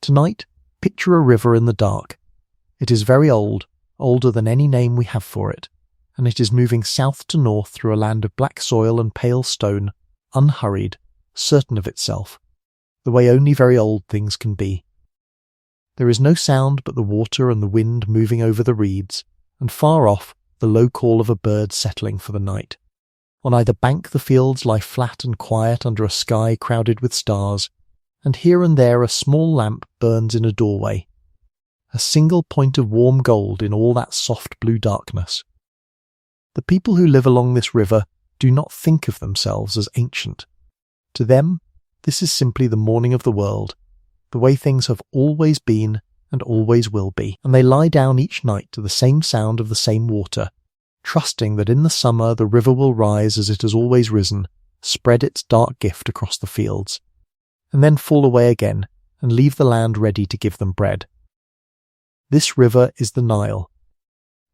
Tonight, picture a river in the dark. It is very old, older than any name we have for it, and it is moving south to north through a land of black soil and pale stone, unhurried, certain of itself, the way only very old things can be. There is no sound but the water and the wind moving over the reeds, and far off the low call of a bird settling for the night. On either bank the fields lie flat and quiet under a sky crowded with stars, and here and there a small lamp burns in a doorway, a single point of warm gold in all that soft blue darkness. The people who live along this river do not think of themselves as ancient. To them, this is simply the morning of the world, the way things have always been and always will be, and they lie down each night to the same sound of the same water, trusting that in the summer the river will rise as it has always risen, spread its dark gift across the fields, and then fall away again and leave the land ready to give them bread. This river is the Nile,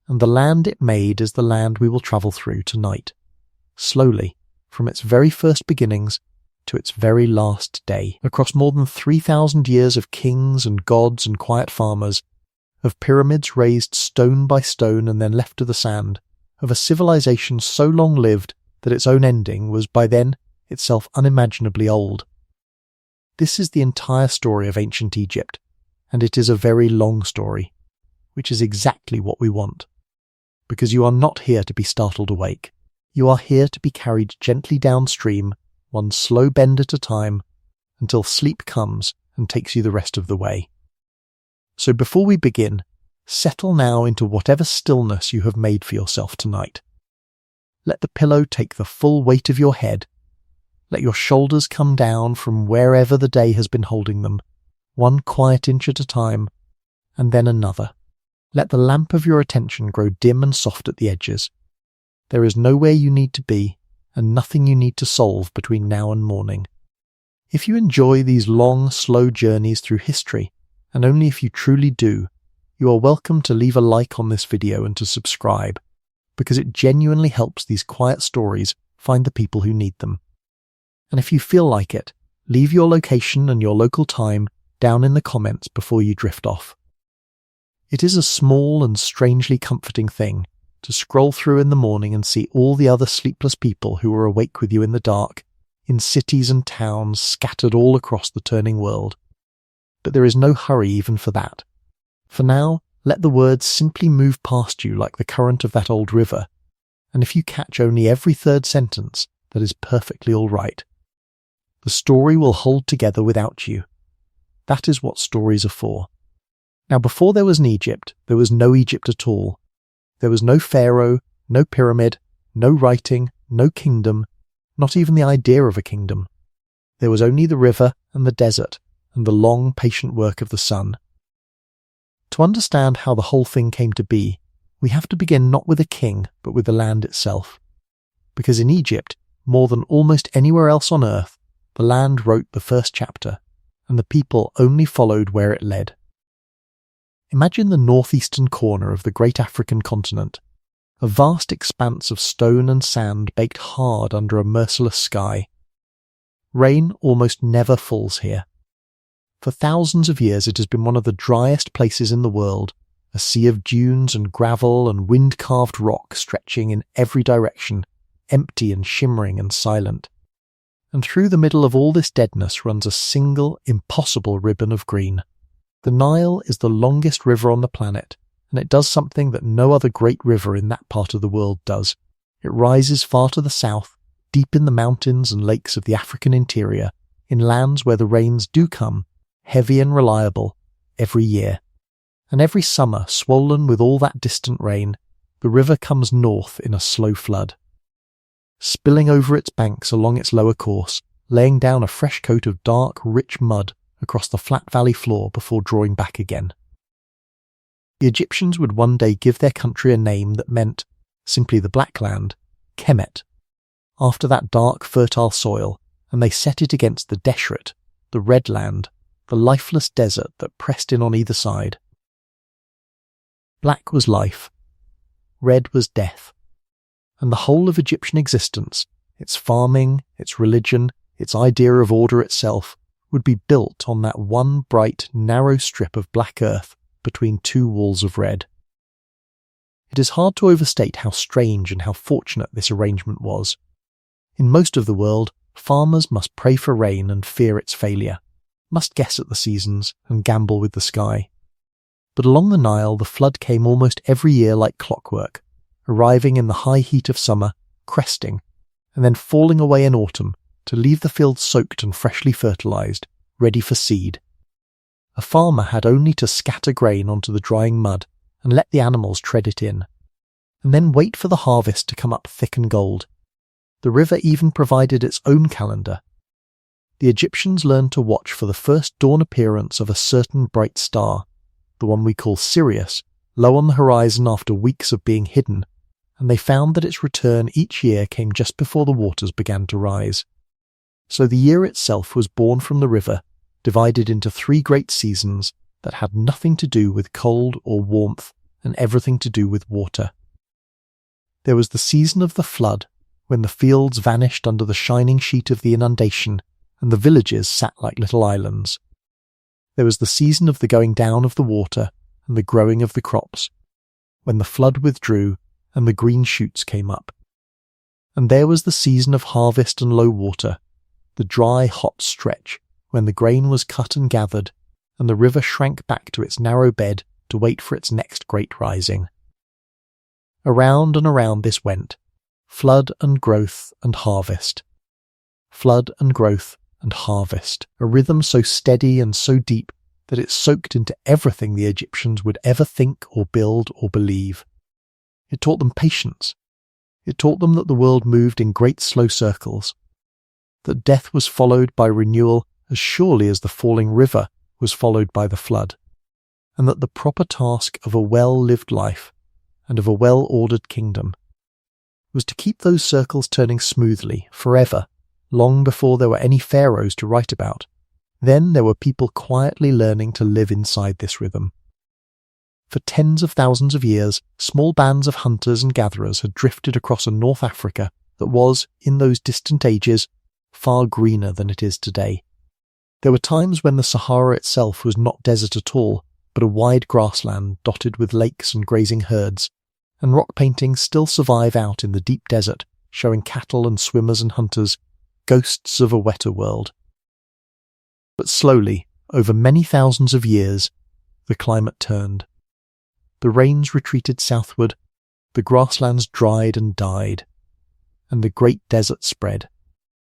and the land it made is the land we will travel through tonight, slowly, from its very first beginnings to its very last day, across more than 3,000 years of kings and gods and quiet farmers, of pyramids raised stone by stone and then left to the sand, of a civilization so long-lived that its own ending was by then itself unimaginably old. This is the entire story of ancient Egypt, and it is a very long story, which is exactly what we want. Because you are not here to be startled awake. You are here to be carried gently downstream, one slow bend at a time, until sleep comes and takes you the rest of the way. So before we begin, settle now into whatever stillness you have made for yourself tonight. Let the pillow take the full weight of your head. Let your shoulders come down from wherever the day has been holding them, one quiet inch at a time, and then another. Let the lamp of your attention grow dim and soft at the edges. There is nowhere you need to be, and nothing you need to solve between now and morning. If you enjoy these long, slow journeys through history, and only if you truly do, you are welcome to leave a like on this video and to subscribe, because it genuinely helps these quiet stories find the people who need them. And if you feel like it, leave your location and your local time down in the comments before you drift off. It is a small and strangely comforting thing to scroll through in the morning and see all the other sleepless people who were awake with you in the dark, in cities and towns scattered all across the turning world. But there is no hurry even for that. For now, let the words simply move past you like the current of that old river, and if you catch only every third sentence, that is perfectly all right. The story will hold together without you. That is what stories are for. Now, before there was an Egypt, there was no Egypt at all. There was no pharaoh, no pyramid, no writing, no kingdom, not even the idea of a kingdom. There was only the river and the desert and the long, patient work of the sun. To understand how the whole thing came to be, we have to begin not with a king, but with the land itself. Because in Egypt, more than almost anywhere else on earth, the land wrote the first chapter, and the people only followed where it led. Imagine the northeastern corner of the great African continent, a vast expanse of stone and sand baked hard under a merciless sky. Rain almost never falls here. For thousands of years it has been one of the driest places in the world, a sea of dunes and gravel and wind-carved rock stretching in every direction, empty and shimmering and silent. And through the middle of all this deadness runs a single, impossible ribbon of green. The Nile is the longest river on the planet, and it does something that no other great river in that part of the world does. It rises far to the south, deep in the mountains and lakes of the African interior, in lands where the rains do come, heavy and reliable, every year. And every summer, swollen with all that distant rain, the river comes north in a slow flood, spilling over its banks along its lower course, laying down a fresh coat of dark, rich mud across the flat valley floor before drawing back again. The Egyptians would one day give their country a name that meant, simply the Black Land, Kemet, after that dark, fertile soil, and they set it against the Deshret, the Red Land, the lifeless desert that pressed in on either side. Black was life, red was death, and the whole of Egyptian existence, its farming, its religion, its idea of order itself, would be built on that one bright, narrow strip of black earth between two walls of red. It is hard to overstate how strange and how fortunate this arrangement was. In most of the world, farmers must pray for rain and fear its failure, must guess at the seasons and gamble with the sky. But along the Nile, the flood came almost every year like clockwork, arriving in the high heat of summer, cresting, and then falling away in autumn to leave the fields soaked and freshly fertilized, ready for seed. A farmer had only to scatter grain onto the drying mud and let the animals tread it in, and then wait for the harvest to come up thick and gold. The river even provided its own calendar. The Egyptians learned to watch for the first dawn appearance of a certain bright star, the one we call Sirius, low on the horizon after weeks of being hidden, and they found that its return each year came just before the waters began to rise. So the year itself was born from the river, divided into 3 great seasons that had nothing to do with cold or warmth and everything to do with water. There was the season of the flood, when the fields vanished under the shining sheet of the inundation and the villages sat like little islands. There was the season of the going down of the water and the growing of the crops, when the flood withdrew and the green shoots came up. And there was the season of harvest and low water, the dry, hot stretch, when the grain was cut and gathered, and the river shrank back to its narrow bed to wait for its next great rising. Around and around this went, flood and growth and harvest. Flood and growth and harvest, a rhythm so steady and so deep that it soaked into everything the Egyptians would ever think or build or believe. It taught them patience. It taught them that the world moved in great slow circles, that death was followed by renewal as surely as the falling river was followed by the flood, and that the proper task of a well-lived life and of a well-ordered kingdom was to keep those circles turning smoothly, forever, long before there were any pharaohs to write about. Then there were people quietly learning to live inside this rhythm. For tens of thousands of years, small bands of hunters and gatherers had drifted across a North Africa that was, in those distant ages, far greener than it is today. There were times when the Sahara itself was not desert at all, but a wide grassland dotted with lakes and grazing herds, and rock paintings still survive out in the deep desert, showing cattle and swimmers and hunters, ghosts of a wetter world. But slowly, over many thousands of years, the climate turned. The rains retreated southward, the grasslands dried and died, and the great desert spread.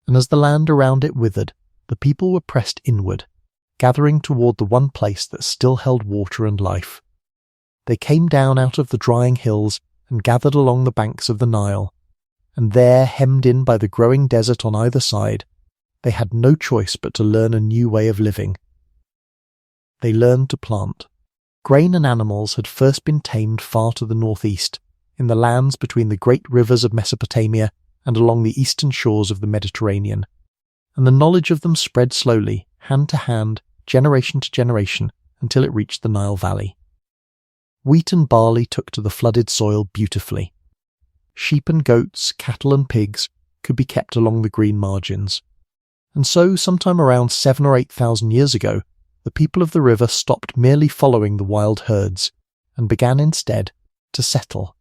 And as the land around it withered, the people were pressed inward, gathering toward the one place that still held water and life. They came down out of the drying hills and gathered along the banks of the Nile, and there, hemmed in by the growing desert on either side, they had no choice but to learn a new way of living. They learned to plant. Grain and animals had first been tamed far to the northeast, in the lands between the great rivers of Mesopotamia and along the eastern shores of the Mediterranean, and the knowledge of them spread slowly, hand to hand, generation to generation, until it reached the Nile Valley. Wheat and barley took to the flooded soil beautifully. Sheep and goats, cattle and pigs could be kept along the green margins. And so, sometime around 7,000 or 8,000 years ago, the people of the river stopped merely following the wild herds, and began instead to settle,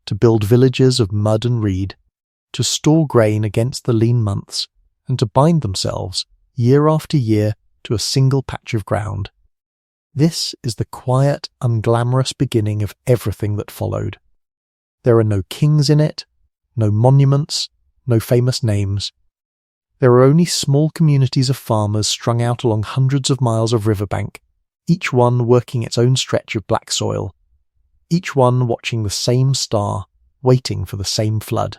to build villages of mud and reed, to store grain against the lean months, and to bind themselves, year after year, to a single patch of ground. This is the quiet, unglamorous beginning of everything that followed. There are no kings in it, no monuments, no famous names. There are only small communities of farmers strung out along hundreds of miles of riverbank, each one working its own stretch of black soil, each one watching the same star, waiting for the same flood.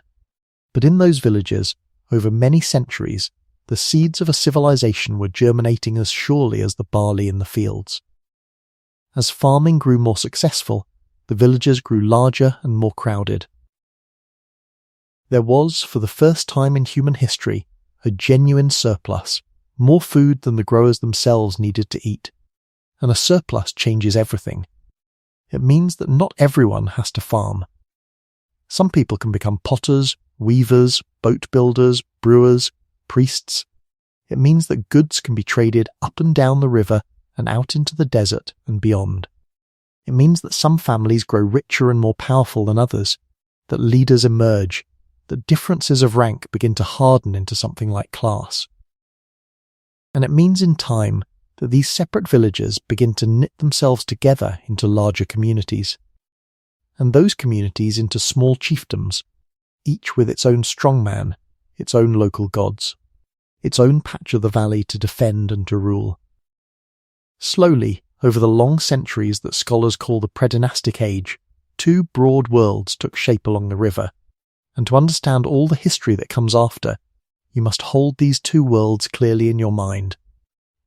But in those villages, over many centuries, the seeds of a civilization were germinating as surely as the barley in the fields. As farming grew more successful, the villages grew larger and more crowded. There was, for the first time in human history, a genuine surplus, more food than the growers themselves needed to eat. And a surplus changes everything. It means that not everyone has to farm. Some people can become potters, weavers, boat builders, brewers, priests. It means that goods can be traded up and down the river and out into the desert and beyond. It means that some families grow richer and more powerful than others, that leaders emerge, that differences of rank begin to harden into something like class. And it means in time that these separate villages begin to knit themselves together into larger communities, and those communities into small chiefdoms, each with its own strongman, its own local gods, its own patch of the valley to defend and to rule. Slowly, over the long centuries that scholars call the predynastic age, two broad worlds took shape along the river, and to understand all the history that comes after, you must hold these two worlds clearly in your mind,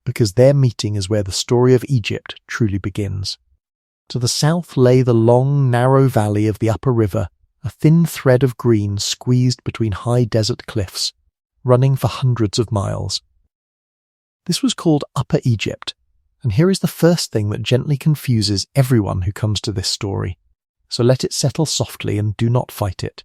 because their meeting is where the story of Egypt truly begins. To the south lay the long, narrow valley of the upper river, a thin thread of green squeezed between high desert cliffs, running for hundreds of miles. This was called Upper Egypt, and here is the first thing that gently confuses everyone who comes to this story, so let it settle softly and do not fight it.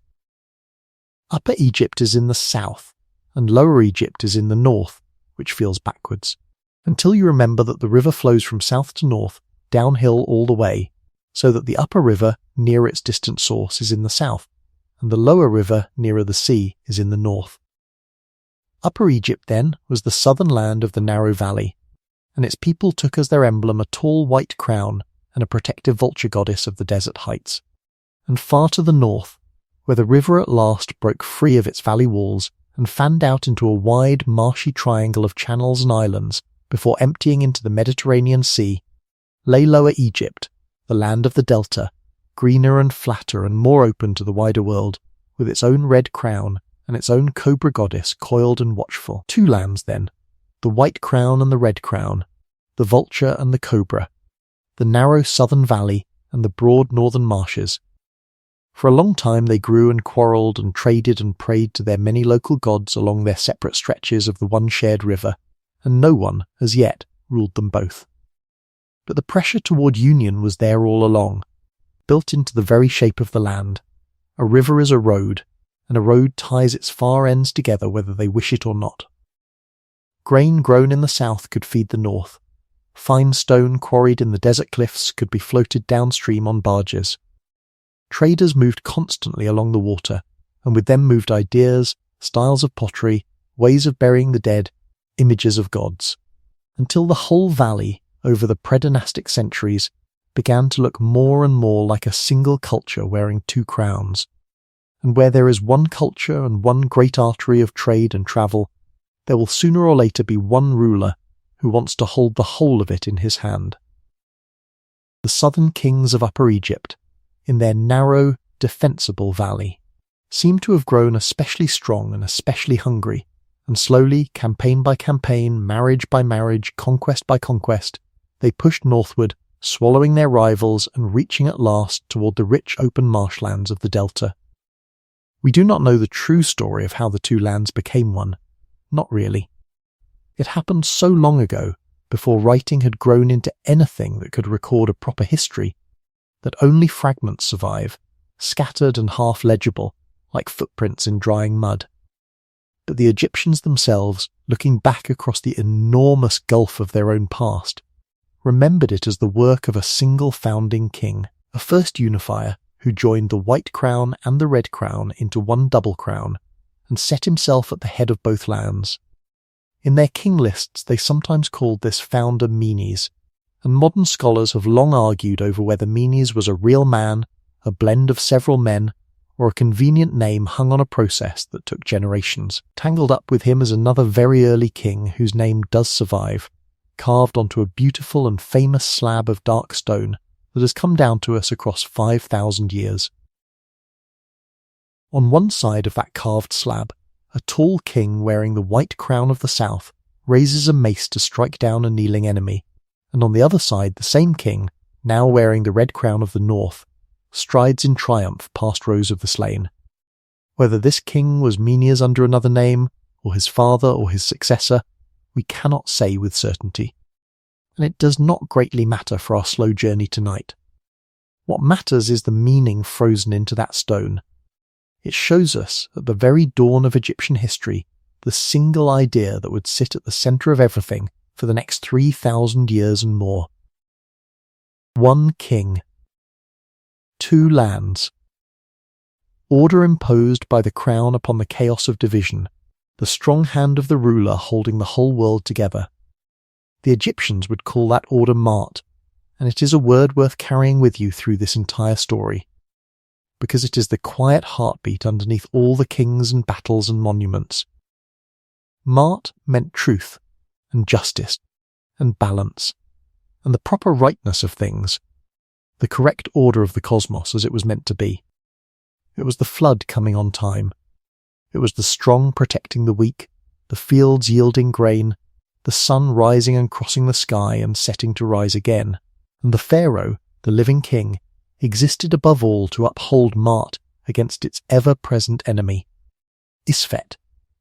Upper Egypt is in the south, and Lower Egypt is in the north, which feels backwards, until you remember that the river flows from south to north, downhill all the way, so that the upper river, near its distant source, is in the south, and the lower river, nearer the sea, is in the north. Upper Egypt, then, was the southern land of the narrow valley, and its people took as their emblem a tall white crown and a protective vulture goddess of the desert heights. And far to the north, where the river at last broke free of its valley walls and fanned out into a wide, marshy triangle of channels and islands before emptying into the Mediterranean Sea, lay Lower Egypt, the land of the delta, greener and flatter and more open to the wider world, with its own red crown and its own cobra goddess coiled and watchful. Two lands, then, the white crown and the red crown, the vulture and the cobra, the narrow southern valley and the broad northern marshes. For a long time they grew and quarrelled and traded and prayed to their many local gods along their separate stretches of the one shared river, and no one, as yet, ruled them both. But the pressure toward union was there all along, built into the very shape of the land. A river is a road, and a road ties its far ends together whether they wish it or not. Grain grown in the south could feed the north. Fine stone quarried in the desert cliffs could be floated downstream on barges. Traders moved constantly along the water, and with them moved ideas, styles of pottery, ways of burying the dead, images of gods, until the whole valley, over the predynastic centuries, began to look more and more like a single culture wearing two crowns. And where there is one culture and one great artery of trade and travel, there will sooner or later be one ruler who wants to hold the whole of it in his hand. The southern kings of Upper Egypt, in their narrow, defensible valley, seem to have grown especially strong and especially hungry, and slowly, campaign by campaign, marriage by marriage, conquest by conquest, they pushed northward, swallowing their rivals and reaching at last toward the rich open marshlands of the delta. We do not know the true story of how the two lands became one. Not really. It happened so long ago, before writing had grown into anything that could record a proper history, that only fragments survive, scattered and half-legible, like footprints in drying mud. But the Egyptians themselves, looking back across the enormous gulf of their own past, remembered it as the work of a single founding king, a first unifier who joined the white crown and the red crown into one double crown, and set himself at the head of both lands. In their king lists they sometimes called this founder Menes, and modern scholars have long argued over whether Menes was a real man, a blend of several men, or a convenient name hung on a process that took generations. Tangled up with him is another very early king whose name does survive, carved onto a beautiful and famous slab of dark stone that has come down to us across 5,000 years. On one side of that carved slab, a tall king wearing the white crown of the south raises a mace to strike down a kneeling enemy, and on the other side the same king, now wearing the red crown of the north, strides in triumph past rows of the slain. Whether this king was Menes under another name, or his father or his successor, we cannot say with certainty. And it does not greatly matter for our slow journey tonight. What matters is the meaning frozen into that stone. It shows us, at the very dawn of Egyptian history, the single idea that would sit at the center of everything for the next 3,000 years and more. One king. Two lands. Order imposed by the crown upon the chaos of division, the strong hand of the ruler holding the whole world together. The Egyptians would call that order Ma'at, and it is a word worth carrying with you through this entire story, because it is the quiet heartbeat underneath all the kings and battles and monuments. Ma'at meant truth and justice and balance and the proper rightness of things, the correct order of the cosmos as it was meant to be. It was the flood coming on time. It was the strong protecting the weak, the fields yielding grain, the sun rising and crossing the sky and setting to rise again, and the Pharaoh, the living king, existed above all to uphold Ma'at against its ever-present enemy, Isfet,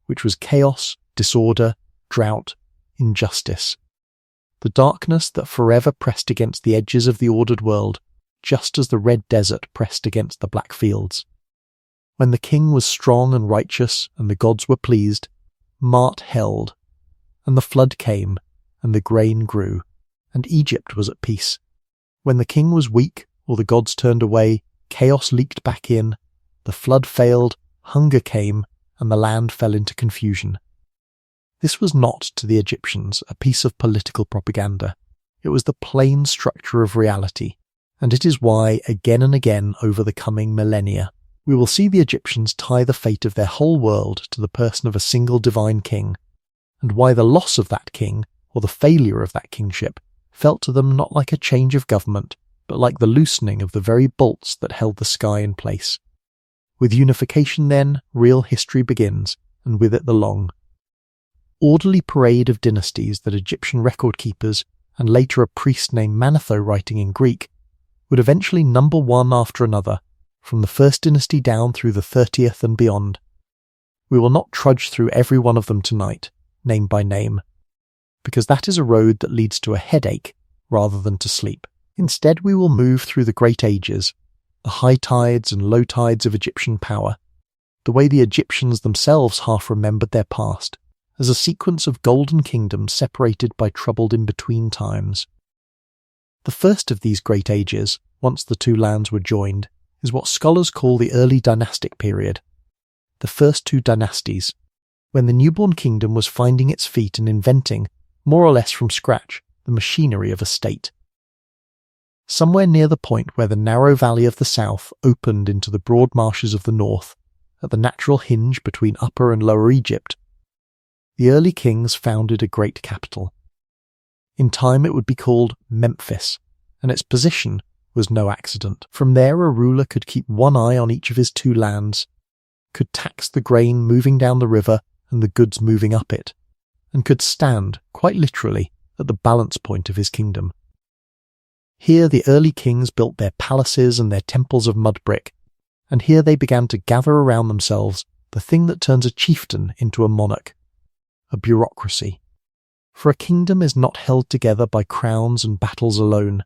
which was chaos, disorder, drought, injustice. The darkness that forever pressed against the edges of the ordered world, just as the red desert pressed against the black fields. When the king was strong and righteous and the gods were pleased, Ma'at held, and the flood came, and the grain grew, and Egypt was at peace. When the king was weak, or the gods turned away, chaos leaked back in, the flood failed, hunger came, and the land fell into confusion. This was not, to the Egyptians, a piece of political propaganda. It was the plain structure of reality, and it is why, again and again over the coming millennia, we will see the Egyptians tie the fate of their whole world to the person of a single divine king, and why the loss of that king, or the failure of that kingship, felt to them not like a change of government, but like the loosening of the very bolts that held the sky in place. With unification, then, real history begins, and with it the long, orderly parade of dynasties that Egyptian record keepers, and later a priest named Manetho writing in Greek, would eventually number one after another, from the first dynasty down through the 30th and beyond. We will not trudge through every one of them tonight, name by name, because that is a road that leads to a headache rather than to sleep. Instead, we will move through the great ages, the high tides and low tides of Egyptian power, the way the Egyptians themselves half remembered their past, as a sequence of golden kingdoms separated by troubled in-between times. The first of these great ages, once the two lands were joined, is what scholars call the early dynastic period, the first two dynasties, when the newborn kingdom was finding its feet and inventing, more or less from scratch, the machinery of a state. Somewhere near the point where the narrow valley of the south opened into the broad marshes of the north, at the natural hinge between Upper and Lower Egypt, the early kings founded a great capital. In time it would be called Memphis, and its position was no accident. From there a ruler could keep one eye on each of his two lands, could tax the grain moving down the river and the goods moving up it, and could stand, quite literally, at the balance point of his kingdom. Here the early kings built their palaces and their temples of mud brick, and here they began to gather around themselves the thing that turns a chieftain into a monarch, a bureaucracy. For a kingdom is not held together by crowns and battles alone.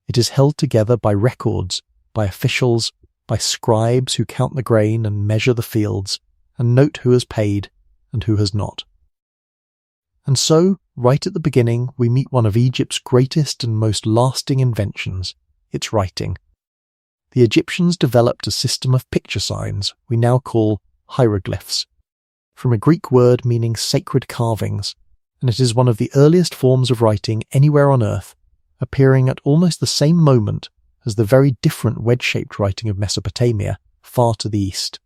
It is held together by records, by officials, by scribes who count the grain and measure the fields, and note who has paid and who has not. And so, right at the beginning, we meet one of Egypt's greatest and most lasting inventions, its writing. The Egyptians developed a system of picture signs we now call hieroglyphs, from a Greek word meaning sacred carvings, and it is one of the earliest forms of writing anywhere on earth, appearing at almost the same moment as the very different wedge-shaped writing of Mesopotamia, far to the east.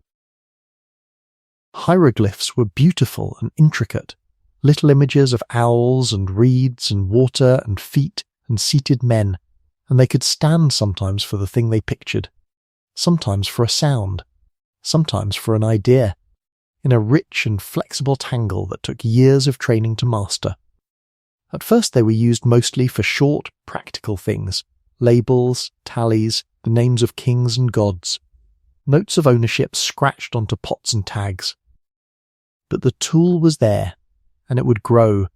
Hieroglyphs were beautiful and intricate, little images of owls and reeds and water and feet and seated men, and they could stand sometimes for the thing they pictured, sometimes for a sound, sometimes for an idea, in a rich and flexible tangle that took years of training to master. At first they were used mostly for short, practical things, labels, tallies, the names of kings and gods, notes of ownership scratched onto pots and tags. But the tool was there, and it would grow,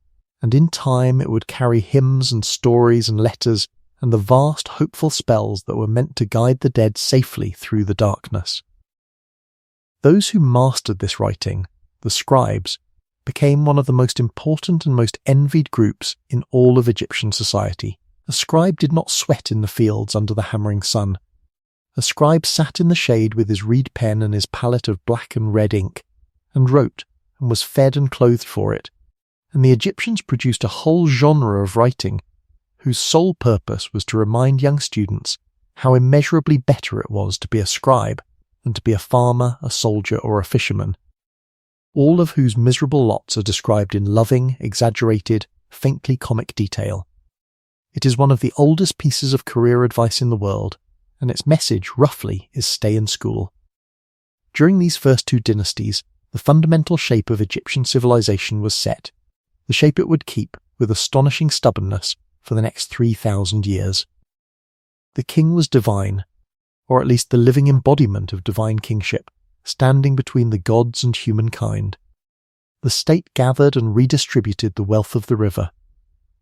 and in time it would carry hymns and stories and letters and the vast hopeful spells that were meant to guide the dead safely through the darkness. Those who mastered this writing, the scribes, became one of the most important and most envied groups in all of Egyptian society. A scribe did not sweat in the fields under the hammering sun. A scribe sat in the shade with his reed pen and his palette of black and red ink, and wrote, and was fed and clothed for it. And the Egyptians produced a whole genre of writing, whose sole purpose was to remind young students how immeasurably better it was to be a scribe than to be a farmer, a soldier, or a fisherman, all of whose miserable lots are described in loving, exaggerated, faintly comic detail. It is one of the oldest pieces of career advice in the world, and its message, roughly, is stay in school. During these first two dynasties, the fundamental shape of Egyptian civilization was set, the shape it would keep with astonishing stubbornness for the next 3,000 years. The king was divine, or at least the living embodiment of divine kingship, standing between the gods and humankind. The state gathered and redistributed the wealth of the river.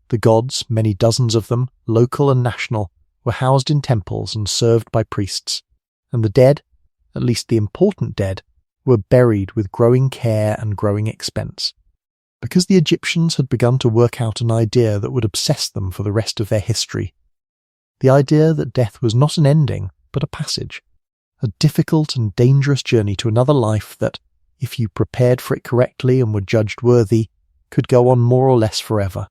The gods, many dozens of them, local and national, were housed in temples and served by priests, and the dead, at least the important dead, were buried with growing care and growing expense. Because the Egyptians had begun to work out an idea that would obsess them for the rest of their history. The idea that death was not an ending, but a passage, a difficult and dangerous journey to another life that, if you prepared for it correctly and were judged worthy, could go on more or less forever.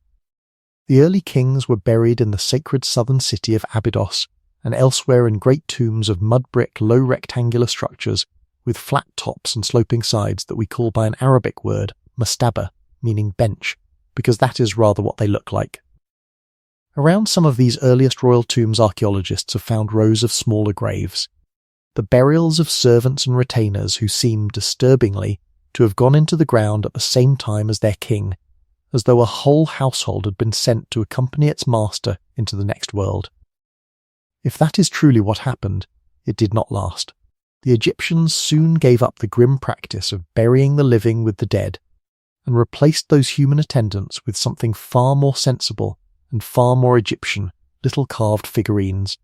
The early kings were buried in the sacred southern city of Abydos and elsewhere in great tombs of mud-brick low rectangular structures with flat tops and sloping sides that we call by an Arabic word, mastaba, meaning bench, because that is rather what they look like. Around some of these earliest royal tombs archaeologists have found rows of smaller graves, the burials of servants and retainers who seem, disturbingly, to have gone into the ground at the same time as their king, as though a whole household had been sent to accompany its master into the next world. If that is truly what happened, it did not last. The Egyptians soon gave up the grim practice of burying the living with the dead, and replaced those human attendants with something far more sensible and far more Egyptian, little carved figurines,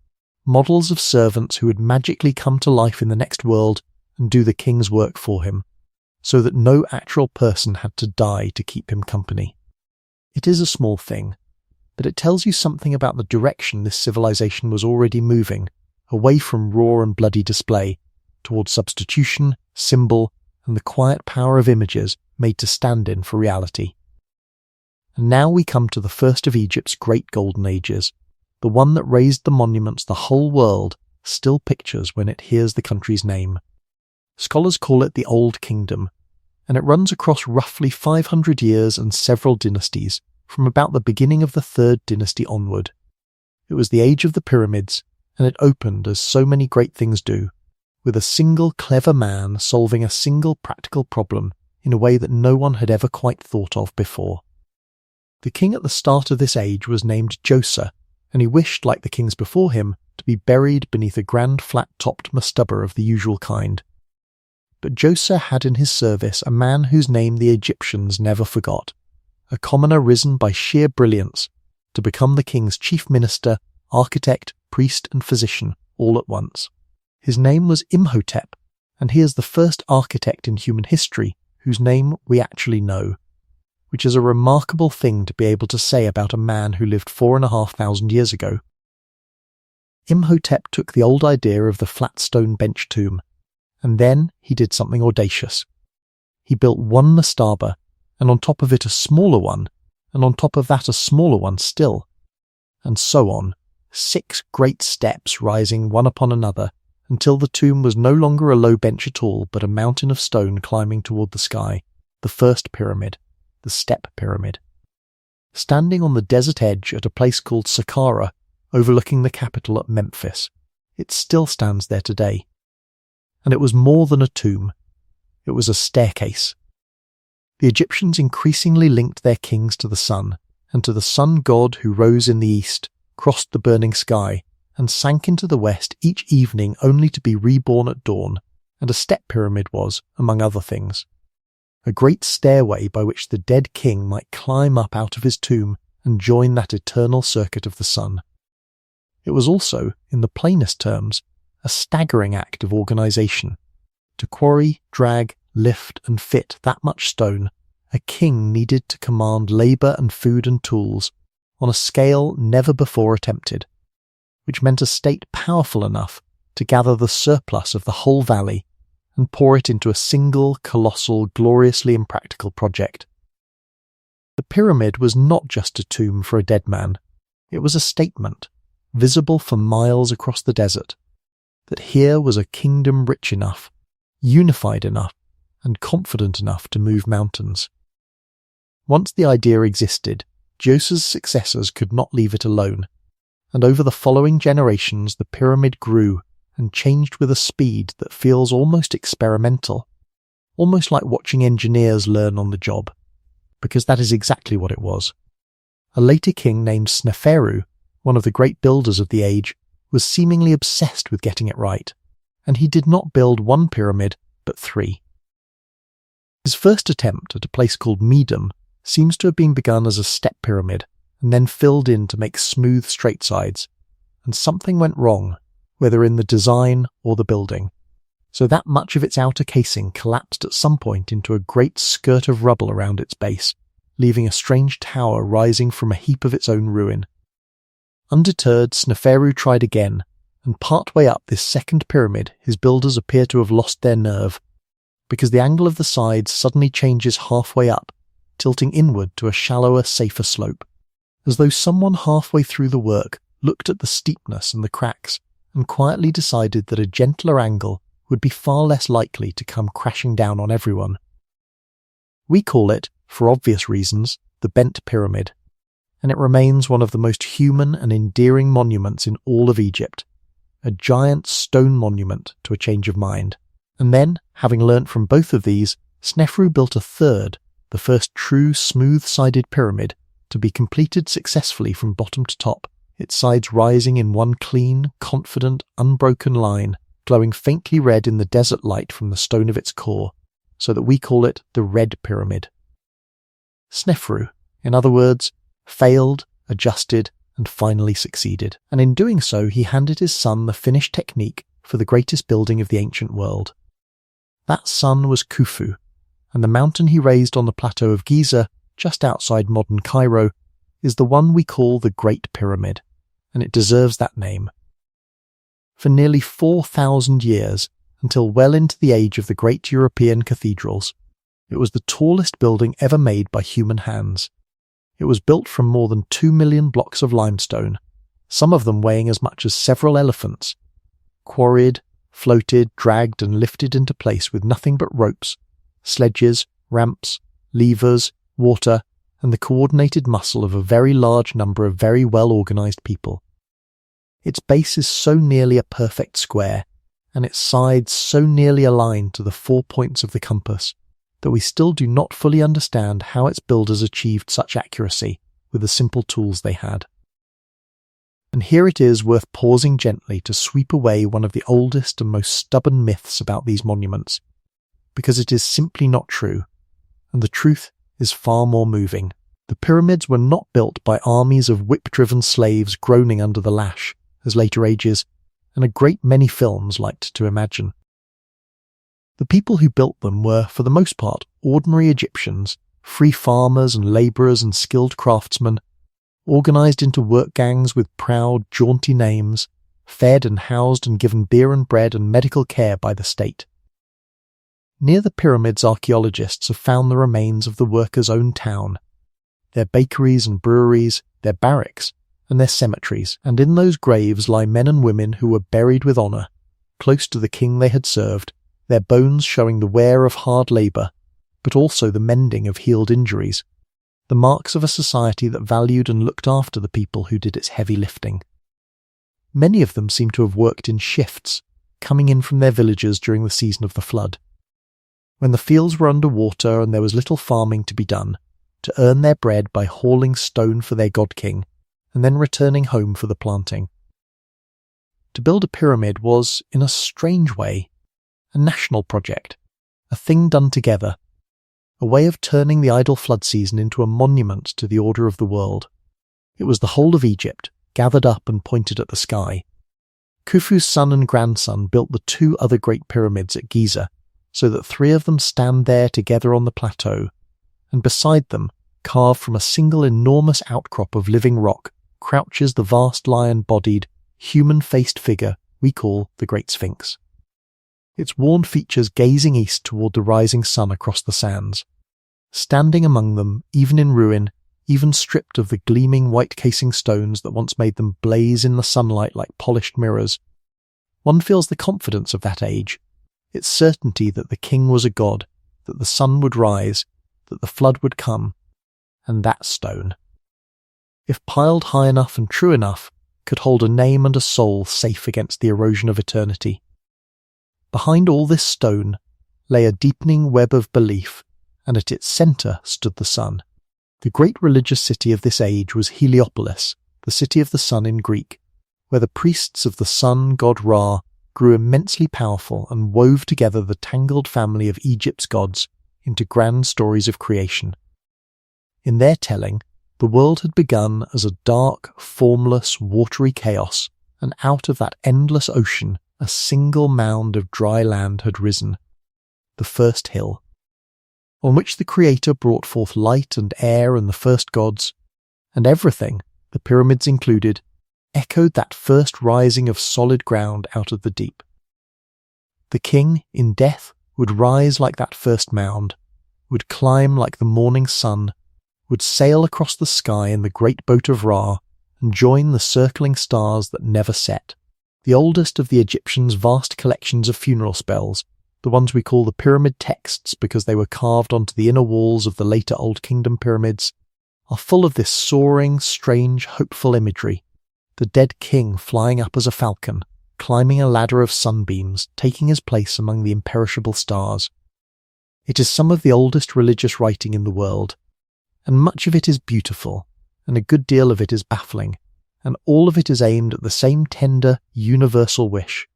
models of servants who would magically come to life in the next world and do the king's work for him, so that no actual person had to die to keep him company. It is a small thing, but it tells you something about the direction this civilization was already moving, away from raw and bloody display, towards substitution, symbol, and the quiet power of images made to stand in for reality. And now we come to the first of Egypt's great golden ages, the one that raised the monuments the whole world still pictures when it hears the country's name. Scholars call it the Old Kingdom, and it runs across roughly 500 years and several dynasties, from about the beginning of the Third Dynasty onward. It was the age of the pyramids, and it opened as so many great things do, with a single clever man solving a single practical problem in a way that no one had ever quite thought of before. The king at the start of this age was named Djoser, and he wished, like the kings before him, to be buried beneath a grand flat-topped mastaba of the usual kind. But Djoser had in his service a man whose name the Egyptians never forgot, a commoner risen by sheer brilliance to become the king's chief minister, architect, priest and physician all at once. His name was Imhotep, and he is the first architect in human history whose name we actually know, which is a remarkable thing to be able to say about a man who lived 4,500 years ago. Imhotep took the old idea of the flat stone bench tomb, and then he did something audacious. He built one mastaba, and on top of it a smaller one, and on top of that a smaller one still, and so on, 6 great steps rising one upon another, until the tomb was no longer a low bench at all, but a mountain of stone climbing toward the sky, the first pyramid, the Step Pyramid. Standing on the desert edge at a place called Saqqara, overlooking the capital at Memphis, it still stands there today. And it was more than a tomb. It was a staircase. The Egyptians increasingly linked their kings to the sun, and to the sun god who rose in the east, crossed the burning sky, and sank into the west each evening only to be reborn at dawn, and a step pyramid was, among other things, a great stairway by which the dead king might climb up out of his tomb and join that eternal circuit of the sun. It was also, in the plainest terms, a staggering act of organisation. To quarry, drag, lift and fit that much stone, a king needed to command labour and food and tools on a scale never before attempted, which meant a state powerful enough to gather the surplus of the whole valley and pour it into a single, colossal, gloriously impractical project. The pyramid was not just a tomb for a dead man. It was a statement, visible for miles across the desert, that here was a kingdom rich enough, unified enough, and confident enough to move mountains. Once the idea existed, Djoser's successors could not leave it alone, and over the following generations the pyramid grew and changed with a speed that feels almost experimental, almost like watching engineers learn on the job, because that is exactly what it was. A later king named Sneferu, one of the great builders of the age, was seemingly obsessed with getting it right, and he did not build one pyramid, but 3. His first attempt at a place called Medum seems to have been begun as a step pyramid, and then filled in to make smooth straight sides, and something went wrong, whether in the design or the building, so that much of its outer casing collapsed at some point into a great skirt of rubble around its base, leaving a strange tower rising from a heap of its own ruin. Undeterred, Sneferu tried again, and partway up this second pyramid his builders appear to have lost their nerve, because the angle of the sides suddenly changes halfway up, tilting inward to a shallower, safer slope, as though someone halfway through the work looked at the steepness and the cracks and quietly decided that a gentler angle would be far less likely to come crashing down on everyone. We call it, for obvious reasons, the bent pyramid, and it remains one of the most human and endearing monuments in all of Egypt, a giant stone monument to a change of mind. And then, having learnt from both of these, Sneferu built a third, the first true smooth-sided pyramid, to be completed successfully from bottom to top, its sides rising in one clean, confident, unbroken line, glowing faintly red in the desert light from the stone of its core, so that we call it the Red Pyramid. Sneferu, in other words, failed, adjusted, and finally succeeded, and in doing so he handed his son the finished technique for the greatest building of the ancient world. That son was Khufu, and the mountain he raised on the plateau of Giza, just outside modern Cairo, is the one we call the Great Pyramid, and it deserves that name. For nearly 4,000 years, until well into the age of the great European cathedrals, it was the tallest building ever made by human hands. It was built from more than 2 million blocks of limestone, some of them weighing as much as several elephants, quarried, floated, dragged and lifted into place with nothing but ropes, sledges, ramps, levers, water, and the coordinated muscle of a very large number of very well-organised people. Its base is so nearly a perfect square, and its sides so nearly aligned to the 4 points of the compass, that we still do not fully understand how its builders achieved such accuracy with the simple tools they had. And here it is worth pausing gently to sweep away one of the oldest and most stubborn myths about these monuments, because it is simply not true, and the truth is far more moving. The pyramids were not built by armies of whip-driven slaves groaning under the lash, as later ages, and a great many films liked to imagine. The people who built them were, for the most part, ordinary Egyptians, free farmers and labourers and skilled craftsmen, organised into work gangs with proud, jaunty names, fed and housed and given beer and bread and medical care by the state. Near the pyramids, archaeologists have found the remains of the workers' own town, their bakeries and breweries, their barracks, and their cemeteries, and in those graves lie men and women who were buried with honour, close to the king they had served, their bones showing the wear of hard labour, but also the mending of healed injuries, the marks of a society that valued and looked after the people who did its heavy lifting. Many of them seem to have worked in shifts, coming in from their villages during the season of the flood, when the fields were under water and there was little farming to be done, to earn their bread by hauling stone for their god-king, and then returning home for the planting. To build a pyramid was, in a strange way, a national project, a thing done together, a way of turning the idle flood season into a monument to the order of the world. It was the whole of Egypt, gathered up and pointed at the sky. Khufu's son and grandson built the 2 other great pyramids at Giza, so that 3 of them stand there together on the plateau, and beside them, carved from a single enormous outcrop of living rock, crouches the vast lion-bodied, human-faced figure we call the Great Sphinx. Its worn features gazing east toward the rising sun across the sands. Standing among them, even in ruin, even stripped of the gleaming white casing stones that once made them blaze in the sunlight like polished mirrors, one feels the confidence of that age, its certainty that the king was a god, that the sun would rise, that the flood would come, and that stone, if piled high enough and true enough, could hold a name and a soul safe against the erosion of eternity. Behind all this stone lay a deepening web of belief, and at its centre stood the sun. The great religious city of this age was Heliopolis, the city of the sun in Greek, where the priests of the sun god Ra grew immensely powerful and wove together the tangled family of Egypt's gods into grand stories of creation. In their telling, the world had begun as a dark, formless, watery chaos, and out of that endless ocean a single mound of dry land had risen, the first hill, on which the Creator brought forth light and air and the first gods, and everything, the pyramids included, echoed that first rising of solid ground out of the deep. The king, in death, would rise like that first mound, would climb like the morning sun, would sail across the sky in the great boat of Ra, and join the circling stars that never set. The oldest of the Egyptians' vast collections of funeral spells, the ones we call the pyramid texts because they were carved onto the inner walls of the later Old Kingdom pyramids, are full of this soaring, strange, hopeful imagery. The dead king flying up as a falcon, climbing a ladder of sunbeams, taking his place among the imperishable stars. It is some of the oldest religious writing in the world, and much of it is beautiful, and a good deal of it is baffling, and all of it is aimed at the same tender, universal wish,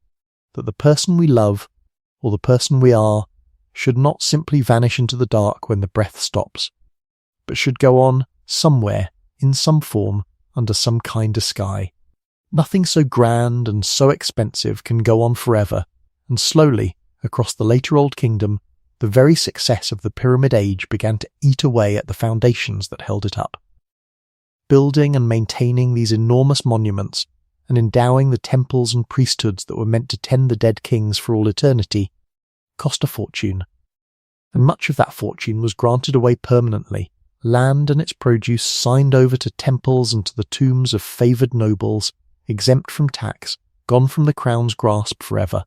that the person we love, or the person we are, should not simply vanish into the dark when the breath stops, but should go on somewhere, in some form, under some kinder sky. Nothing so grand and so expensive can go on forever, and slowly, across the later Old Kingdom, the very success of the Pyramid Age began to eat away at the foundations that held it up. Building and maintaining these enormous monuments, and endowing the temples and priesthoods that were meant to tend the dead kings for all eternity, cost a fortune. And much of that fortune was granted away permanently, land and its produce signed over to temples and to the tombs of favoured nobles, exempt from tax, gone from the crown's grasp forever.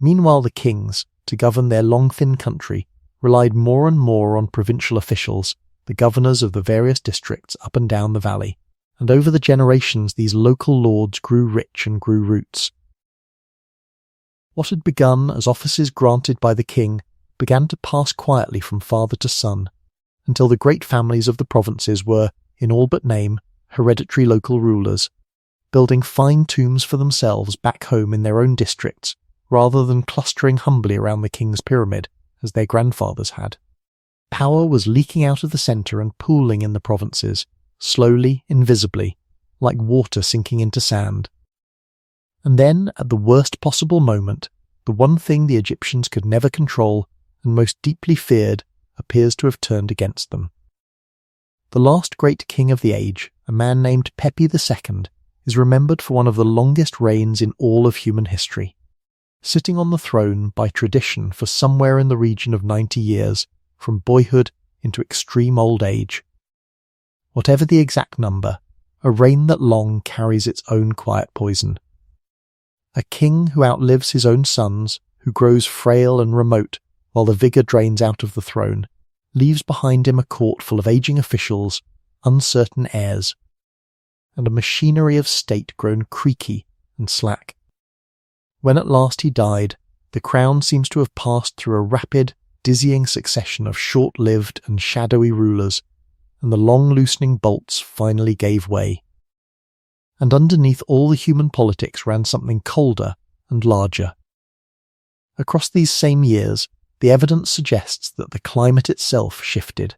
Meanwhile the kings, to govern their long thin country, relied more and more on provincial officials, the governors of the various districts up and down the valley, and over the generations these local lords grew rich and grew roots. What had begun as offices granted by the king began to pass quietly from father to son, until the great families of the provinces were, in all but name, hereditary local rulers, building fine tombs for themselves back home in their own districts, rather than clustering humbly around the king's pyramid, as their grandfathers had. Power was leaking out of the centre and pooling in the provinces, slowly, invisibly, like water sinking into sand. And then, at the worst possible moment, the one thing the Egyptians could never control, and most deeply feared, appears to have turned against them. The last great king of the age, a man named Pepi II, is remembered for one of the longest reigns in all of human history. Sitting on the throne by tradition for somewhere in the region of 90 years, from boyhood into extreme old age. Whatever the exact number, a reign that long carries its own quiet poison. A king who outlives his own sons, who grows frail and remote while the vigour drains out of the throne, leaves behind him a court full of ageing officials, uncertain heirs, and a machinery of state grown creaky and slack. When at last he died, the crown seems to have passed through a rapid, dizzying succession of short-lived and shadowy rulers, and the long loosening bolts finally gave way. And underneath all the human politics ran something colder and larger. Across these same years, the evidence suggests that the climate itself shifted,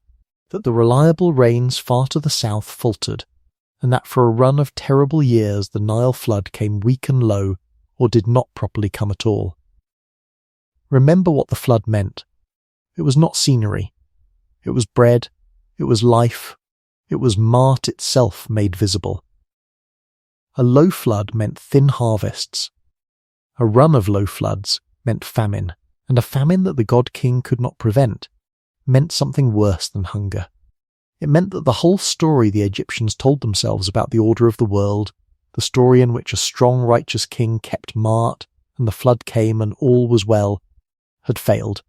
that the reliable rains far to the south faltered, and that for a run of terrible years the Nile flood came weak and low, or did not properly come at all. Remember what the flood meant. It was not scenery. it was bread, it was life, it was Mart itself made visible. A low flood meant thin harvests. A run of low floods meant famine, and a famine that the god-king could not prevent meant something worse than hunger. It meant that the whole story the Egyptians told themselves about the order of the world, the story in which a strong righteous king kept Mart, and the flood came and all was well, had failed.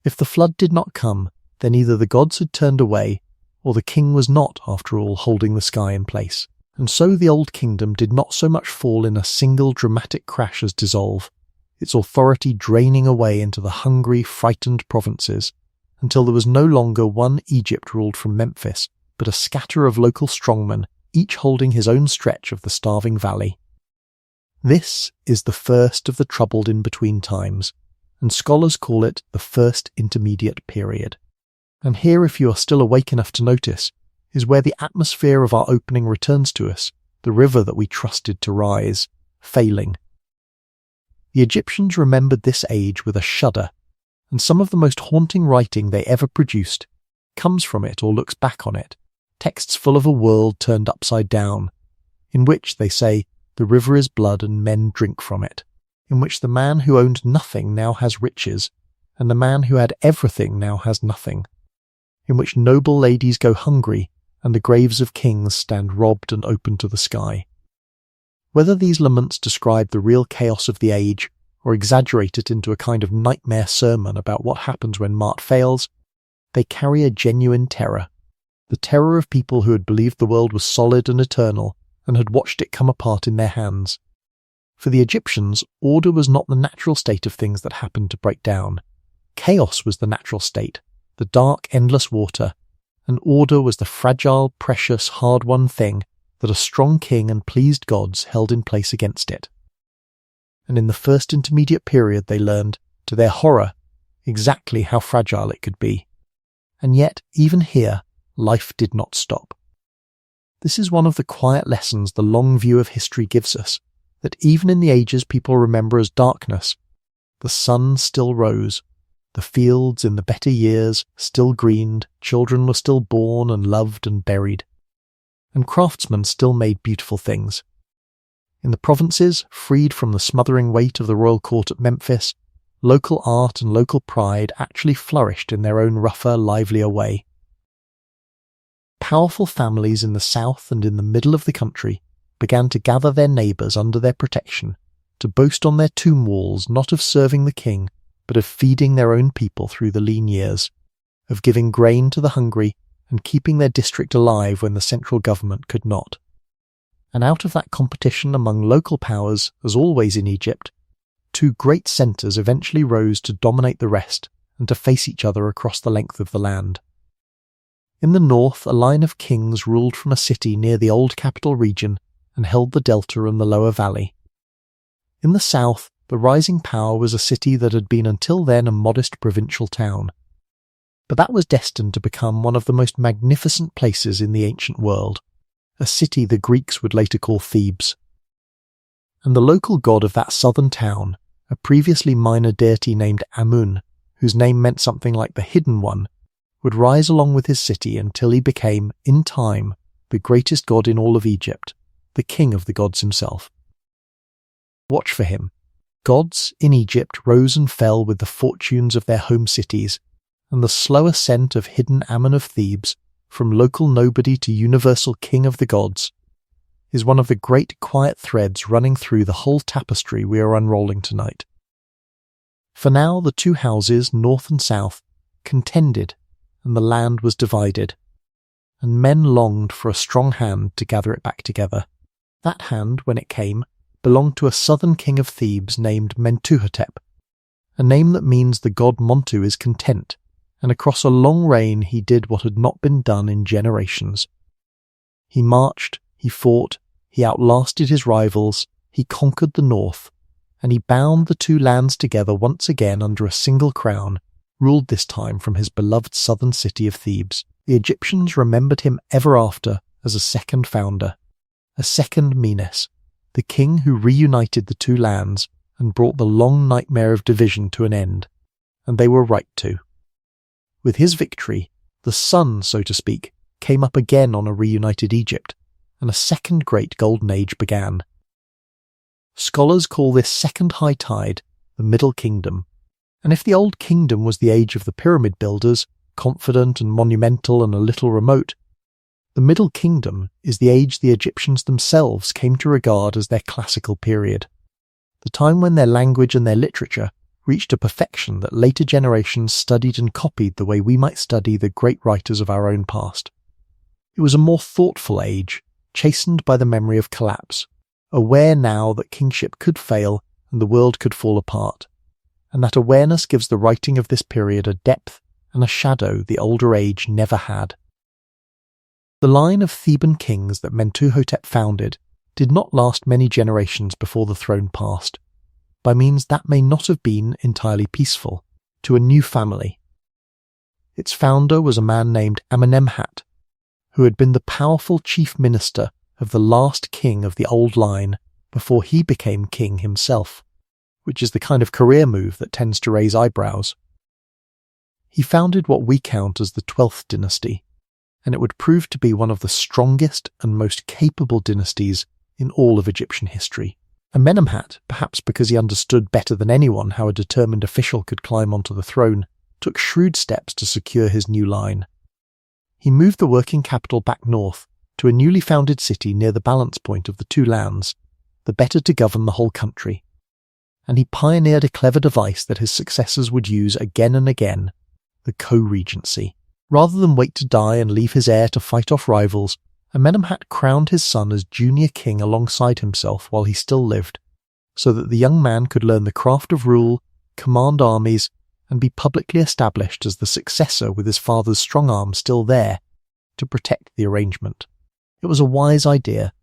If the flood did not come, then either the gods had turned away, or the king was not, after all, holding the sky in place. And so the old kingdom did not so much fall in a single dramatic crash as dissolve, its authority draining away into the hungry, frightened provinces, until there was no longer one Egypt ruled from Memphis, but a scatter of local strongmen, each holding his own stretch of the starving valley. This is the first of the troubled in-between times, and scholars call it the First Intermediate Period. And here, if you are still awake enough to notice, is where the atmosphere of our opening returns to us, the river that we trusted to rise, failing. The Egyptians remembered this age with a shudder, and some of the most haunting writing they ever produced comes from it or looks back on it, texts full of a world turned upside down, in which, they say, the river is blood and men drink from it, in which the man who owned nothing now has riches, and the man who had everything now has nothing, in which noble ladies go hungry, and the graves of kings stand robbed and open to the sky. Whether these laments describe the real chaos of the age, or exaggerate it into a kind of nightmare sermon about what happens when Mart fails, they carry a genuine terror, the terror of people who had believed the world was solid and eternal, and had watched it come apart in their hands. For the Egyptians, order was not the natural state of things that happened to break down. Chaos was the natural state, the dark, endless water, and order was the fragile, precious, hard-won thing that a strong king and pleased gods held in place against it. And in the First Intermediate Period they learned, to their horror, exactly how fragile it could be. And yet, even here, life did not stop. This is one of the quiet lessons the long view of history gives us, that even in the ages people remember as darkness, the sun still rose, the fields in the better years still greened, children were still born and loved and buried, and craftsmen still made beautiful things. In the provinces, freed from the smothering weight of the royal court at Memphis, local art and local pride actually flourished in their own rougher, livelier way. Powerful families in the south and in the middle of the country began to gather their neighbours under their protection, to boast on their tomb walls not of serving the king, but of feeding their own people through the lean years, of giving grain to the hungry and keeping their district alive when the central government could not. And out of that competition among local powers, as always in Egypt, two great centres eventually rose to dominate the rest and to face each other across the length of the land. In the north, a line of kings ruled from a city near the old capital region and held the delta and the lower valley. In the south, the rising power was a city that had been until then a modest provincial town. But that was destined to become one of the most magnificent places in the ancient world, a city the Greeks would later call Thebes. And the local god of that southern town, a previously minor deity named Amun, whose name meant something like the Hidden One, would rise along with his city until he became, in time, the greatest god in all of Egypt, the king of the gods himself. Watch for him. Gods in Egypt rose and fell with the fortunes of their home cities, and the slow ascent of hidden Amun of Thebes, from local nobody to universal king of the gods, is one of the great quiet threads running through the whole tapestry we are unrolling tonight. For now the two houses, north and south, contended, and the land was divided, and men longed for a strong hand to gather it back together. That hand, when it came, belonged to a southern king of Thebes named Mentuhotep, a name that means the god Montu is content, and across a long reign he did what had not been done in generations. He marched, he fought, he outlasted his rivals, he conquered the north, and he bound the two lands together once again under a single crown, ruled this time from his beloved southern city of Thebes. The Egyptians remembered him ever after as a second founder, a second Menes, the king who reunited the two lands and brought the long nightmare of division to an end, and they were right to. With his victory, The sun, so to speak, came up again on a reunited Egypt, and a second great golden age began. Scholars call this second high tide the Middle Kingdom, and if the Old Kingdom was the age of the pyramid builders, confident and monumental and a little remote, the Middle Kingdom is the age the Egyptians themselves came to regard as their classical period, the time when their language and their literature reached a perfection that later generations studied and copied the way we might study the great writers of our own past. It was a more thoughtful age, chastened by the memory of collapse, aware now that kingship could fail and the world could fall apart, and that awareness gives the writing of this period a depth and a shadow the older age never had. The line of Theban kings that Mentuhotep founded did not last many generations before the throne passed, by means that may not have been entirely peaceful, to a new family. Its founder was a man named Amenemhat, who had been the powerful chief minister of the last king of the old line before he became king himself, which is the kind of career move that tends to raise eyebrows. He founded what we count as the 12th dynasty, and it would prove to be one of the strongest and most capable dynasties in all of Egyptian history. Amenemhat, perhaps because he understood better than anyone how a determined official could climb onto the throne, took shrewd steps to secure his new line. He moved the working capital back north to a newly founded city near the balance point of the two lands, the better to govern the whole country. And he pioneered a clever device that his successors would use again and again, the co-regency. Rather than wait to die and leave his heir to fight off rivals, Amenemhat crowned his son as junior king alongside himself while he still lived, so that the young man could learn the craft of rule, command armies, and be publicly established as the successor with his father's strong arm still there to protect the arrangement. It was a wise idea,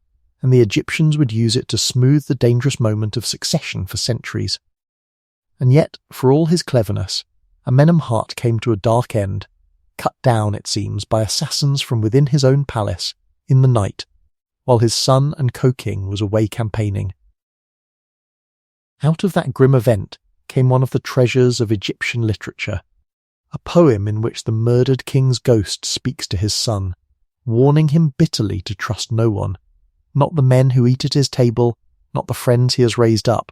and the Egyptians would use it to smooth the dangerous moment of succession for centuries. And yet, for all his cleverness, Amenemhat came to a dark end, cut down, it seems, by assassins from within his own palace in the night, while his son and co-king was away campaigning. Out of that grim event came one of the treasures of Egyptian literature, a poem in which the murdered king's ghost speaks to his son, warning him bitterly to trust no one, not the men who eat at his table, not the friends he has raised up,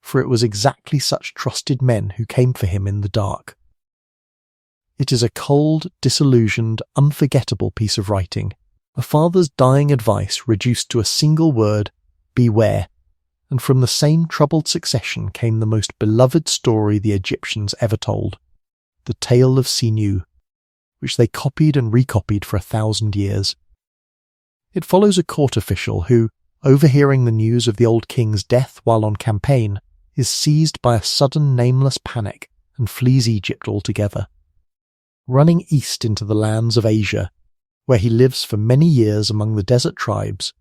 for it was exactly such trusted men who came for him in the dark. It is a cold, disillusioned, unforgettable piece of writing, a father's dying advice reduced to a single word, beware, and from the same troubled succession came the most beloved story the Egyptians ever told, the tale of Sinu, which they copied and recopied for 1,000 years. It follows a court official who, overhearing the news of the old king's death while on campaign, is seized by a sudden nameless panic and flees Egypt altogether. Running east into the lands of Asia, where he lives for many years among the desert tribes,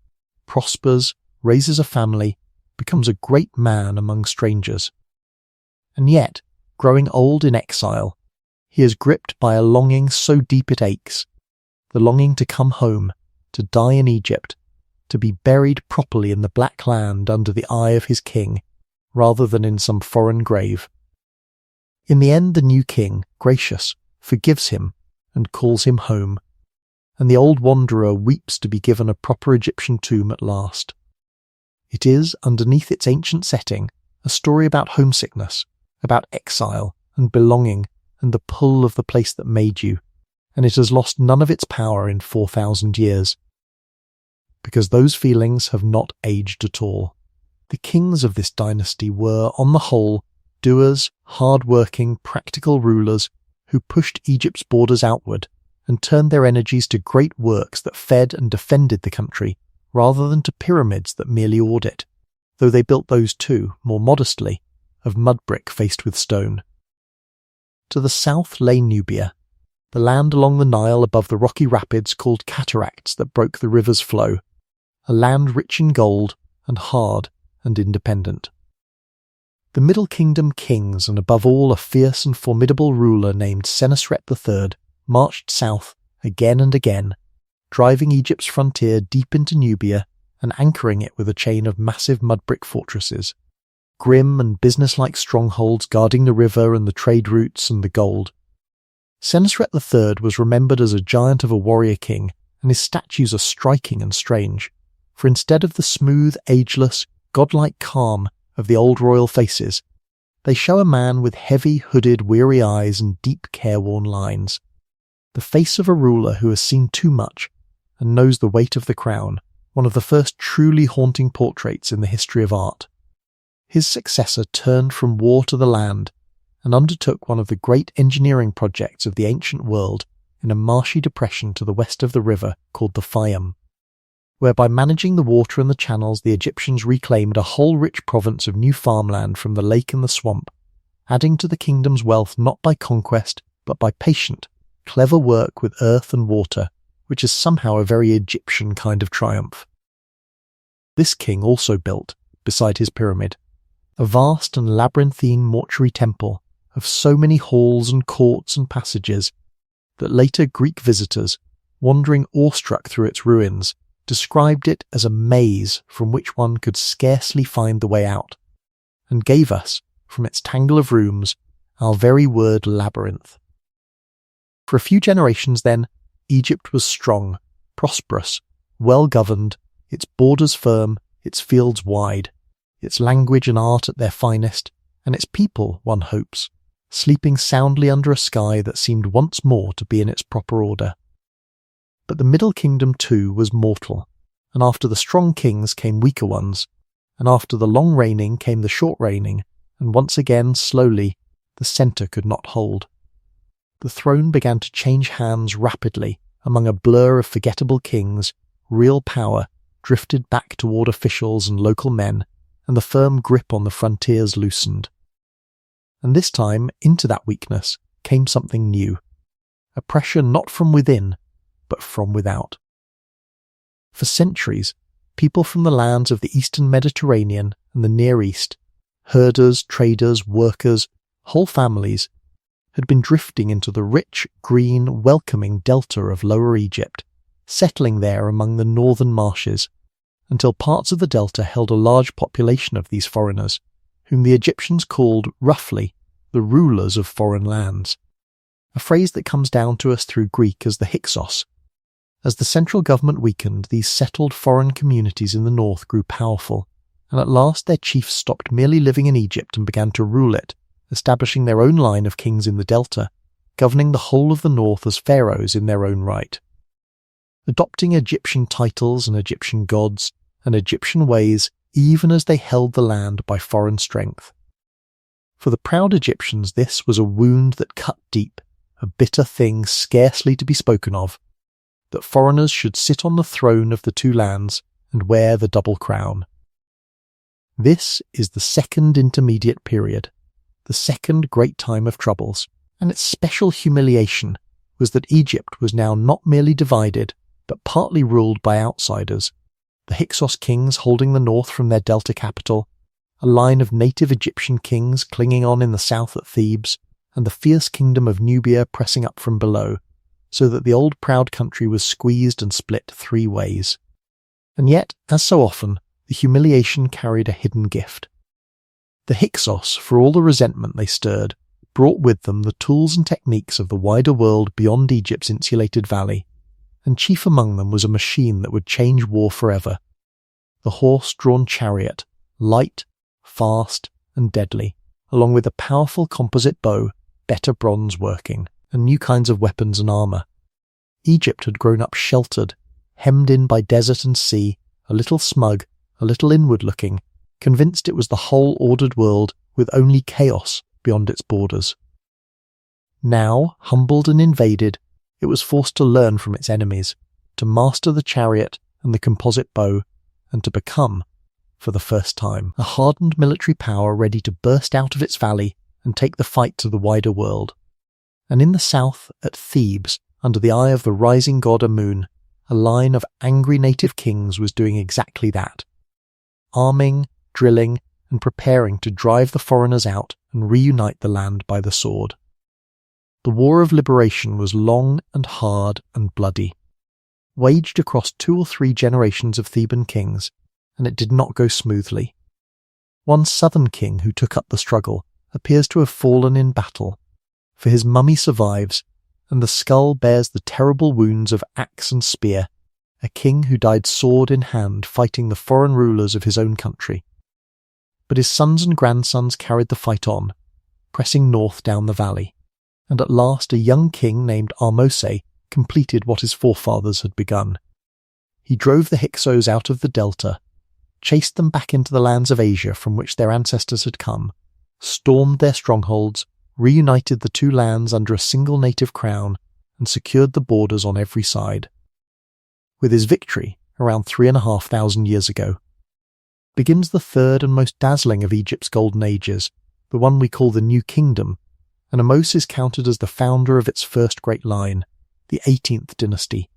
prospers, raises a family, becomes a great man among strangers. And yet, growing old in exile, he is gripped by a longing so deep it aches, the longing to come home, to die in Egypt, to be buried properly in the black land under the eye of his king, rather than in some foreign grave. In the end, the new king, gracious, forgives him and calls him home, and the old wanderer weeps to be given a proper Egyptian tomb at last. It is, underneath its ancient setting, a story about homesickness, about exile and belonging and the pull of the place that made you, and it has lost none of its power in 4,000 years. Because those feelings have not aged at all. The kings of this dynasty were, on the whole, doers, hard-working, practical rulers who pushed Egypt's borders outward and turned their energies to great works that fed and defended the country, rather than to pyramids that merely awed it, though they built those too, more modestly, of mud brick faced with stone. To the south lay Nubia, the land along the Nile above the rocky rapids called cataracts that broke the river's flow, a land rich in gold and hard and independent. The Middle Kingdom kings, and above all a fierce and formidable ruler named Senusret III, marched south again and again, driving Egypt's frontier deep into Nubia and anchoring it with a chain of massive mud brick fortresses, grim and businesslike strongholds guarding the river and the trade routes and the gold. Senusret III was remembered as a giant of a warrior king, and his statues are striking and strange, for instead of the smooth, ageless, godlike calm of the old royal faces, they show a man with heavy, hooded, weary eyes and deep, careworn lines. The face of a ruler who has seen too much and knows the weight of the crown, one of the first truly haunting portraits in the history of art. His successor turned from war to the land and undertook one of the great engineering projects of the ancient world in a marshy depression to the west of the river called the Fayum, where by managing the water and the channels the Egyptians reclaimed a whole rich province of new farmland from the lake and the swamp, adding to the kingdom's wealth not by conquest but by patient, clever work with earth and water, which is somehow a very Egyptian kind of triumph. This king also built, beside his pyramid, a vast and labyrinthine mortuary temple of so many halls and courts and passages that later Greek visitors, wandering awestruck through its ruins, described it as a maze from which one could scarcely find the way out, and gave us, from its tangle of rooms, our very word labyrinth. For a few generations then, Egypt was strong, prosperous, well-governed, its borders firm, its fields wide, its language and art at their finest, and its people, one hopes, sleeping soundly under a sky that seemed once more to be in its proper order. But the Middle Kingdom too was mortal, and after the strong kings came weaker ones, and after the long reigning came the short reigning, and once again, slowly, the centre could not hold. The throne began to change hands rapidly among a blur of forgettable kings, real power drifted back toward officials and local men, and the firm grip on the frontiers loosened. And this time, into that weakness, came something new, a pressure not from within, but from without. For centuries, people from the lands of the Eastern Mediterranean and the Near East, herders, traders, workers, whole families, had been drifting into the rich, green, welcoming delta of Lower Egypt, settling there among the northern marshes, until parts of the delta held a large population of these foreigners, whom the Egyptians called, roughly, the rulers of foreign lands, a phrase that comes down to us through Greek as the Hyksos. As the central government weakened, these settled foreign communities in the north grew powerful, and at last their chiefs stopped merely living in Egypt and began to rule it, establishing their own line of kings in the delta, governing the whole of the north as pharaohs in their own right. Adopting Egyptian titles and Egyptian gods and Egyptian ways even as they held the land by foreign strength. For the proud Egyptians this was a wound that cut deep, a bitter thing scarcely to be spoken of, that foreigners should sit on the throne of the two lands and wear the double crown. This is the second intermediate period, the second great time of troubles, and its special humiliation was that Egypt was now not merely divided, but partly ruled by outsiders, the Hyksos kings holding the north from their delta capital, a line of native Egyptian kings clinging on in the south at Thebes, and the fierce kingdom of Nubia pressing up from below, so that the old proud country was squeezed and split three ways. And yet, as so often, the humiliation carried a hidden gift. The Hyksos, for all the resentment they stirred, brought with them the tools and techniques of the wider world beyond Egypt's insulated valley, and chief among them was a machine that would change war forever, the horse-drawn chariot, light, fast, and deadly, along with a powerful composite bow, better bronze working, and new kinds of weapons and armour. Egypt had grown up sheltered, hemmed in by desert and sea, a little smug, a little inward-looking, convinced it was the whole ordered world with only chaos beyond its borders. Now, humbled and invaded, it was forced to learn from its enemies, to master the chariot and the composite bow, and to become, for the first time, a hardened military power ready to burst out of its valley and take the fight to the wider world. And in the south, at Thebes, under the eye of the rising god Amun, a line of angry native kings was doing exactly that, arming, drilling, and preparing to drive the foreigners out and reunite the land by the sword. The war of liberation was long and hard and bloody, waged across 2 or 3 generations of Theban kings, and it did not go smoothly. One southern king who took up the struggle appears to have fallen in battle, for his mummy survives, and the skull bears the terrible wounds of axe and spear, a king who died sword in hand fighting the foreign rulers of his own country. But his sons and grandsons carried the fight on, pressing north down the valley, and at last a young king named Ahmose completed what his forefathers had begun. He drove the Hyksos out of the delta, chased them back into the lands of Asia from which their ancestors had come, stormed their strongholds, reunited the two lands under a single native crown, and secured the borders on every side. With his victory, around 3,500 years ago, begins the third and most dazzling of Egypt's golden ages, the one we call the New Kingdom, and Ahmose is counted as the founder of its first great line, the 18th dynasty,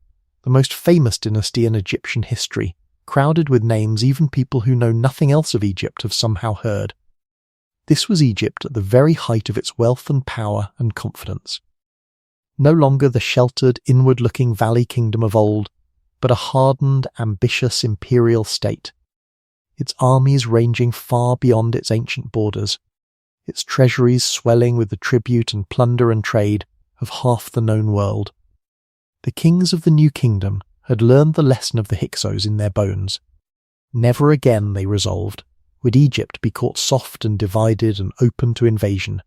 the most famous dynasty in Egyptian history, crowded with names even people who know nothing else of Egypt have somehow heard. This was Egypt at the very height of its wealth and power and confidence. No longer the sheltered, inward-looking valley kingdom of old, but a hardened, ambitious imperial state, its armies ranging far beyond its ancient borders, its treasuries swelling with the tribute and plunder and trade of half the known world. The kings of the New Kingdom had learned the lesson of the Hyksos in their bones. Never again, they resolved, would Egypt be caught soft and divided and open to invasion.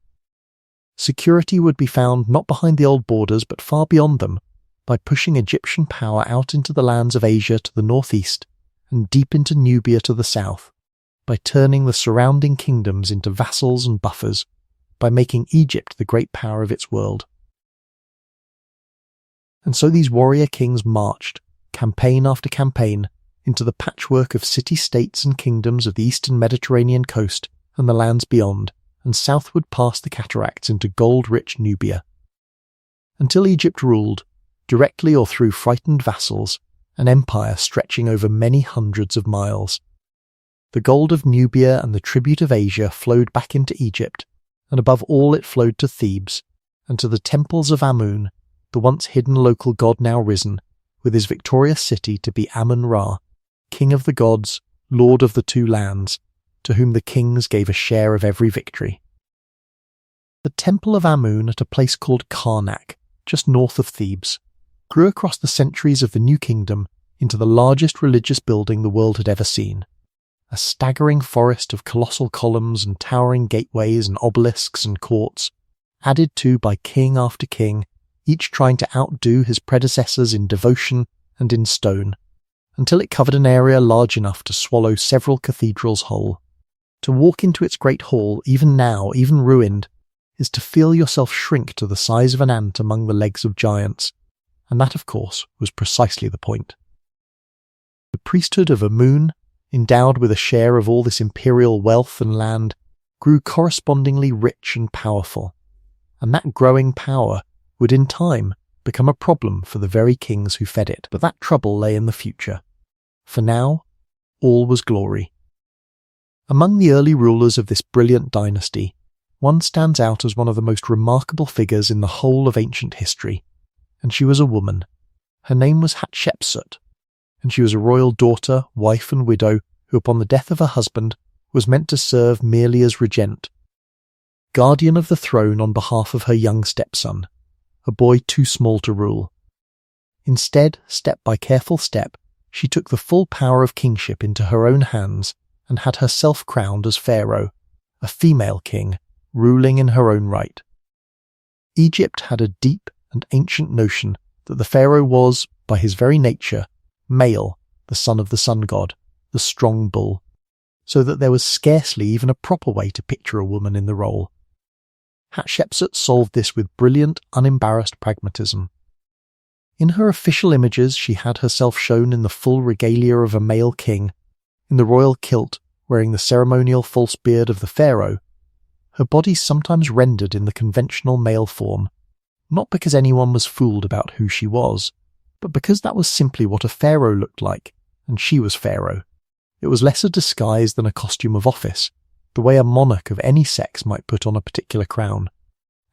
Security would be found not behind the old borders but far beyond them, by pushing Egyptian power out into the lands of Asia to the northeast and deep into Nubia to the south, by turning the surrounding kingdoms into vassals and buffers, by making Egypt the great power of its world. And so these warrior kings marched, campaign after campaign, into the patchwork of city-states and kingdoms of the eastern Mediterranean coast and the lands beyond, and southward past the cataracts into gold-rich Nubia. Until Egypt ruled, directly or through frightened vassals, an empire stretching over many hundreds of miles. The gold of Nubia and the tribute of Asia flowed back into Egypt, and above all it flowed to Thebes, and to the temples of Amun, the once hidden local god now risen, with his victorious city to be Amun-Ra, king of the gods, lord of the two lands, to whom the kings gave a share of every victory. The temple of Amun at a place called Karnak, just north of Thebes, grew across the centuries of the New Kingdom into the largest religious building the world had ever seen. A staggering forest of colossal columns and towering gateways and obelisks and courts, added to by king after king, each trying to outdo his predecessors in devotion and in stone, until it covered an area large enough to swallow several cathedrals whole. To walk into its great hall, even now, even ruined, is to feel yourself shrink to the size of an ant among the legs of giants, and that, of course, was precisely the point. The priesthood of Amun, endowed with a share of all this imperial wealth and land, grew correspondingly rich and powerful, and that growing power would in time become a problem for the very kings who fed it. But that trouble lay in the future. For now, all was glory. Among the early rulers of this brilliant dynasty, one stands out as one of the most remarkable figures in the whole of ancient history, and she was a woman. Her name was Hatshepsut, and she was a royal daughter, wife and widow who upon the death of her husband was meant to serve merely as regent, guardian of the throne on behalf of her young stepson, a boy too small to rule. Instead, step by careful step, she took the full power of kingship into her own hands and had herself crowned as Pharaoh, a female king, ruling in her own right. Egypt had a deep and ancient notion that the Pharaoh was, by his very nature, male, the son of the sun god, the strong bull, so that there was scarcely even a proper way to picture a woman in the role. Hatshepsut solved this with brilliant, unembarrassed pragmatism. In her official images she had herself shown in the full regalia of a male king, in the royal kilt wearing the ceremonial false beard of the pharaoh, her body sometimes rendered in the conventional male form, not because anyone was fooled about who she was, but because that was simply what a pharaoh looked like, and she was pharaoh. It was less a disguise than a costume of office, the way a monarch of any sex might put on a particular crown,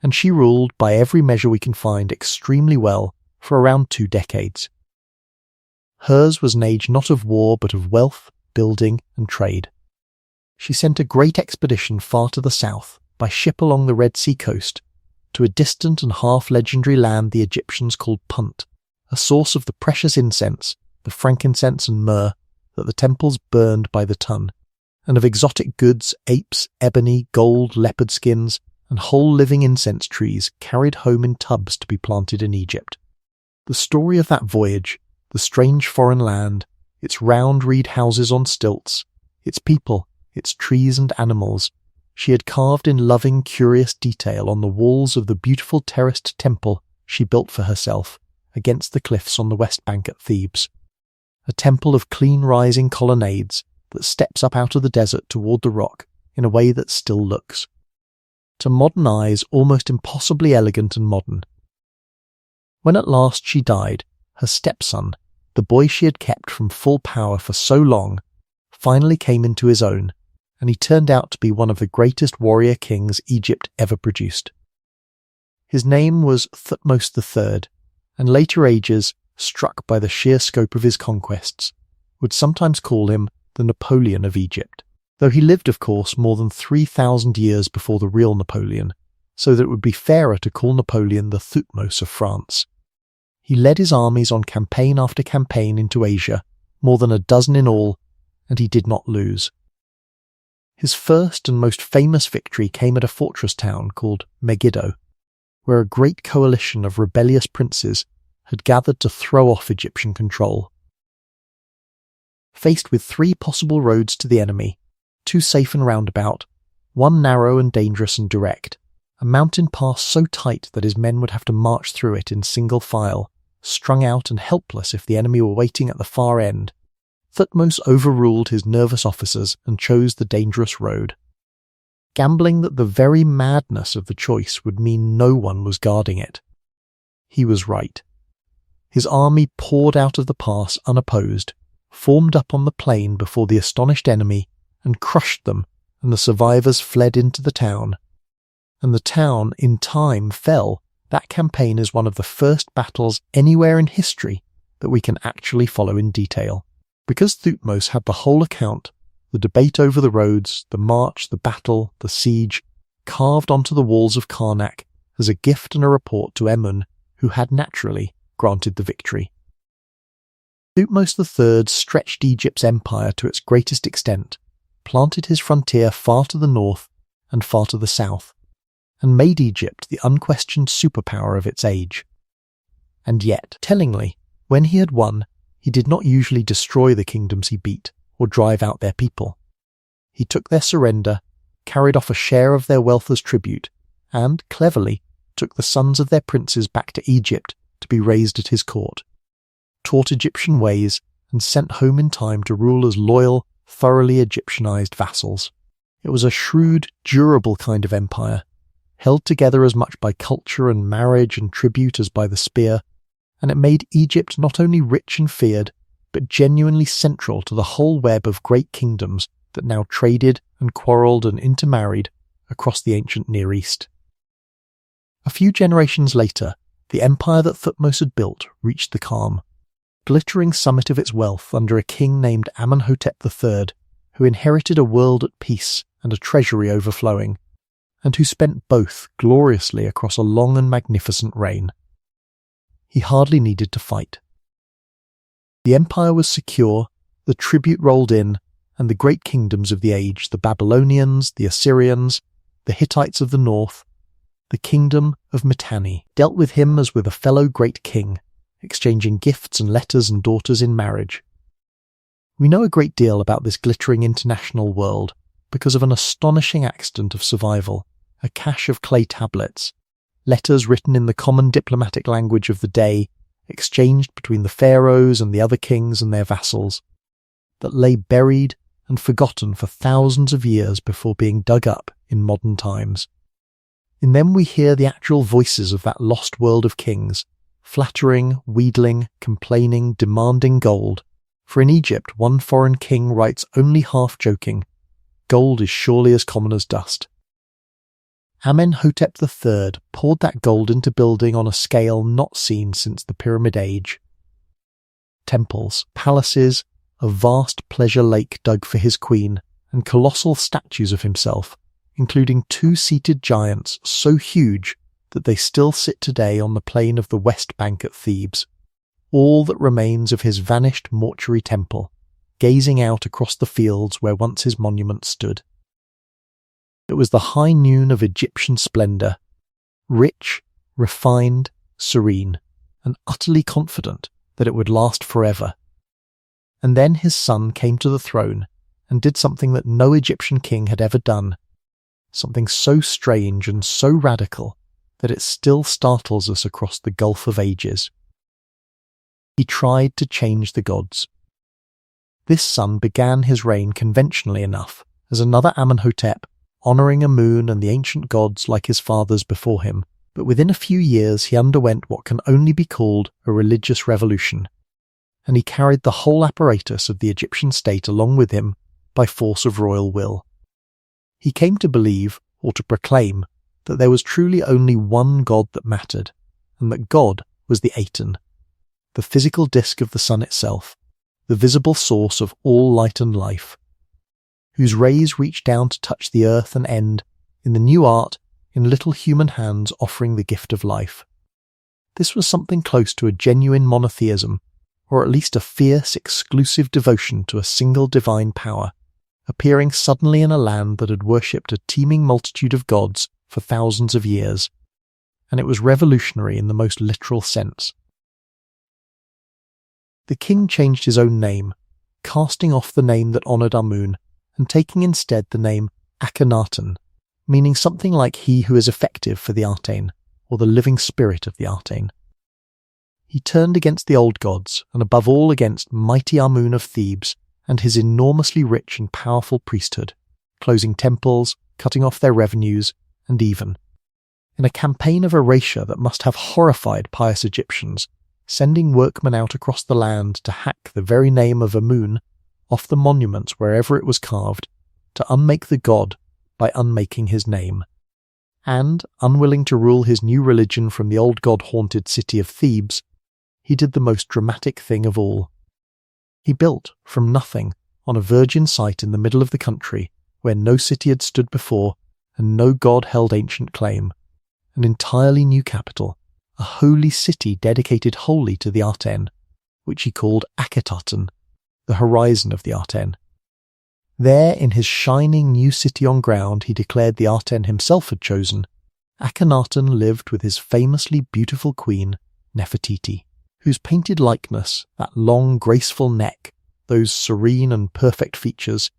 and she ruled, by every measure we can find, extremely well for around 2 decades. Hers was an age not of war but of wealth, building and trade. She sent a great expedition far to the south, by ship along the Red Sea coast, to a distant and half-legendary land the Egyptians called Punt, a source of the precious incense, the frankincense and myrrh that the temples burned by the ton, and of exotic goods, apes, ebony, gold, leopard skins, and whole living incense trees carried home in tubs to be planted in Egypt. The story of that voyage, the strange foreign land, its round reed houses on stilts, its people, its trees and animals, she had carved in loving, curious detail on the walls of the beautiful terraced temple she built for herself against the cliffs on the west bank at Thebes. A temple of clean rising colonnades that steps up out of the desert toward the rock in a way that still looks, to modern eyes, almost impossibly elegant and modern. When at last she died, her stepson, the boy she had kept from full power for so long, finally came into his own, and he turned out to be one of the greatest warrior kings Egypt ever produced. His name was Thutmose III, and later ages, struck by the sheer scope of his conquests, would sometimes call him the Napoleon of Egypt, though he lived, of course, more than 3,000 years before the real Napoleon, so that it would be fairer to call Napoleon the Thutmose of France. He led his armies on campaign after campaign into Asia, more than a dozen in all, and he did not lose. His first and most famous victory came at a fortress town called Megiddo, where a great coalition of rebellious princes had gathered to throw off Egyptian control. Faced with 3 possible roads to the enemy, 2 safe and roundabout, 1 narrow and dangerous and direct, a mountain pass so tight that his men would have to march through it in single file, strung out and helpless if the enemy were waiting at the far end, Thutmose overruled his nervous officers and chose the dangerous road, gambling that the very madness of the choice would mean no one was guarding it. He was right. His army poured out of the pass unopposed, formed up on the plain before the astonished enemy, and crushed them, and the survivors fled into the town. And the town, in time, fell. That campaign is one of the first battles anywhere in history that we can actually follow in detail. Because Thutmose had the whole account, the debate over the roads, the march, the battle, the siege, carved onto the walls of Karnak as a gift and a report to Emun, who had naturally granted the victory. Thutmose III stretched Egypt's empire to its greatest extent, planted his frontier far to the north and far to the south, and made Egypt the unquestioned superpower of its age. And yet, tellingly, when he had won, he did not usually destroy the kingdoms he beat or drive out their people. He took their surrender, carried off a share of their wealth as tribute, and, cleverly, took the sons of their princes back to Egypt to be raised at his court, taught Egyptian ways, and sent home in time to rule as loyal, thoroughly Egyptianized vassals. It was a shrewd, durable kind of empire, held together as much by culture and marriage and tribute as by the spear, and it made Egypt not only rich and feared, but genuinely central to the whole web of great kingdoms that now traded and quarrelled and intermarried across the ancient Near East. A few generations later, the empire that Thutmose had built reached the calm, glittering summit of its wealth under a king named Amenhotep III, who inherited a world at peace and a treasury overflowing, and who spent both gloriously across a long and magnificent reign. He hardly needed to fight. The empire was secure, the tribute rolled in, and the great kingdoms of the age, the Babylonians, the Assyrians, the Hittites of the north, the kingdom of Mitanni, dealt with him as with a fellow great king, exchanging gifts and letters and daughters in marriage. We know a great deal about this glittering international world because of an astonishing accident of survival, a cache of clay tablets, letters written in the common diplomatic language of the day, exchanged between the pharaohs and the other kings and their vassals, that lay buried and forgotten for thousands of years before being dug up in modern times. In them we hear the actual voices of that lost world of kings, flattering, wheedling, complaining, demanding gold, for in Egypt one foreign king writes only half joking, "Gold is surely as common as dust." Amenhotep III poured that gold into building on a scale not seen since the Pyramid Age. Temples, palaces, a vast pleasure lake dug for his queen, and colossal statues of himself, including 2 seated giants so huge that they still sit today on the plain of the West Bank at Thebes, all that remains of his vanished mortuary temple, gazing out across the fields where once his monument stood. It was the high noon of Egyptian splendour, rich, refined, serene, and utterly confident that it would last forever. And then his son came to the throne and did something that no Egyptian king had ever done, something so strange and so radical that it still startles us across the gulf of ages. He tried to change the gods. This son began his reign conventionally enough, as another Amenhotep, honouring Amun and the ancient gods like his fathers before him, but within a few years he underwent what can only be called a religious revolution, and he carried the whole apparatus of the Egyptian state along with him by force of royal will. He came to believe, or to proclaim, that there was truly only one God that mattered, and that God was the Aten, the physical disk of the sun itself, the visible source of all light and life, whose rays reach down to touch the earth and end, in the new art, in little human hands offering the gift of life. This was something close to a genuine monotheism, or at least a fierce, exclusive devotion to a single divine power, appearing suddenly in a land that had worshipped a teeming multitude of gods for thousands of years, and it was revolutionary in the most literal sense. The king changed his own name, casting off the name that honoured Amun, and taking instead the name Akhenaten, meaning something like he who is effective for the Aten, or the living spirit of the Aten. He turned against the old gods, and above all against mighty Amun of Thebes and his enormously rich and powerful priesthood, closing temples, cutting off their revenues, and even, in a campaign of erasure that must have horrified pious Egyptians, sending workmen out across the land to hack the very name of Amun off the monuments wherever it was carved, to unmake the god by unmaking his name. And, unwilling to rule his new religion from the old god-haunted city of Thebes, he did the most dramatic thing of all. He built, from nothing, on a virgin site in the middle of the country, where no city had stood before, and no god held ancient claim, an entirely new capital, a holy city dedicated wholly to the Aten, which he called Akhetaten, the horizon of the Aten. There, in his shining new city on ground he declared the Aten himself had chosen, Akhenaten lived with his famously beautiful queen, Nefertiti, whose painted likeness, that long, graceful neck, those serene and perfect features,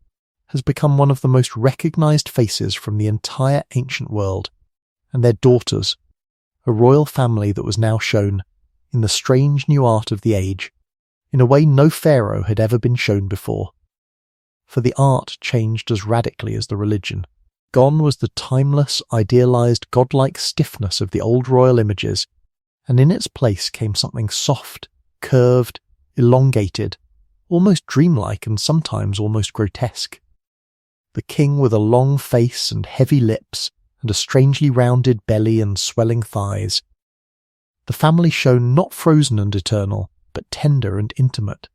has become one of the most recognised faces from the entire ancient world, and their daughters, a royal family that was now shown, in the strange new art of the age, in a way no pharaoh had ever been shown before. For the art changed as radically as the religion. Gone was the timeless, idealised, godlike stiffness of the old royal images, and in its place came something soft, curved, elongated, almost dreamlike and sometimes almost grotesque. The king with a long face and heavy lips, and a strangely rounded belly and swelling thighs. The family shown not frozen and eternal, but tender and intimate.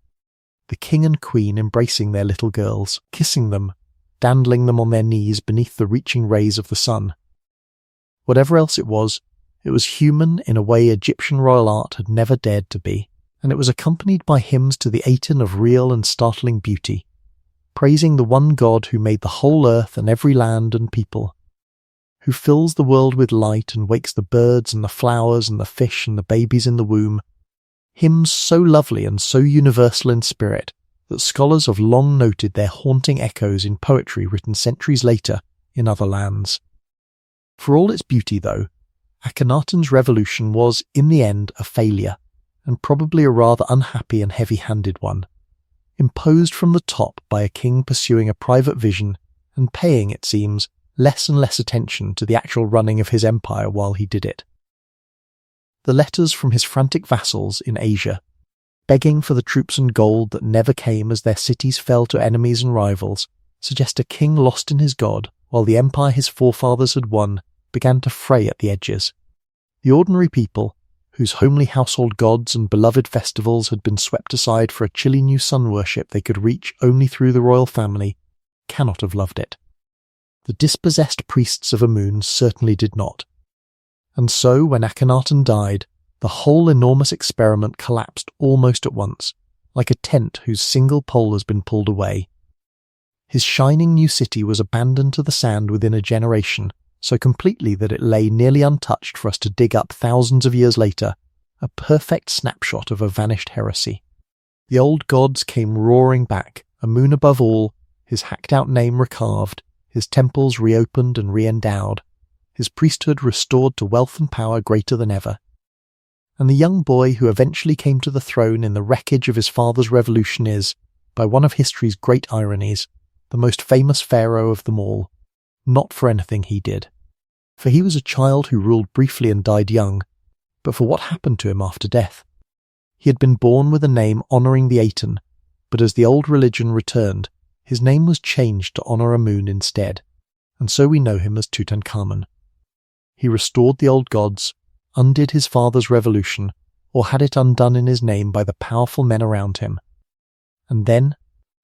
The king and queen embracing their little girls, kissing them, dandling them on their knees beneath the reaching rays of the sun. Whatever else it was human in a way Egyptian royal art had never dared to be, and it was accompanied by hymns to the Aten of real and startling beauty, praising the one God who made the whole earth and every land and people, who fills the world with light and wakes the birds and the flowers and the fish and the babies in the womb, hymns so lovely and so universal in spirit that scholars have long noted their haunting echoes in poetry written centuries later in other lands. For all its beauty, though, Akhenaten's revolution was, in the end, a failure, and probably a rather unhappy and heavy-handed one, imposed from the top by a king pursuing a private vision and paying, it seems, less and less attention to the actual running of his empire while he did it. The letters from his frantic vassals in Asia, begging for the troops and gold that never came as their cities fell to enemies and rivals, suggest a king lost in his god, while the empire his forefathers had won began to fray at the edges. The ordinary people, whose homely household gods and beloved festivals had been swept aside for a chilly new sun worship they could reach only through the royal family, cannot have loved it. The dispossessed priests of Amun certainly did not. And so, when Akhenaten died, the whole enormous experiment collapsed almost at once, like a tent whose single pole has been pulled away. His shining new city was abandoned to the sand within a generation, so completely that it lay nearly untouched for us to dig up thousands of years later, a perfect snapshot of a vanished heresy. The old gods came roaring back, Amun above all, his hacked-out name recarved, his temples reopened and re-endowed, his priesthood restored to wealth and power greater than ever. And the young boy who eventually came to the throne in the wreckage of his father's revolution is, by one of history's great ironies, the most famous pharaoh of them all, not for anything he did. For he was a child who ruled briefly and died young, but for what happened to him after death. He had been born with a name honouring the Aten, but as the old religion returned, his name was changed to honour Amun instead, and so we know him as Tutankhamun. He restored the old gods, undid his father's revolution, or had it undone in his name by the powerful men around him. And then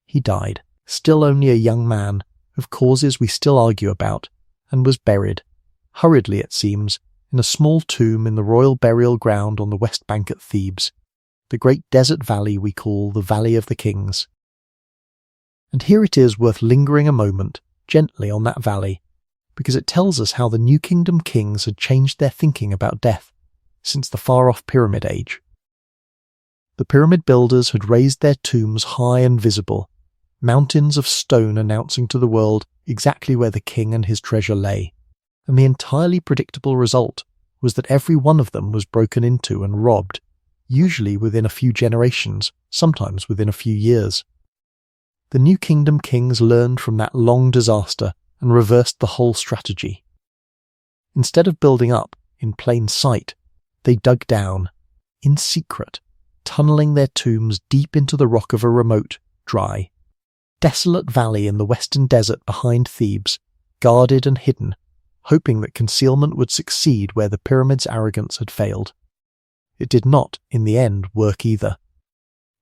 he died, still only a young man, of causes we still argue about, and was buried, hurriedly it seems, in a small tomb in the royal burial ground on the west bank at Thebes, the great desert valley we call the Valley of the Kings. And here it is worth lingering a moment, gently on that valley, because it tells us how the New Kingdom kings had changed their thinking about death since the far-off Pyramid Age. The pyramid builders had raised their tombs high and visible, mountains of stone announcing to the world exactly where the king and his treasure lay, and the entirely predictable result was that every one of them was broken into and robbed, usually within a few generations, sometimes within a few years. The New Kingdom kings learned from that long disaster and reversed the whole strategy. Instead of building up, in plain sight, they dug down, in secret, tunnelling their tombs deep into the rock of a remote, dry, desolate valley in the western desert behind Thebes, guarded and hidden, hoping that concealment would succeed where the pyramid's arrogance had failed. It did not, in the end, work either.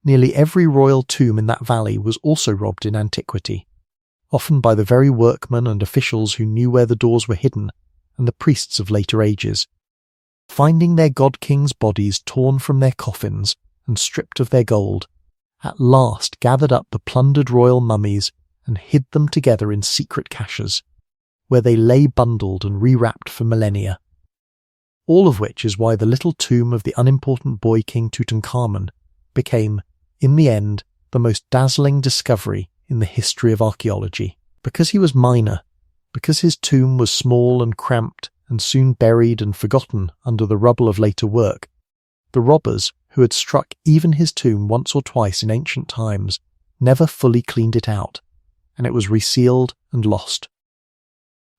Nearly every royal tomb in that valley was also robbed in antiquity, often by the very workmen and officials who knew where the doors were hidden, and the priests of later ages, finding their god-kings' bodies torn from their coffins and stripped of their gold, at last gathered up the plundered royal mummies and hid them together in secret caches, where they lay bundled and rewrapped for millennia. All of which is why the little tomb of the unimportant boy king Tutankhamun became, in the end, the most dazzling discovery in the history of archaeology. Because he was minor, because his tomb was small and cramped and soon buried and forgotten under the rubble of later work, the robbers who had struck even his tomb once or twice in ancient times never fully cleaned it out, and it was resealed and lost.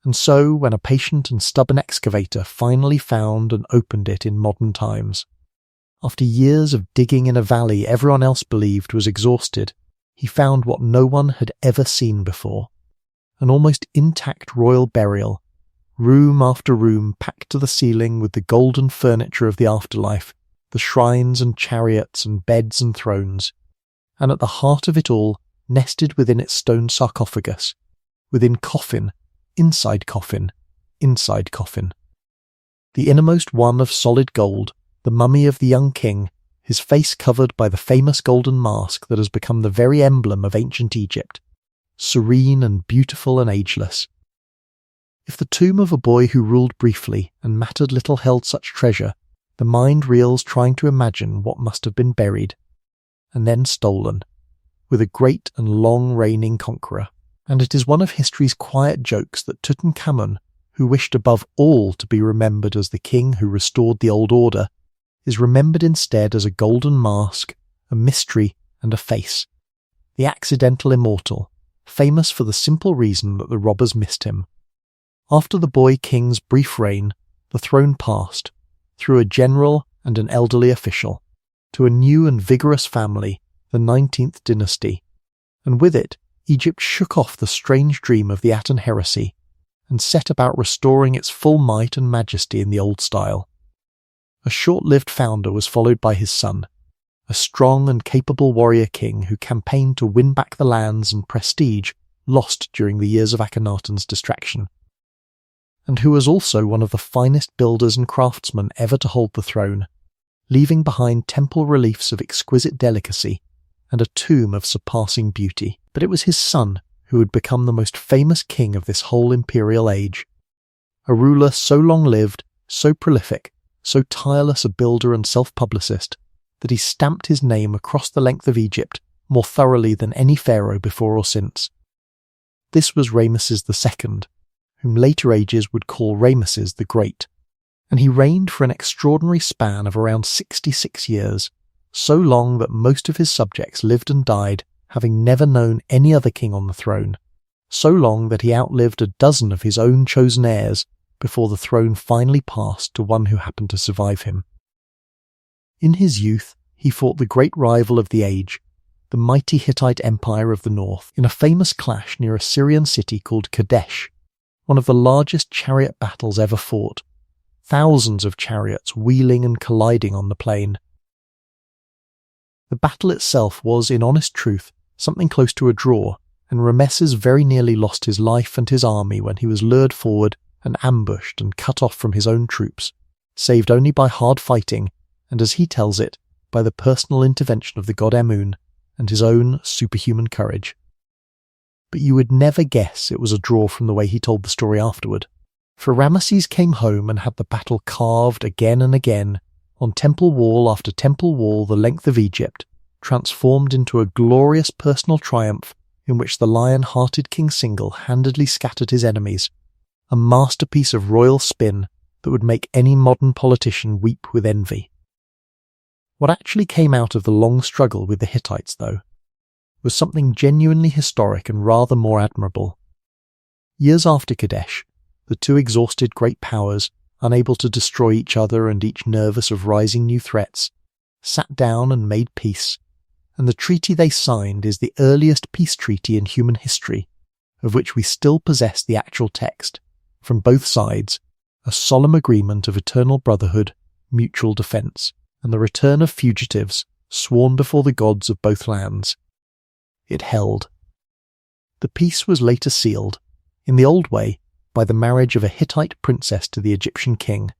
And so, when a patient and stubborn excavator finally found and opened it in modern times, after years of digging in a valley everyone else believed was exhausted, he found what no one had ever seen before, an almost intact royal burial, room after room packed to the ceiling with the golden furniture of the afterlife, the shrines and chariots and beds and thrones, and at the heart of it all, nested within its stone sarcophagus, within coffin, inside coffin, inside coffin. The innermost one of solid gold, the mummy of the young king, his face covered by the famous golden mask that has become the very emblem of ancient Egypt, serene and beautiful and ageless. If the tomb of a boy who ruled briefly and mattered little held such treasure, the mind reels trying to imagine what must have been buried, and then stolen, with a great and long reigning conqueror. And it is one of history's quiet jokes that Tutankhamun, who wished above all to be remembered as the king who restored the old order, is remembered instead as a golden mask, a mystery and a face, the accidental immortal, famous for the simple reason that the robbers missed him. After the boy king's brief reign, the throne passed, through a general and an elderly official, to a new and vigorous family, the 19th dynasty, and with it Egypt shook off the strange dream of the Aten heresy and set about restoring its full might and majesty in the old style. A short-lived founder was followed by his son, a strong and capable warrior king who campaigned to win back the lands and prestige lost during the years of Akhenaten's distraction. and who was also one of the finest builders and craftsmen ever to hold the throne, leaving behind temple reliefs of exquisite delicacy and a tomb of surpassing beauty. But it was his son who would become the most famous king of this whole imperial age, a ruler so long-lived, so prolific, so tireless a builder and self-publicist, that he stamped his name across the length of Egypt more thoroughly than any pharaoh before or since. This was Ramesses II, whom later ages would call Ramesses the Great, and he reigned for an extraordinary span of around 66 years, so long that most of his subjects lived and died having never known any other king on the throne, so long that he outlived a dozen of his own chosen heirs before the throne finally passed to one who happened to survive him. In his youth, he fought the great rival of the age, the mighty Hittite Empire of the North, in a famous clash near a Syrian city called Kadesh, one of the largest chariot battles ever fought, thousands of chariots wheeling and colliding on the plain. The battle itself was, in honest truth, something close to a draw, and Ramesses very nearly lost his life and his army when he was lured forward and ambushed and cut off from his own troops, saved only by hard fighting, and as he tells it, by the personal intervention of the god Amun and his own superhuman courage. But you would never guess it was a draw from the way he told the story afterward, for Ramesses came home and had the battle carved again and again on temple wall after temple wall the length of Egypt, transformed into a glorious personal triumph in which the lion-hearted king single-handedly scattered his enemies, a masterpiece of royal spin that would make any modern politician weep with envy. What actually came out of the long struggle with the Hittites, though, was something genuinely historic and rather more admirable. Years after Kadesh, the two exhausted great powers, unable to destroy each other and each nervous of rising new threats, sat down and made peace, and the treaty they signed is the earliest peace treaty in human history, of which we still possess the actual text, from both sides, a solemn agreement of eternal brotherhood, mutual defence, and the return of fugitives sworn before the gods of both lands. It held. The peace was later sealed, in the old way, by the marriage of a Hittite princess to the Egyptian king,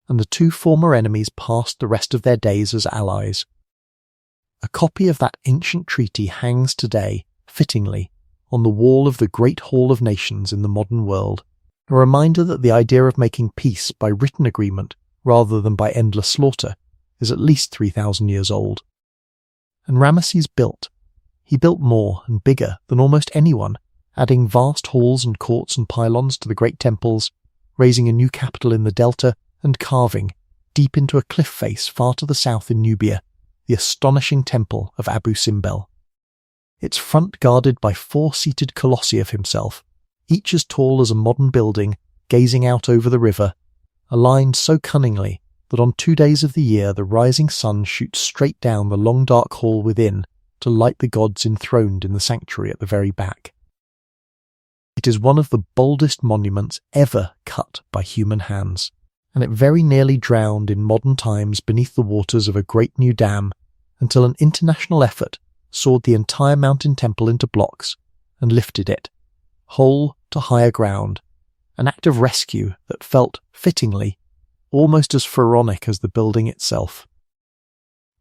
and the two former enemies passed the rest of their days as allies. A copy of that ancient treaty hangs today, fittingly, on the wall of the Great Hall of Nations in the modern world, a reminder that the idea of making peace by written agreement rather than by endless slaughter is at least 3,000 years old. And Ramesses built. He built more and bigger than almost anyone, adding vast halls and courts and pylons to the great temples, raising a new capital in the delta, and carving, deep into a cliff face far to the south in Nubia, the astonishing temple of Abu Simbel. Its front guarded by 4-seated colossi of himself, each as tall as a modern building, gazing out over the river, aligned so cunningly that on 2 days of the year the rising sun shoots straight down the long dark hall within to light the gods enthroned in the sanctuary at the very back. It is one of the boldest monuments ever cut by human hands, and it very nearly drowned in modern times beneath the waters of a great new dam, until an international effort sawed the entire mountain temple into blocks and lifted it, whole to higher ground, an act of rescue that felt, fittingly, almost as pharaonic as the building itself.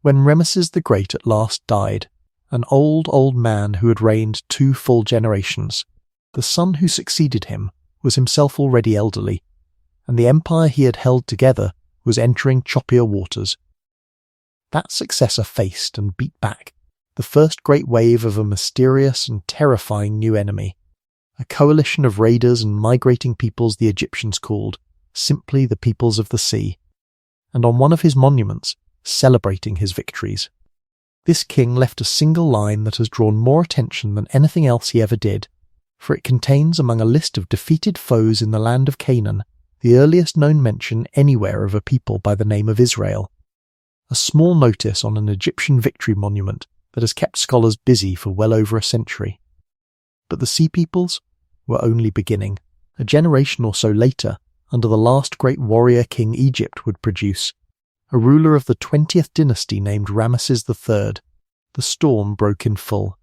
When Ramesses the Great at last died, an old man who had reigned 2 full generations, the son who succeeded him was himself already elderly, and the empire he had held together was entering choppier waters. That successor faced and beat back the first great wave of a mysterious and terrifying new enemy, a coalition of raiders and migrating peoples the Egyptians called simply the peoples of the sea, and on one of his monuments, celebrating his victories. This king left a single line that has drawn more attention than anything else he ever did, for it contains among a list of defeated foes in the land of Canaan the earliest known mention anywhere of a people by the name of Israel, a small notice on an Egyptian victory monument that has kept scholars busy for well over a century. But the Sea Peoples were only beginning. A generation or so later, under the last great warrior king Egypt would produce, a ruler of the 20th dynasty named Ramesses III, the storm broke in full.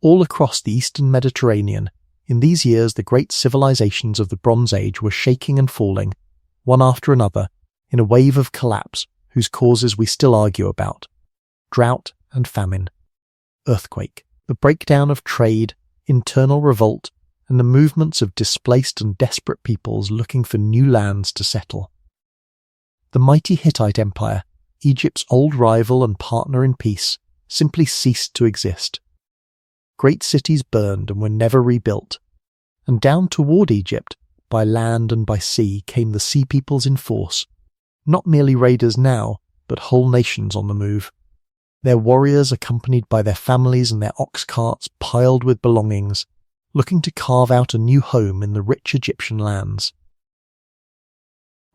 All across the eastern Mediterranean, In these years, the great civilizations of the Bronze Age were shaking and falling, one after another, in a wave of collapse whose causes we still argue about. Drought and famine, earthquake, the breakdown of trade, internal revolt, and the movements of displaced and desperate peoples looking for new lands to settle. The mighty Hittite Empire, Egypt's old rival and partner in peace, simply ceased to exist. Great cities burned and were never rebuilt, and down toward Egypt, by land and by sea, came the sea peoples in force, not merely raiders now, but whole nations on the move. Their warriors accompanied by their families and their ox carts piled with belongings, looking to carve out a new home in the rich Egyptian lands.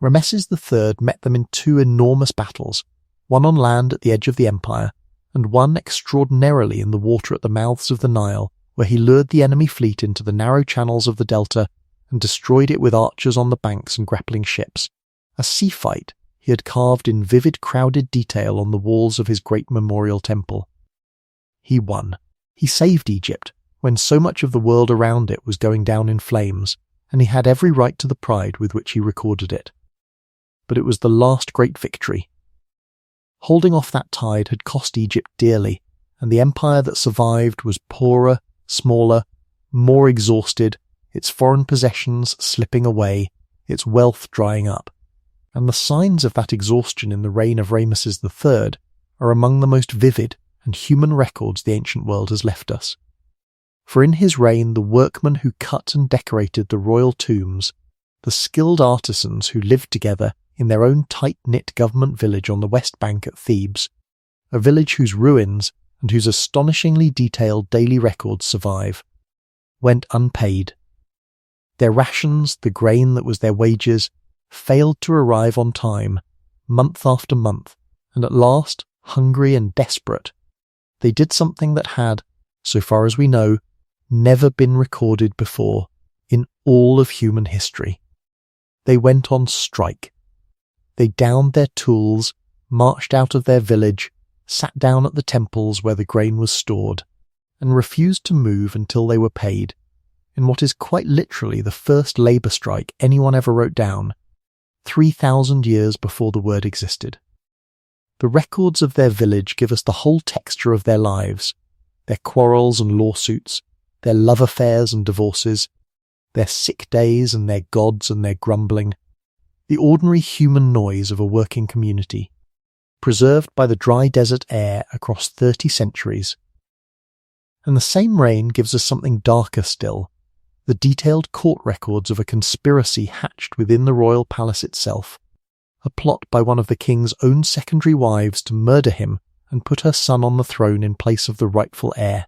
Rameses III met them in two enormous battles, one on land at the edge of the empire, and one extraordinarily in the water at the mouths of the Nile, where he lured the enemy fleet into the narrow channels of the delta and destroyed it with archers on the banks and grappling ships, a sea fight he had carved in vivid crowded detail on the walls of his great memorial temple. He won. He saved Egypt, when so much of the world around it was going down in flames, and he had every right to the pride with which he recorded it. But it was the last great victory. Holding off that tide had cost Egypt dearly, and the empire that survived was poorer, smaller, more exhausted, its foreign possessions slipping away, its wealth drying up. And the signs of that exhaustion in the reign of Rameses III are among the most vivid and human records the ancient world has left us. For in his reign the workmen who cut and decorated the royal tombs, the skilled artisans who lived together in their own tight-knit government village on the west bank at Thebes, a village whose ruins and whose astonishingly detailed daily records survive, went unpaid. Their rations, the grain that was their wages, failed to arrive on time, month after month, and at last, hungry and desperate, they did something that had, so far as we know, never been recorded before in all of human history. They went on strike. They downed their tools, marched out of their village, sat down at the temples where the grain was stored, and refused to move until they were paid, in what is quite literally the first labour strike anyone ever wrote down, 3,000 years before the word existed. The records of their village give us the whole texture of their lives, their quarrels and lawsuits, their love affairs and divorces, their sick days and their gods and their grumbling, the ordinary human noise of a working community, preserved by the dry desert air across 30 centuries. And the same reign gives us something darker still, the detailed court records of a conspiracy hatched within the royal palace itself, a plot by one of the king's own secondary wives to murder him and put her son on the throne in place of the rightful heir.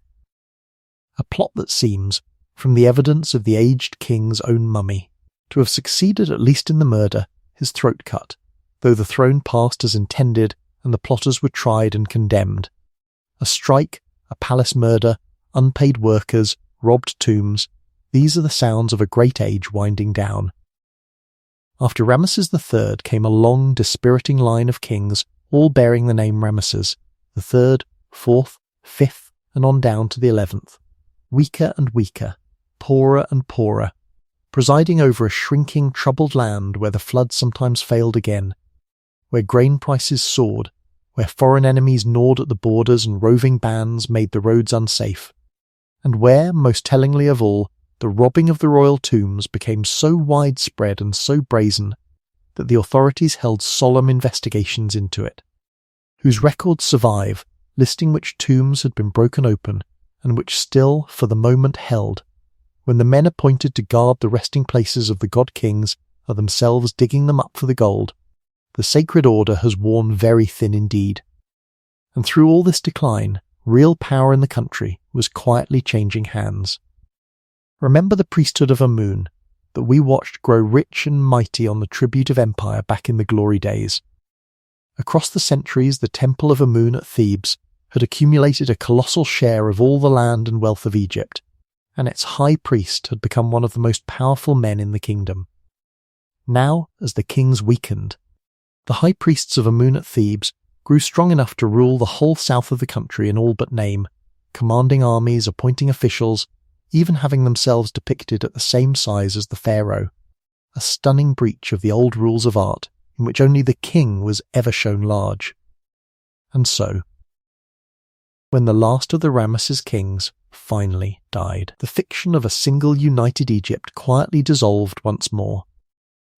A plot that seems, from the evidence of the aged king's own mummy, to have succeeded at least in the murder, his throat cut, though the throne passed as intended and the plotters were tried and condemned. A strike, a palace murder, unpaid workers, robbed tombs, these are the sounds of a great age winding down. After Rameses III came a long, dispiriting line of kings, all bearing the name Rameses, the third, fourth, fifth, and on down to the 11th, weaker and weaker, poorer and poorer, presiding over a shrinking, troubled land where the flood sometimes failed again, where grain prices soared, where foreign enemies gnawed at the borders and roving bands made the roads unsafe, and where, most tellingly of all, the robbing of the royal tombs became so widespread and so brazen that the authorities held solemn investigations into it, whose records survive, listing which tombs had been broken open and which still, for the moment, held, when the men appointed to guard the resting places of the god-kings are themselves digging them up for the gold. The sacred order has worn very thin indeed. And through all this decline, real power in the country was quietly changing hands. Remember the priesthood of Amun, that we watched grow rich and mighty on the tribute of empire back in the glory days. Across the centuries, the temple of Amun at Thebes had accumulated a colossal share of all the land and wealth of Egypt, and its high priest had become one of the most powerful men in the kingdom. Now, as the kings weakened, the high priests of Amun at Thebes grew strong enough to rule the whole south of the country in all but name, commanding armies, appointing officials, even having themselves depicted at the same size as the pharaoh, a stunning breach of the old rules of art in which only the king was ever shown large. And so, when the last of the Ramesses kings finally died, the fiction of a single united Egypt quietly dissolved once more.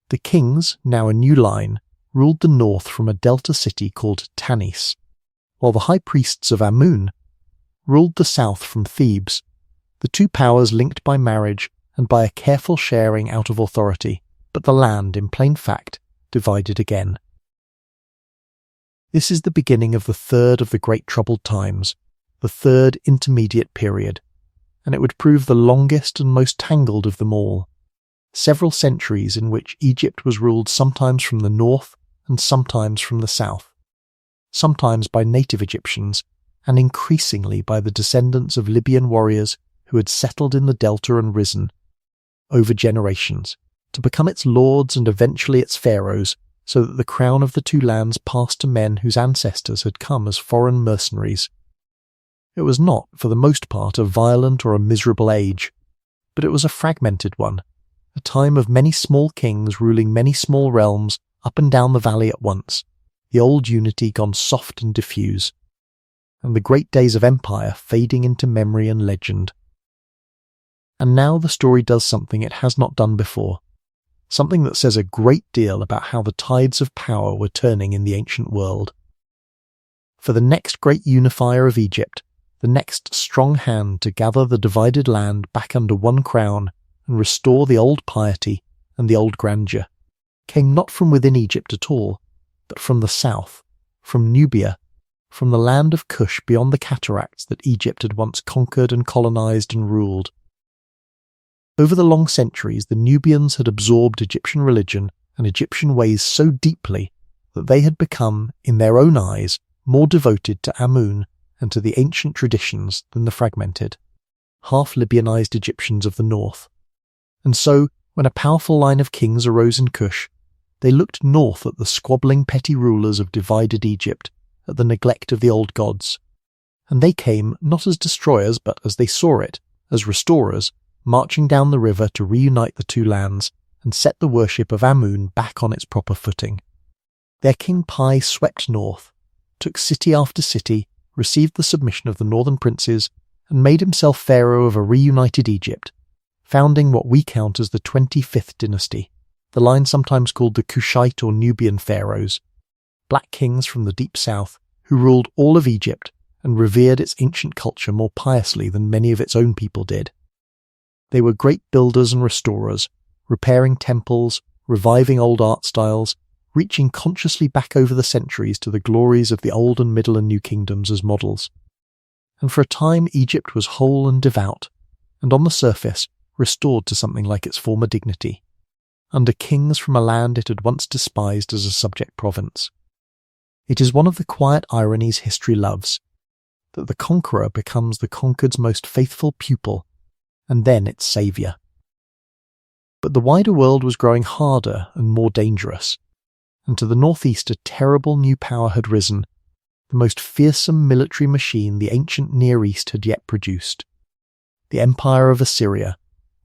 The kings, now a new line, ruled the north from a delta city called Tanis, while the high priests of Amun ruled the south from Thebes, the two powers linked by marriage and by a careful sharing out of authority, but the land, in plain fact, divided again. This is the beginning of the third of the great troubled times, the third intermediate period, and it would prove the longest and most tangled of them all. Several centuries in which Egypt was ruled sometimes from the north and sometimes from the south, sometimes by native Egyptians, and increasingly by the descendants of Libyan warriors who had settled in the delta and risen, over generations, to become its lords and eventually its pharaohs, so that the crown of the two lands passed to men whose ancestors had come as foreign mercenaries. It was not, for the most part, a violent or a miserable age, but it was a fragmented one, a time of many small kings ruling many small realms up and down the valley at once, the old unity gone soft and diffuse, and the great days of empire fading into memory and legend. And now the story does something it has not done before, something that says a great deal about how the tides of power were turning in the ancient world. For the next great unifier of Egypt, the next strong hand to gather the divided land back under one crown and restore the old piety and the old grandeur, came not from within Egypt at all, but from the south, from Nubia, from the land of Cush beyond the cataracts that Egypt had once conquered and colonized and ruled. Over the long centuries, the Nubians had absorbed Egyptian religion and Egyptian ways so deeply that they had become, in their own eyes, more devoted to Amun and to the ancient traditions than the fragmented, half-Libyanized Egyptians of the north. And so, when a powerful line of kings arose in Cush, they looked north at the squabbling petty rulers of divided Egypt, at the neglect of the old gods. And they came not as destroyers, but as they saw it, as restorers, marching down the river to reunite the two lands and set the worship of Amun back on its proper footing. Their King Pi swept north, took city after city, received the submission of the northern princes, and made himself pharaoh of a reunited Egypt, founding what we count as the 25th dynasty, the line sometimes called the Kushite or Nubian pharaohs, black kings from the deep south who ruled all of Egypt and revered its ancient culture more piously than many of its own people did. They were great builders and restorers, repairing temples, reviving old art styles, reaching consciously back over the centuries to the glories of the Old and Middle and New Kingdoms as models. And for a time Egypt was whole and devout, and on the surface restored to something like its former dignity, under kings from a land it had once despised as a subject province. It is one of the quiet ironies history loves, that the conqueror becomes the conquered's most faithful pupil, and then its saviour. But the wider world was growing harder and more dangerous, and to the northeast a terrible new power had risen, the most fearsome military machine the ancient Near East had yet produced. The empire of Assyria,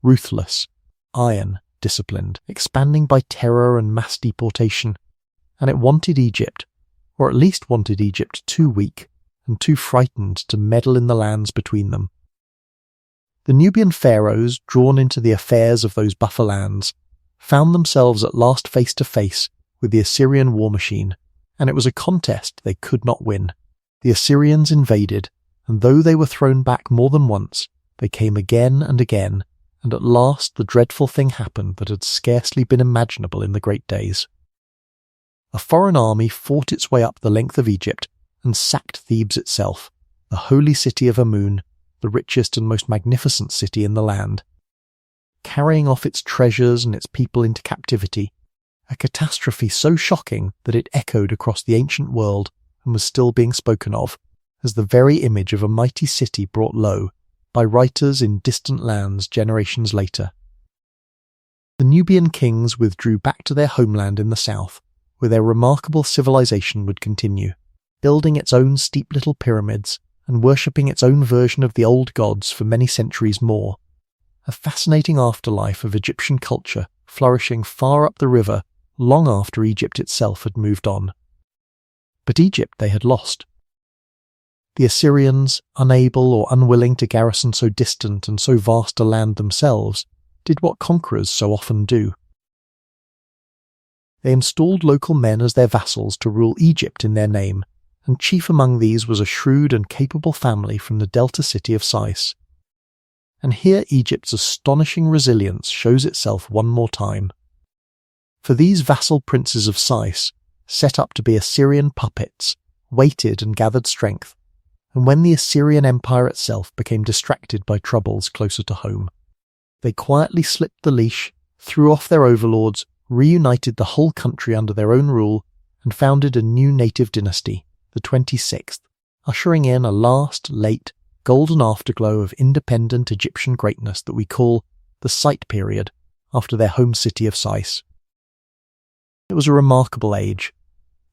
ruthless, iron, disciplined, expanding by terror and mass deportation, and it wanted Egypt, or at least wanted Egypt too weak and too frightened to meddle in the lands between them. The Nubian pharaohs, drawn into the affairs of those buffer lands, found themselves at last face to face with the Assyrian war machine, and it was a contest they could not win. The Assyrians invaded, and though they were thrown back more than once, they came again and again, and at last the dreadful thing happened that had scarcely been imaginable in the great days. A foreign army fought its way up the length of Egypt and sacked Thebes itself, the holy city of Amun, the richest and most magnificent city in the land, carrying off its treasures and its people into captivity, a catastrophe so shocking that it echoed across the ancient world and was still being spoken of as the very image of a mighty city brought low by writers in distant lands generations later. The Nubian kings withdrew back to their homeland in the south, where their remarkable civilization would continue, building its own steep little pyramids and worshipping its own version of the old gods for many centuries more, a fascinating afterlife of Egyptian culture flourishing far up the river long after Egypt itself had moved on. But Egypt they had lost. The Assyrians, unable or unwilling to garrison so distant and so vast a land themselves, did what conquerors so often do. They installed local men as their vassals to rule Egypt in their name, and chief among these was a shrewd and capable family from the delta city of Sais. And here Egypt's astonishing resilience shows itself one more time. For these vassal princes of Sais, set up to be Assyrian puppets, waited and gathered strength, and when the Assyrian Empire itself became distracted by troubles closer to home, they quietly slipped the leash, threw off their overlords, reunited the whole country under their own rule, and founded a new native dynasty, the 26th, ushering in a last, late, golden afterglow of independent Egyptian greatness that we call the Site period, after their home city of Sais. It was a remarkable age,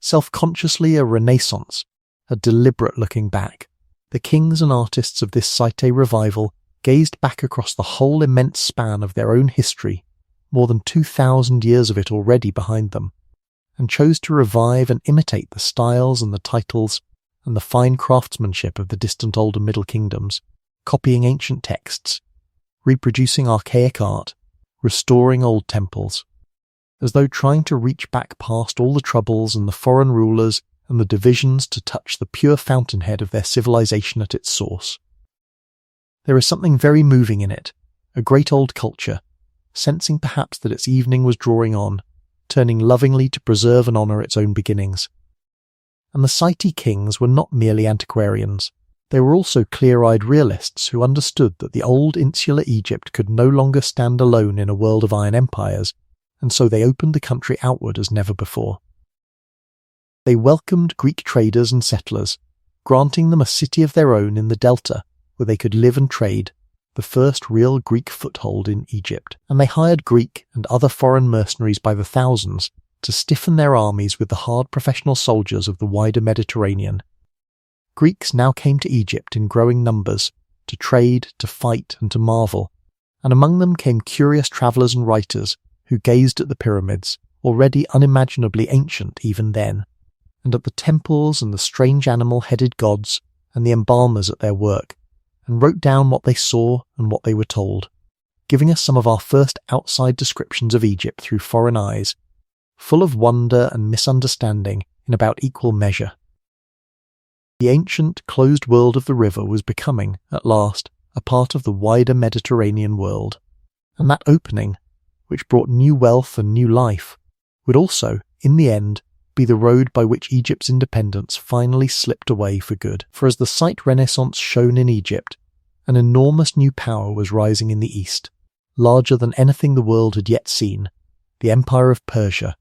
self-consciously a renaissance, a deliberate looking back. The kings and artists of this Site revival gazed back across the whole immense span of their own history, more than 2,000 years of it already behind them, and chose to revive and imitate the styles and the titles and the fine craftsmanship of the distant older Middle Kingdoms, copying ancient texts, reproducing archaic art, restoring old temples, as though trying to reach back past all the troubles and the foreign rulers and the divisions to touch the pure fountainhead of their civilization at its source. There is something very moving in it, a great old culture, sensing perhaps that its evening was drawing on, turning lovingly to preserve and honour its own beginnings. And the Site kings were not merely antiquarians. They were also clear-eyed realists who understood that the old insular Egypt could no longer stand alone in a world of iron empires, and so they opened the country outward as never before. They welcomed Greek traders and settlers, granting them a city of their own in the delta where they could live and trade, the first real Greek foothold in Egypt, and they hired Greek and other foreign mercenaries by the thousands to stiffen their armies with the hard professional soldiers of the wider Mediterranean. Greeks now came to Egypt in growing numbers, to trade, to fight, and to marvel, and among them came curious travellers and writers who gazed at the pyramids, already unimaginably ancient even then, and at the temples and the strange animal-headed gods and the embalmers at their work, and wrote down what they saw and what they were told, giving us some of our first outside descriptions of Egypt through foreign eyes, full of wonder and misunderstanding in about equal measure. The ancient, closed world of the river was becoming, at last, a part of the wider Mediterranean world, and that opening, which brought new wealth and new life, would also, in the end, be the road by which Egypt's independence finally slipped away for good. For as the Site Renaissance shone in Egypt, an enormous new power was rising in the east, larger than anything the world had yet seen, the Empire of Persia,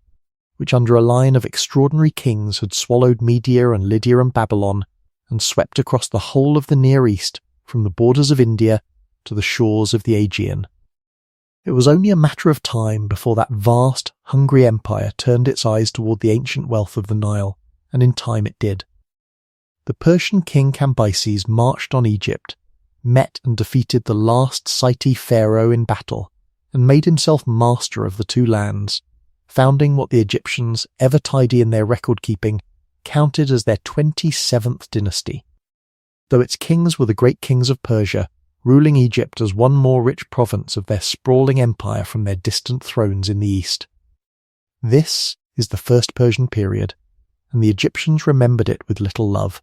which under a line of extraordinary kings had swallowed Media and Lydia and Babylon, and swept across the whole of the Near East from the borders of India to the shores of the Aegean. It was only a matter of time before that vast, hungry empire turned its eyes toward the ancient wealth of the Nile, and in time it did. The Persian king Cambyses marched on Egypt, met and defeated the last Site pharaoh in battle, and made himself master of the two lands, founding what the Egyptians, ever tidy in their record-keeping, counted as their 27th dynasty. Though its kings were the great kings of Persia, ruling Egypt as one more rich province of their sprawling empire from their distant thrones in the east. This is the First Persian period, and the Egyptians remembered it with little love.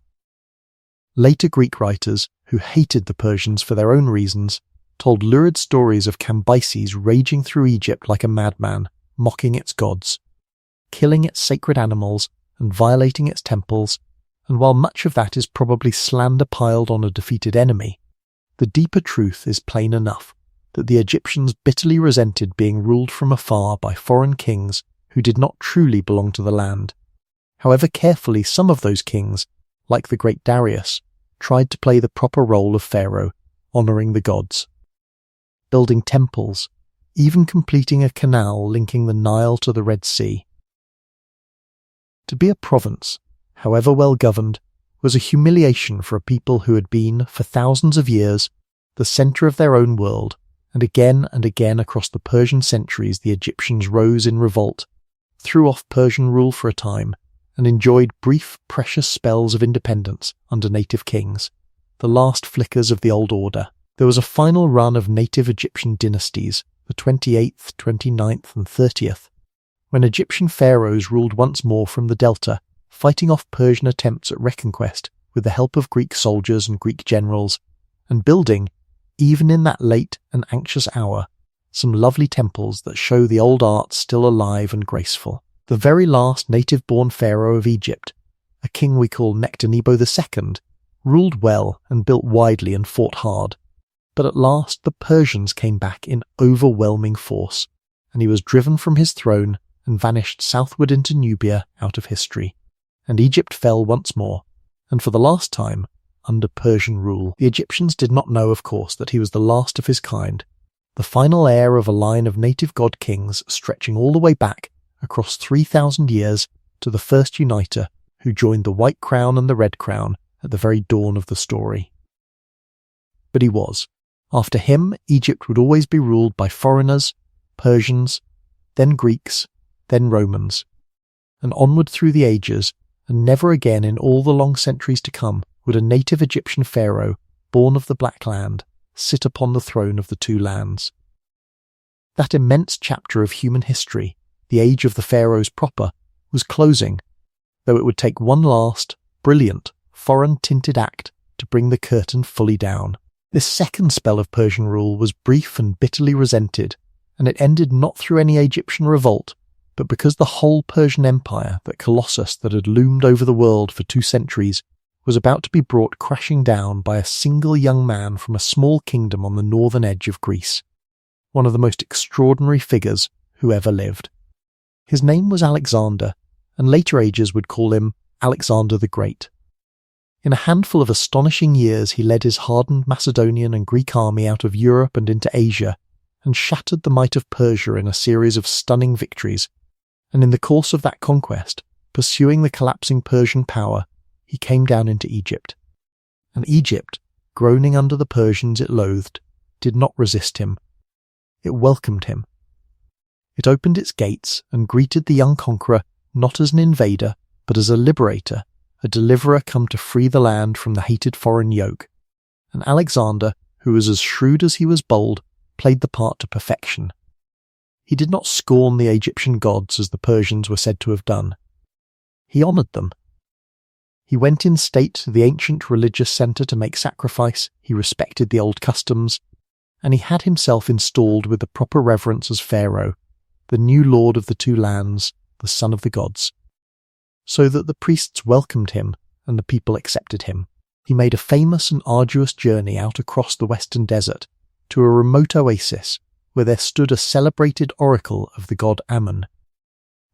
Later Greek writers, who hated the Persians for their own reasons, told lurid stories of Cambyses raging through Egypt like a madman, mocking its gods, killing its sacred animals and violating its temples, and while much of that is probably slander piled on a defeated enemy, the deeper truth is plain enough, that the Egyptians bitterly resented being ruled from afar by foreign kings who did not truly belong to the land, however carefully some of those kings, like the great Darius, tried to play the proper role of pharaoh, honouring the gods, building temples, even completing a canal linking the Nile to the Red Sea. To be a province, however well governed, was a humiliation for a people who had been, for thousands of years, the centre of their own world and again across the Persian centuries the Egyptians rose in revolt, threw off Persian rule for a time, and enjoyed brief, precious spells of independence under native kings, the last flickers of the old order. There was a final run of native Egyptian dynasties, the 28th, 29th, and 30th, when Egyptian pharaohs ruled once more from the delta, fighting off Persian attempts at reconquest with the help of Greek soldiers and Greek generals, and building, even in that late and anxious hour, some lovely temples that show the old art still alive and graceful. The very last native-born pharaoh of Egypt, a king we call Nectanebo II, ruled well and built widely and fought hard. But at last the Persians came back in overwhelming force, and he was driven from his throne and vanished southward into Nubia out of history. And Egypt fell once more, and for the last time, under Persian rule. The Egyptians did not know, of course, that he was the last of his kind, the final heir of a line of native god kings stretching all the way back across 3,000 years to the first uniter who joined the White Crown and the Red Crown at the very dawn of the story. But he was. After him, Egypt would always be ruled by foreigners, Persians, then Greeks, then Romans, and onward through the ages, and never again in all the long centuries to come would a native Egyptian pharaoh, born of the Black Land, sit upon the throne of the two lands. That immense chapter of human history, the age of the pharaohs proper, was closing, though it would take one last, brilliant, foreign-tinted act to bring the curtain fully down. This second spell of Persian rule was brief and bitterly resented, and it ended not through any Egyptian revolt, but because the whole Persian Empire, that colossus that had loomed over the world for 2 centuries, was about to be brought crashing down by a single young man from a small kingdom on the northern edge of Greece, one of the most extraordinary figures who ever lived. His name was Alexander, and later ages would call him Alexander the Great. In a handful of astonishing years he led his hardened Macedonian and Greek army out of Europe and into Asia, and shattered the might of Persia in a series of stunning victories, and in the course of that conquest, pursuing the collapsing Persian power, he came down into Egypt. And Egypt, groaning under the Persians it loathed, did not resist him. It welcomed him. It opened its gates and greeted the young conqueror not as an invader, but as a liberator, a deliverer come to free the land from the hated foreign yoke. And Alexander, who was as shrewd as he was bold, played the part to perfection. He did not scorn the Egyptian gods as the Persians were said to have done. He honoured them. He went in state to the ancient religious centre to make sacrifice, he respected the old customs, and he had himself installed with the proper reverence as Pharaoh, the new lord of the two lands, the son of the gods, so that the priests welcomed him and the people accepted him. He made a famous and arduous journey out across the western desert to a remote oasis where there stood a celebrated oracle of the god Ammon,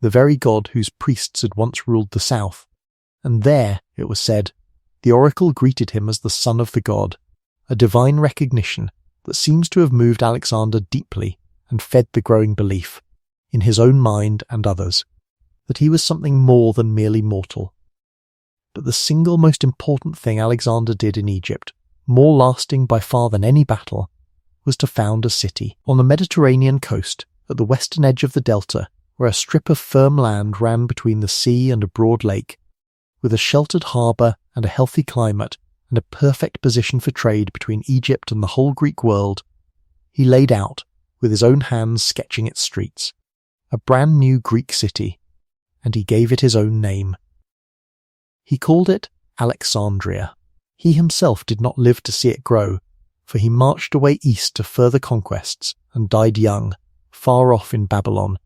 the very god whose priests had once ruled the south, and there, it was said, the oracle greeted him as the son of the god, a divine recognition that seems to have moved Alexander deeply and fed the growing belief, in his own mind and others, that he was something more than merely mortal. But the single most important thing Alexander did in Egypt, more lasting by far than any battle, was to found a city on the Mediterranean coast at the western edge of the delta, where a strip of firm land ran between the sea and a broad lake, with a sheltered harbour and a healthy climate and a perfect position for trade between Egypt and the whole Greek world. He laid out, with his own hands sketching its streets, a brand new Greek city, and he gave it his own name. He called it Alexandria. He himself did not live to see it grow, for he marched away east to further conquests and died young, far off in Babylon,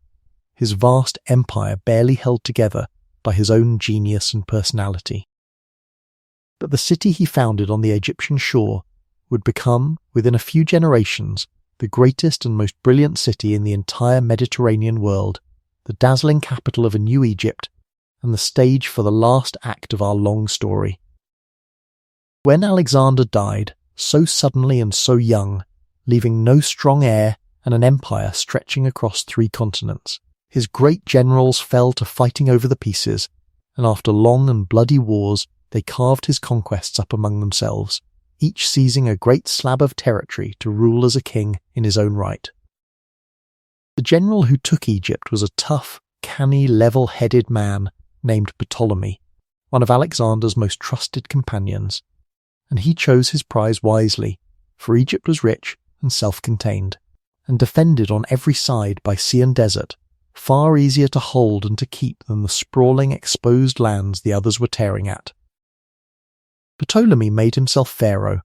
his vast empire barely held together by his own genius and personality. But the city he founded on the Egyptian shore would become, within a few generations, the greatest and most brilliant city in the entire Mediterranean world, the dazzling capital of a new Egypt, and the stage for the last act of our long story. When Alexander died, so suddenly and so young, leaving no strong heir and an empire stretching across 3 continents, his great generals fell to fighting over the pieces, and after long and bloody wars they carved his conquests up among themselves, each seizing a great slab of territory to rule as a king in his own right. The general who took Egypt was a tough, canny, level-headed man named Ptolemy, one of Alexander's most trusted companions, and he chose his prize wisely, for Egypt was rich and self-contained, and defended on every side by sea and desert, far easier to hold and to keep than the sprawling, exposed lands the others were tearing at. Ptolemy made himself pharaoh,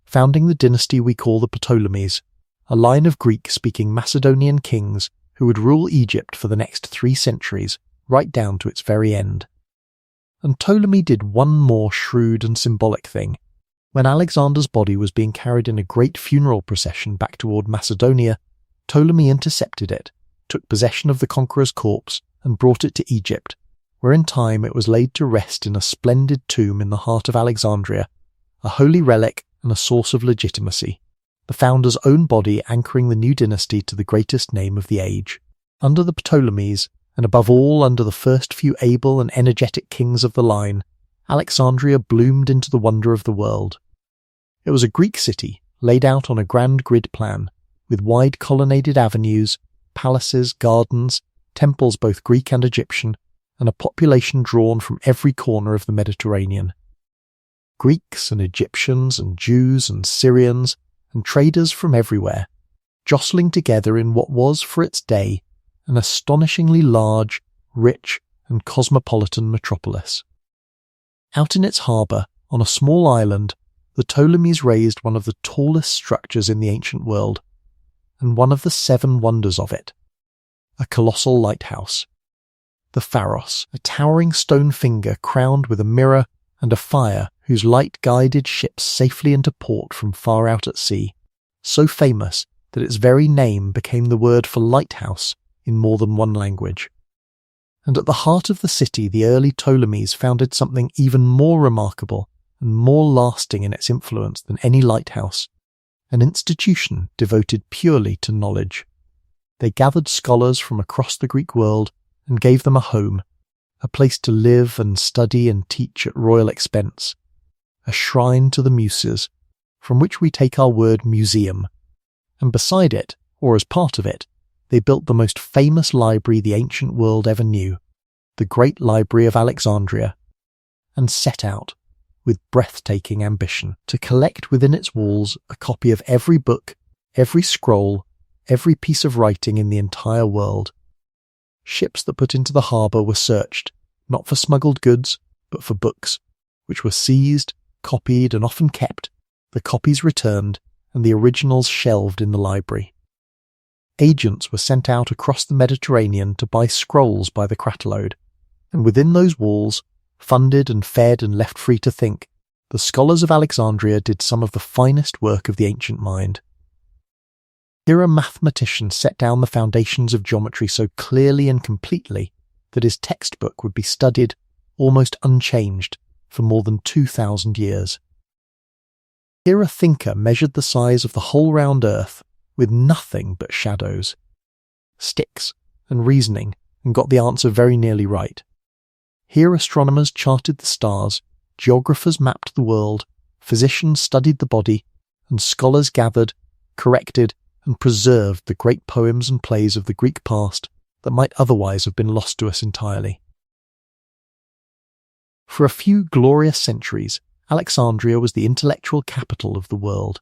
founding the dynasty we call the Ptolemies, a line of Greek-speaking Macedonian kings who would rule Egypt for the next 3 centuries, right down to its very end. And Ptolemy did one more shrewd and symbolic thing. When Alexander's body was being carried in a great funeral procession back toward Macedonia, Ptolemy intercepted it, took possession of the conqueror's corpse, and brought it to Egypt, where in time it was laid to rest in a splendid tomb in the heart of Alexandria, a holy relic and a source of legitimacy, the founder's own body anchoring the new dynasty to the greatest name of the age. Under the Ptolemies, and above all under the first few able and energetic kings of the line, Alexandria bloomed into the wonder of the world. It was a Greek city laid out on a grand grid plan, with wide colonnaded avenues, palaces, gardens, temples both Greek and Egyptian, and a population drawn from every corner of the Mediterranean. Greeks and Egyptians and Jews and Syrians and traders from everywhere, jostling together in what was, for its day, an astonishingly large, rich, and cosmopolitan metropolis. Out in its harbour, on a small island, the Ptolemies raised one of the tallest structures in the ancient world, and one of the 7 wonders of it, a colossal lighthouse. The Pharaohs, a towering stone finger crowned with a mirror and a fire whose light guided ships safely into port from far out at sea, so famous that its very name became the word for lighthouse in more than one language. And at the heart of the city the early Ptolemies founded something even more remarkable and more lasting in its influence than any lighthouse, an institution devoted purely to knowledge. They gathered scholars from across the Greek world and gave them a home, a place to live and study and teach at royal expense, a shrine to the Muses, from which we take our word museum, and beside it, or as part of it, they built the most famous library the ancient world ever knew, the Great Library of Alexandria, and set out, with breathtaking ambition, to collect within its walls a copy of every book, every scroll, every piece of writing in the entire world. Ships that put into the harbour were searched, not for smuggled goods, but for books, which were seized, copied, and often kept, the copies returned, and the originals shelved in the library. Agents were sent out across the Mediterranean to buy scrolls by the cratterload, and within those walls, funded and fed and left free to think, the scholars of Alexandria did some of the finest work of the ancient mind. Here a mathematician set down the foundations of geometry so clearly and completely that his textbook would be studied, almost unchanged, for more than 2,000 years. Here a thinker measured the size of the whole round earth with nothing but shadows, sticks, and reasoning, and got the answer very nearly right. Here astronomers charted the stars, geographers mapped the world, physicians studied the body, and scholars gathered, corrected, and preserved the great poems and plays of the Greek past that might otherwise have been lost to us entirely. For a few glorious centuries, Alexandria was the intellectual capital of the world,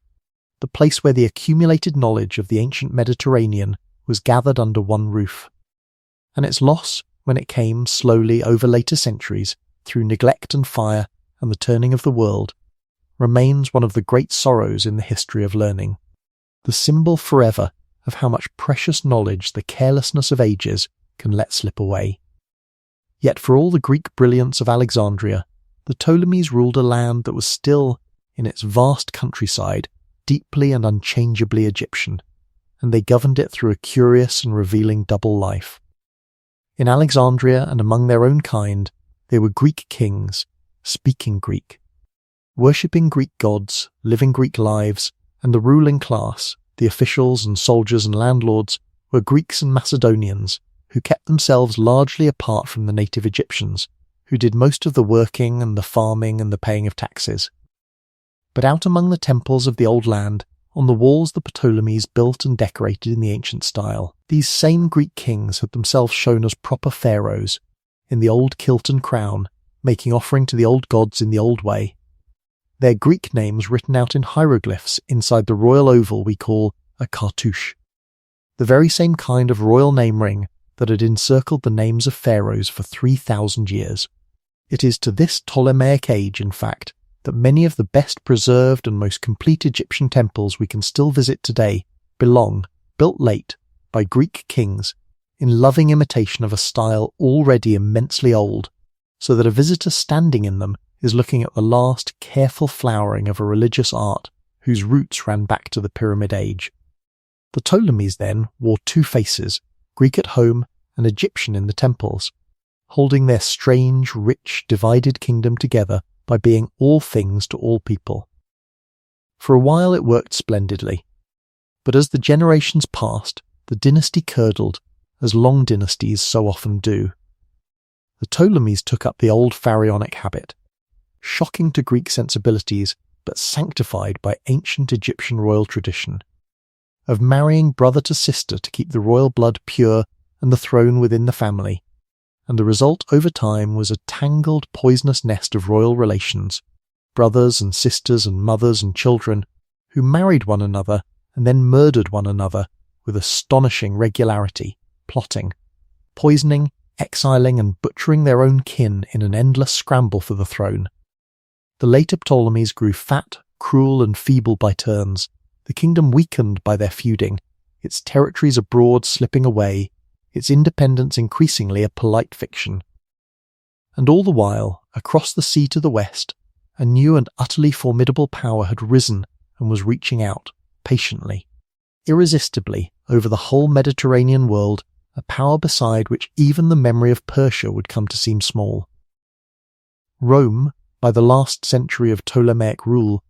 the place where the accumulated knowledge of the ancient Mediterranean was gathered under one roof. And its loss, when it came slowly over later centuries, through neglect and fire and the turning of the world, remains one of the great sorrows in the history of learning, the symbol forever of how much precious knowledge the carelessness of ages can let slip away. Yet for all the Greek brilliance of Alexandria, the Ptolemies ruled a land that was still, in its vast countryside, deeply and unchangeably Egyptian, and they governed it through a curious and revealing double life. In Alexandria and among their own kind, they were Greek kings, speaking Greek, worshipping Greek gods, living Greek lives, and the ruling class, the officials and soldiers and landlords, were Greeks and Macedonians, who kept themselves largely apart from the native Egyptians, who did most of the working and the farming and the paying of taxes. But out among the temples of the old land, on the walls the Ptolemies built and decorated in the ancient style, these same Greek kings had themselves shown as proper pharaohs, in the old kilt and crown, making offering to the old gods in the old way. Their Greek names written out in hieroglyphs inside the royal oval we call a cartouche, the very same kind of royal name ring that had encircled the names of pharaohs for 3,000 years. It is to this Ptolemaic age, in fact, that many of the best preserved and most complete Egyptian temples we can still visit today belong, built late, by Greek kings, in loving imitation of a style already immensely old, so that a visitor standing in them is looking at the last careful flowering of a religious art whose roots ran back to the Pyramid Age. The Ptolemies, then, wore two faces, Greek at home and Egyptian in the temples, holding their strange, rich, divided kingdom together by being all things to all people. For a while it worked splendidly, but as the generations passed, the dynasty curdled, as long dynasties so often do. The Ptolemies took up the old pharaonic habit, shocking to Greek sensibilities but sanctified by ancient Egyptian royal tradition, of marrying brother to sister to keep the royal blood pure and the throne within the family, and the result over time was a tangled, poisonous nest of royal relations, brothers and sisters and mothers and children, who married one another and then murdered one another with astonishing regularity, plotting, poisoning, exiling and butchering their own kin in an endless scramble for the throne. The later Ptolemies grew fat, cruel and feeble by turns, the kingdom weakened by their feuding, its territories abroad slipping away, its independence increasingly a polite fiction. And all the while, across the sea to the west, a new and utterly formidable power had risen and was reaching out, patiently, irresistibly, over the whole Mediterranean world, a power beside which even the memory of Persia would come to seem small. Rome, by the last century of Ptolemaic rule,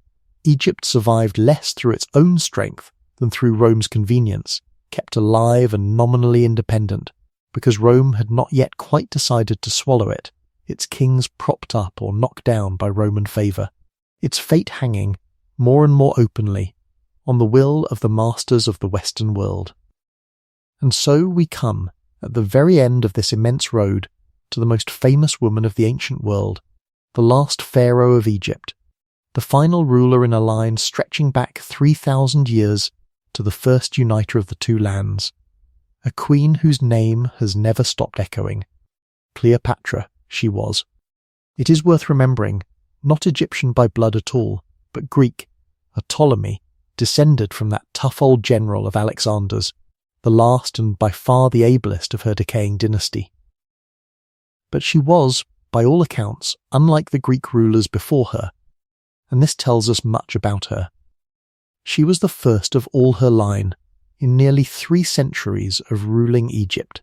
Egypt survived less through its own strength than through Rome's convenience, kept alive and nominally independent, because Rome had not yet quite decided to swallow it, its kings propped up or knocked down by Roman favour, its fate hanging, more and more openly, on the will of the masters of the Western world. And so we come, at the very end of this immense road, to the most famous woman of the ancient world, the last pharaoh of Egypt, the final ruler in a line stretching back 3,000 years to the first uniter of the two lands, a queen whose name has never stopped echoing. Cleopatra, she was. It is worth remembering, not Egyptian by blood at all, but Greek, a Ptolemy, descended from that tough old general of Alexander's, the last and by far the ablest of her decaying dynasty. But she was, by all accounts, unlike the Greek rulers before her, and this tells us much about her. She was the first of all her line, in nearly 3 centuries of ruling Egypt,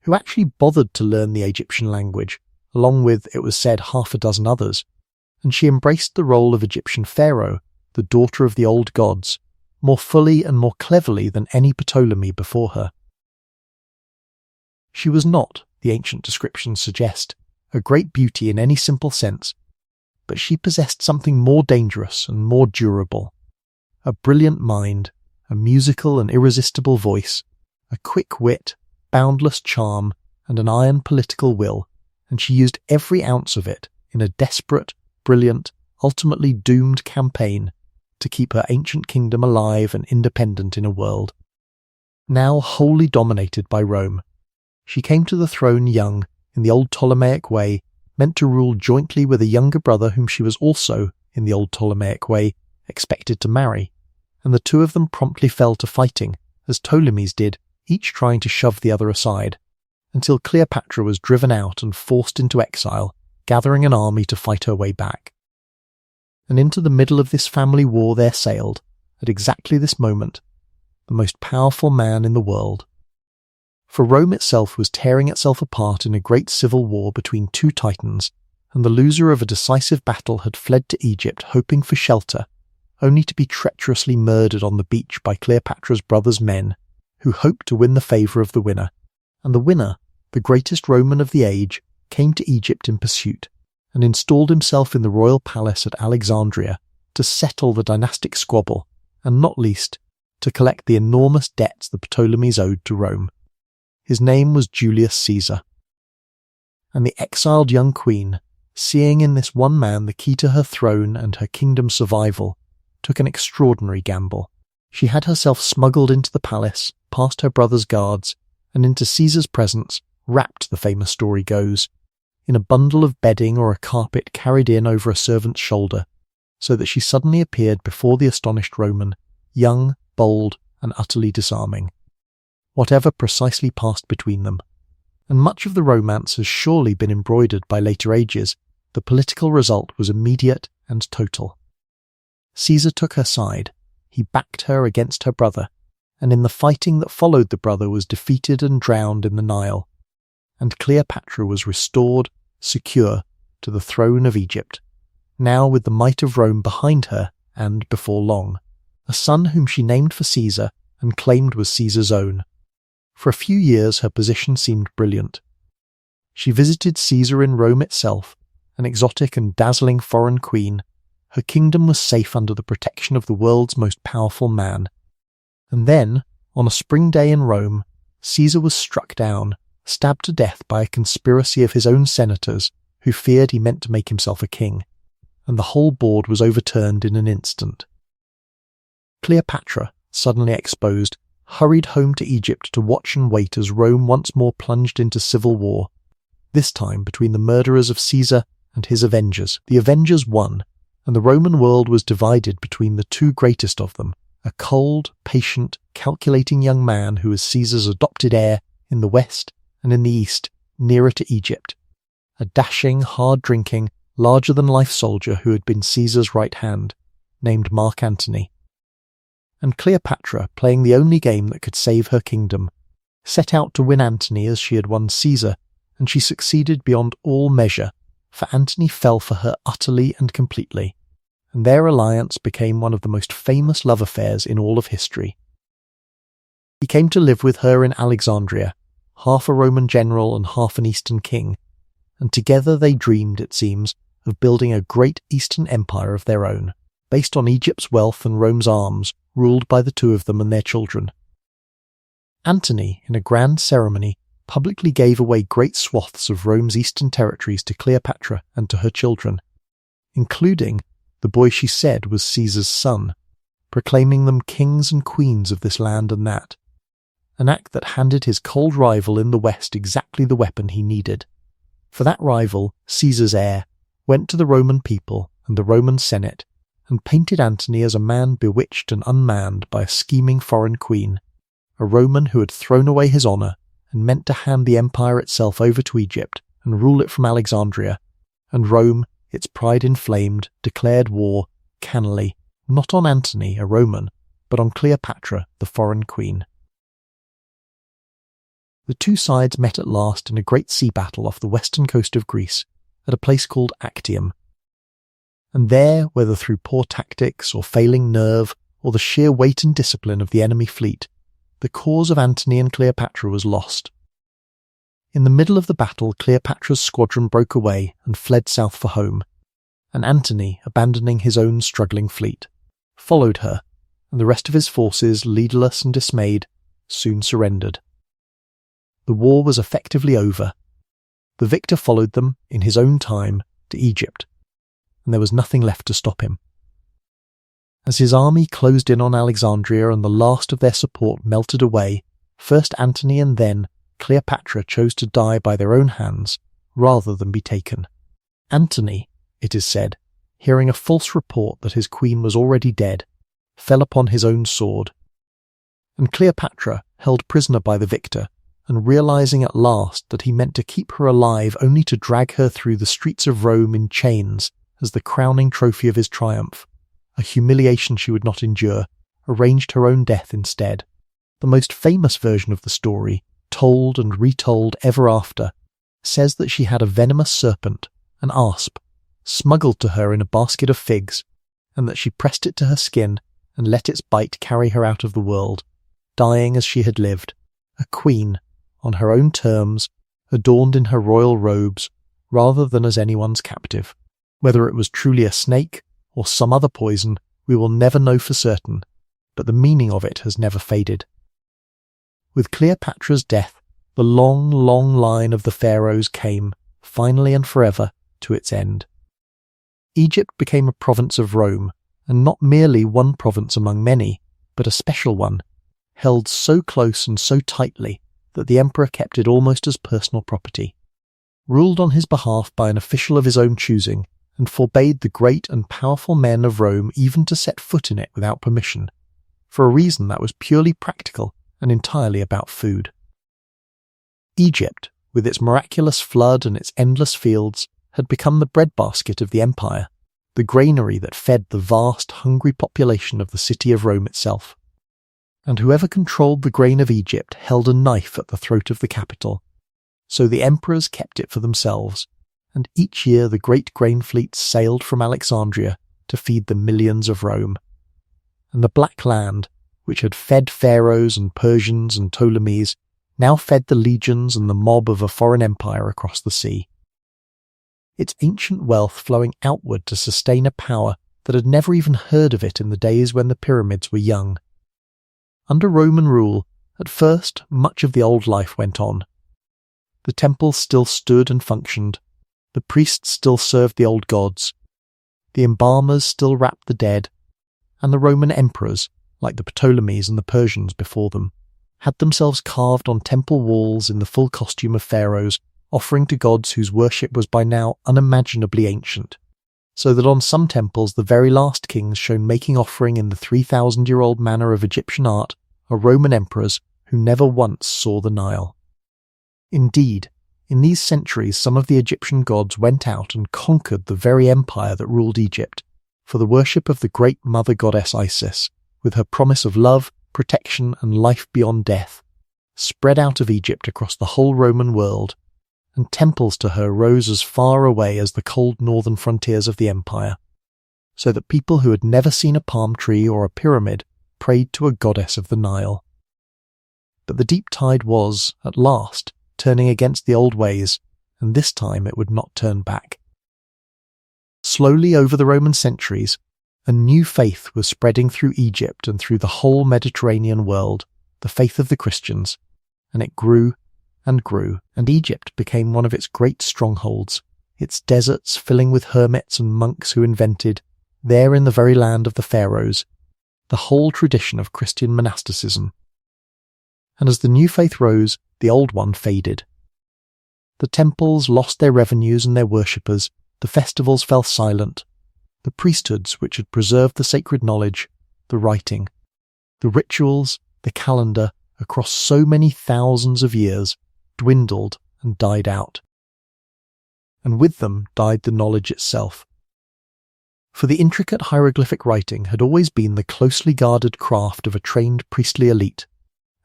who actually bothered to learn the Egyptian language, along with, it was said, 6 others, and she embraced the role of Egyptian pharaoh, the daughter of the old gods, more fully and more cleverly than any Ptolemy before her. She was not, the ancient descriptions suggest, a great beauty in any simple sense, but she possessed something more dangerous and more durable. A brilliant mind, a musical and irresistible voice, a quick wit, boundless charm, and an iron political will, and she used every ounce of it in a desperate, brilliant, ultimately doomed campaign to keep her ancient kingdom alive and independent in a world now wholly dominated by Rome. She came to the throne young, in the old Ptolemaic way, meant to rule jointly with a younger brother whom she was also, in the old Ptolemaic way, expected to marry, and the two of them promptly fell to fighting, as Ptolemies did, each trying to shove the other aside, until Cleopatra was driven out and forced into exile, gathering an army to fight her way back. And into the middle of this family war there sailed, at exactly this moment, the most powerful man in the world. For Rome itself was tearing itself apart in a great civil war between 2 titans, and the loser of a decisive battle had fled to Egypt hoping for shelter, only to be treacherously murdered on the beach by Cleopatra's brother's men, who hoped to win the favour of the winner, and the winner, the greatest Roman of the age, came to Egypt in pursuit, and installed himself in the royal palace at Alexandria, to settle the dynastic squabble, and not least, to collect the enormous debts the Ptolemies owed to Rome. His name was Julius Caesar. And the exiled young queen, seeing in this one man the key to her throne and her kingdom's survival, took an extraordinary gamble. She had herself smuggled into the palace, past her brother's guards, and into Caesar's presence, wrapped, the famous story goes, in a bundle of bedding or a carpet carried in over a servant's shoulder, so that she suddenly appeared before the astonished Roman, young, bold, and utterly disarming. Whatever precisely passed between them, and much of the romance has surely been embroidered by later ages, the political result was immediate and total. Caesar took her side, he backed her against her brother, and in the fighting that followed the brother was defeated and drowned in the Nile, and Cleopatra was restored, secure, to the throne of Egypt, now with the might of Rome behind her and, before long, a son whom she named for Caesar and claimed was Caesar's own. For a few years her position seemed brilliant. She visited Caesar in Rome itself, an exotic and dazzling foreign queen. Her kingdom was safe under the protection of the world's most powerful man. And then, on a spring day in Rome, Caesar was struck down, stabbed to death by a conspiracy of his own senators who feared he meant to make himself a king, and the whole board was overturned in an instant. Cleopatra, suddenly exposed, hurried home to Egypt to watch and wait as Rome once more plunged into civil war, this time between the murderers of Caesar and his avengers. The avengers won, and the Roman world was divided between the two greatest of them, a cold, patient, calculating young man who was Caesar's adopted heir in the west, and in the east, nearer to Egypt, a dashing, hard-drinking, larger-than-life soldier who had been Caesar's right hand, named Mark Antony. And Cleopatra, playing the only game that could save her kingdom, set out to win Antony as she had won Caesar, and she succeeded beyond all measure, for Antony fell for her utterly and completely, and their alliance became one of the most famous love affairs in all of history. He came to live with her in Alexandria, half a Roman general and half an Eastern king, and together they dreamed, it seems, of building a great Eastern empire of their own, based on Egypt's wealth and Rome's arms, ruled by the two of them and their children. Antony, in a grand ceremony, publicly gave away great swaths of Rome's eastern territories to Cleopatra and to her children, including the boy she said was Caesar's son, proclaiming them kings and queens of this land and that, an act that handed his cold rival in the west exactly the weapon he needed. For that rival, Caesar's heir, went to the Roman people and the Roman Senate and painted Antony as a man bewitched and unmanned by a scheming foreign queen, a Roman who had thrown away his honour and meant to hand the empire itself over to Egypt and rule it from Alexandria, and Rome, its pride inflamed, declared war, cannily, not on Antony, a Roman, but on Cleopatra, the foreign queen. The two sides met at last in a great sea battle off the western coast of Greece, at a place called Actium. And there, whether through poor tactics or failing nerve or the sheer weight and discipline of the enemy fleet, the cause of Antony and Cleopatra was lost. In the middle of the battle, Cleopatra's squadron broke away and fled south for home, and Antony, abandoning his own struggling fleet, followed her, and the rest of his forces, leaderless and dismayed, soon surrendered. The war was effectively over. The victor followed them, in his own time, to Egypt, and there was nothing left to stop him. As his army closed in on Alexandria and the last of their support melted away, first Antony and then Cleopatra chose to die by their own hands rather than be taken. Antony, it is said, hearing a false report that his queen was already dead, fell upon his own sword. And Cleopatra, held prisoner by the victor, and realizing at last that he meant to keep her alive only to drag her through the streets of Rome in chains as the crowning trophy of his triumph, a humiliation she would not endure, arranged her own death instead. The most famous version of the story, told and retold ever after, says that she had a venomous serpent, an asp, smuggled to her in a basket of figs, and that she pressed it to her skin and let its bite carry her out of the world, dying as she had lived, a queen, on her own terms, adorned in her royal robes, rather than as anyone's captive. Whether it was truly a snake, or some other poison we will never know for certain, but the meaning of it has never faded. With Cleopatra's death, the long, long line of the pharaohs came, finally and forever, to its end. Egypt became a province of Rome, and not merely one province among many, but a special one, held so close and so tightly that the emperor kept it almost as personal property, ruled on his behalf by an official of his own choosing, and forbade the great and powerful men of Rome even to set foot in it without permission, for a reason that was purely practical and entirely about food. Egypt, with its miraculous flood and its endless fields, had become the breadbasket of the empire, the granary that fed the vast, hungry population of the city of Rome itself. And whoever controlled the grain of Egypt held a knife at the throat of the capital. So the emperors kept it for themselves, and each year the great grain fleets sailed from Alexandria to feed the millions of Rome. And the Black Land, which had fed Pharaohs and Persians and Ptolemies, now fed the legions and the mob of a foreign empire across the sea. Its ancient wealth flowing outward to sustain a power that had never even heard of it in the days when the pyramids were young. Under Roman rule, at first much of the old life went on. The temples still stood and functioned, the priests still served the old gods, the embalmers still wrapped the dead, and the Roman emperors, like the Ptolemies and the Persians before them, had themselves carved on temple walls in the full costume of pharaohs, offering to gods whose worship was by now unimaginably ancient, so that on some temples the very last kings shown making offering in the 3,000-year-old manner of Egyptian art are Roman emperors who never once saw the Nile. Indeed, in these centuries some of the Egyptian gods went out and conquered the very empire that ruled Egypt, for the worship of the great mother goddess Isis, with her promise of love, protection and life beyond death, spread out of Egypt across the whole Roman world, and temples to her rose as far away as the cold northern frontiers of the empire, so that people who had never seen a palm tree or a pyramid prayed to a goddess of the Nile. But the deep tide was, at last, turning against the old ways, and this time it would not turn back. Slowly over the Roman centuries, a new faith was spreading through Egypt and through the whole Mediterranean world, the faith of the Christians, and it grew, and Egypt became one of its great strongholds, its deserts filling with hermits and monks who invented, there in the very land of the Pharaohs, the whole tradition of Christian monasticism. And as the new faith rose, the old one faded. The temples lost their revenues and their worshippers, the festivals fell silent, the priesthoods which had preserved the sacred knowledge, the writing, the rituals, the calendar, across so many thousands of years, dwindled and died out. And with them died the knowledge itself. For the intricate hieroglyphic writing had always been the closely guarded craft of a trained priestly elite,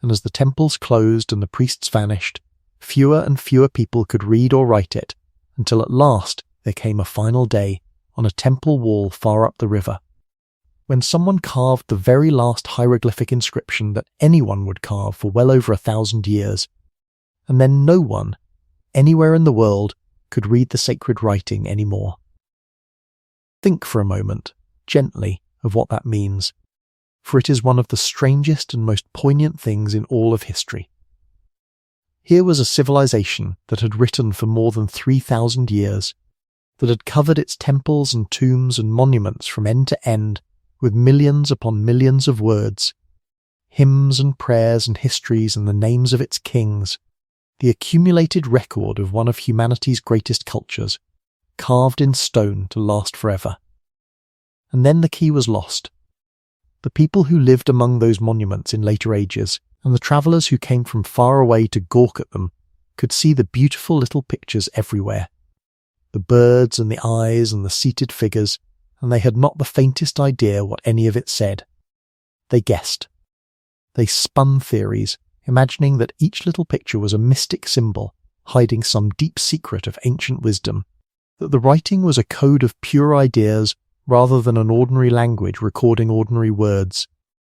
and as the temples closed and the priests vanished, fewer and fewer people could read or write it, until at last there came a final day on a temple wall far up the river, when someone carved the very last hieroglyphic inscription that anyone would carve for well over 1,000 years, and then no one, anywhere in the world, could read the sacred writing any more. Think for a moment, gently, of what that means, for it is one of the strangest and most poignant things in all of history. Here was a civilization that had written for more than 3,000 years, that had covered its temples and tombs and monuments from end to end with millions upon millions of words, hymns and prayers and histories and the names of its kings, the accumulated record of one of humanity's greatest cultures, carved in stone to last forever. And then the key was lost. The people who lived among those monuments in later ages, and the travellers who came from far away to gawk at them, could see the beautiful little pictures everywhere, the birds and the eyes and the seated figures, and they had not the faintest idea what any of it said. They guessed. They spun theories, imagining that each little picture was a mystic symbol, hiding some deep secret of ancient wisdom, that the writing was a code of pure ideas rather than an ordinary language recording ordinary words,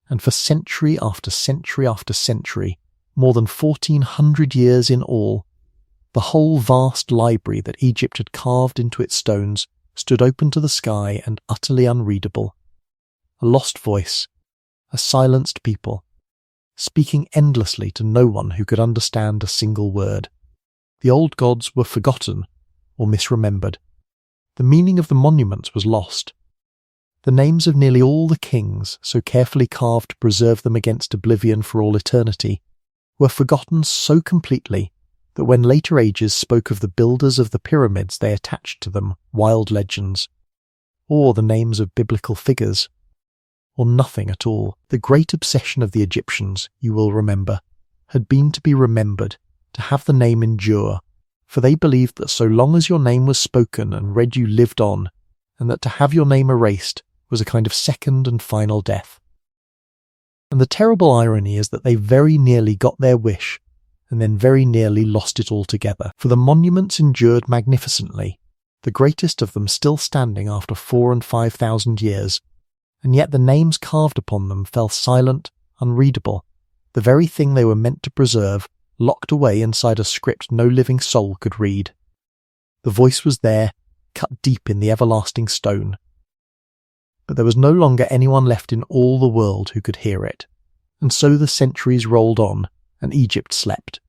and for century after century after century, more than 1,400 years in all, the whole vast library that Egypt had carved into its stones stood open to the sky and utterly unreadable. A lost voice, a silenced people, speaking endlessly to no one who could understand a single word. The old gods were forgotten or misremembered. The meaning of the monuments was lost. The names of nearly all the kings, so carefully carved to preserve them against oblivion for all eternity, were forgotten so completely that when later ages spoke of the builders of the pyramids they attached to them wild legends, or the names of biblical figures, or nothing at all. The great obsession of the Egyptians, you will remember, had been to be remembered, to have the name endure, for they believed that so long as your name was spoken and read you lived on, and that to have your name erased was a kind of second and final death. And the terrible irony is that they very nearly got their wish, and then very nearly lost it altogether, for the monuments endured magnificently, the greatest of them still standing after 4,000 and 5,000 years, and yet the names carved upon them fell silent, unreadable, the very thing they were meant to preserve, locked away inside a script no living soul could read. The voice was there, cut deep in the everlasting stone. But there was no longer anyone left in all the world who could hear it, and so the centuries rolled on, and Egypt slept.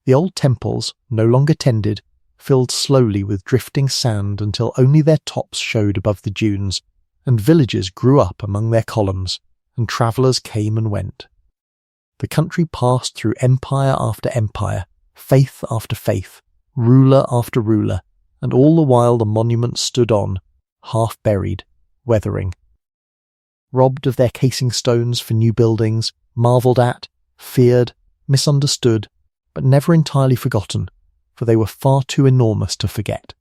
The old temples, no longer tended, filled slowly with drifting sand until only their tops showed above the dunes, and villages grew up among their columns, and travellers came and went. The country passed through empire after empire, faith after faith, ruler after ruler, and all the while the monuments stood on, half buried, weathering. Robbed of their casing stones for new buildings, marvelled at, feared, misunderstood, but never entirely forgotten, for they were far too enormous to forget.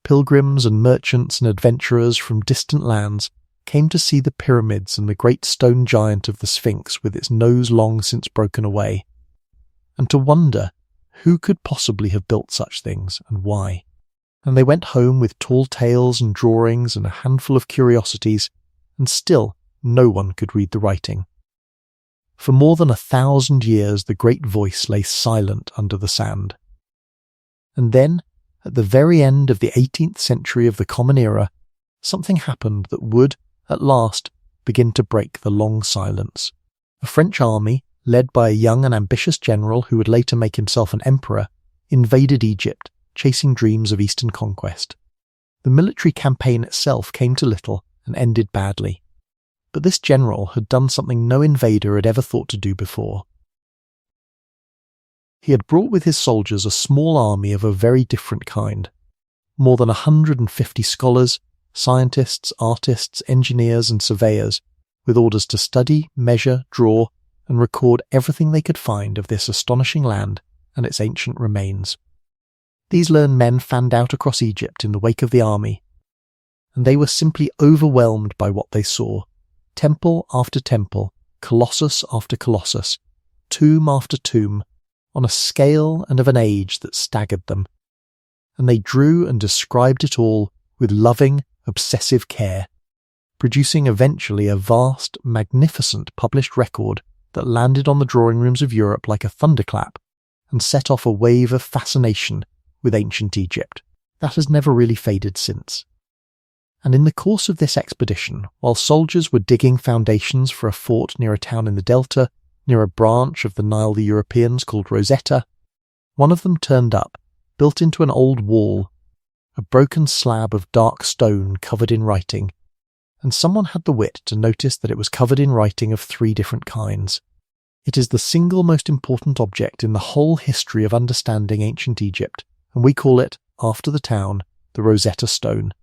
Pilgrims and merchants and adventurers from distant lands came to see the pyramids and the great stone giant of the Sphinx with its nose long since broken away, and to wonder who could possibly have built such things and why. And they went home with tall tales and drawings and a handful of curiosities, and still no one could read the writing. For more than 1,000 years the great voice lay silent under the sand. And then, at the very end of the 18th century of the Common Era, something happened that would, at last, begin to break the long silence. A French army, led by a young and ambitious general who would later make himself an emperor, invaded Egypt, chasing dreams of Eastern conquest. The military campaign itself came to little and ended badly. But this general had done something no invader had ever thought to do before. He had brought with his soldiers a small army of a very different kind. More than 150 scholars, scientists, artists, engineers and surveyors, with orders to study, measure, draw, and record everything they could find of this astonishing land and its ancient remains. These learned men fanned out across Egypt in the wake of the army, and they were simply overwhelmed by what they saw. Temple after temple, colossus after colossus, tomb after tomb, on a scale and of an age that staggered them. And they drew and described it all with loving, obsessive care, producing eventually a vast, magnificent published record that landed on the drawing rooms of Europe like a thunderclap and set off a wave of fascination with ancient Egypt that has never really faded since. And in the course of this expedition, while soldiers were digging foundations for a fort near a town in the Delta, near a branch of the Nile the Europeans called Rosetta, one of them turned up, built into an old wall, a broken slab of dark stone covered in writing, and someone had the wit to notice that it was covered in writing of 3 different kinds. It is the single most important object in the whole history of understanding ancient Egypt, and we call it, after the town, the Rosetta Stone.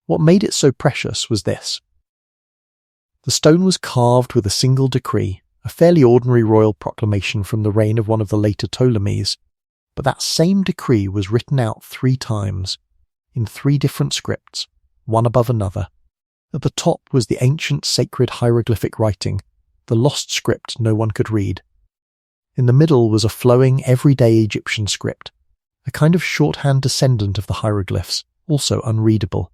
What made it so precious was this. The stone was carved with a single decree, a fairly ordinary royal proclamation from the reign of one of the later Ptolemies, but that same decree was written out 3 times, in 3 different scripts, one above another. At the top was the ancient sacred hieroglyphic writing, the lost script no one could read. In the middle was a flowing, everyday Egyptian script, a kind of shorthand descendant of the hieroglyphs, also unreadable.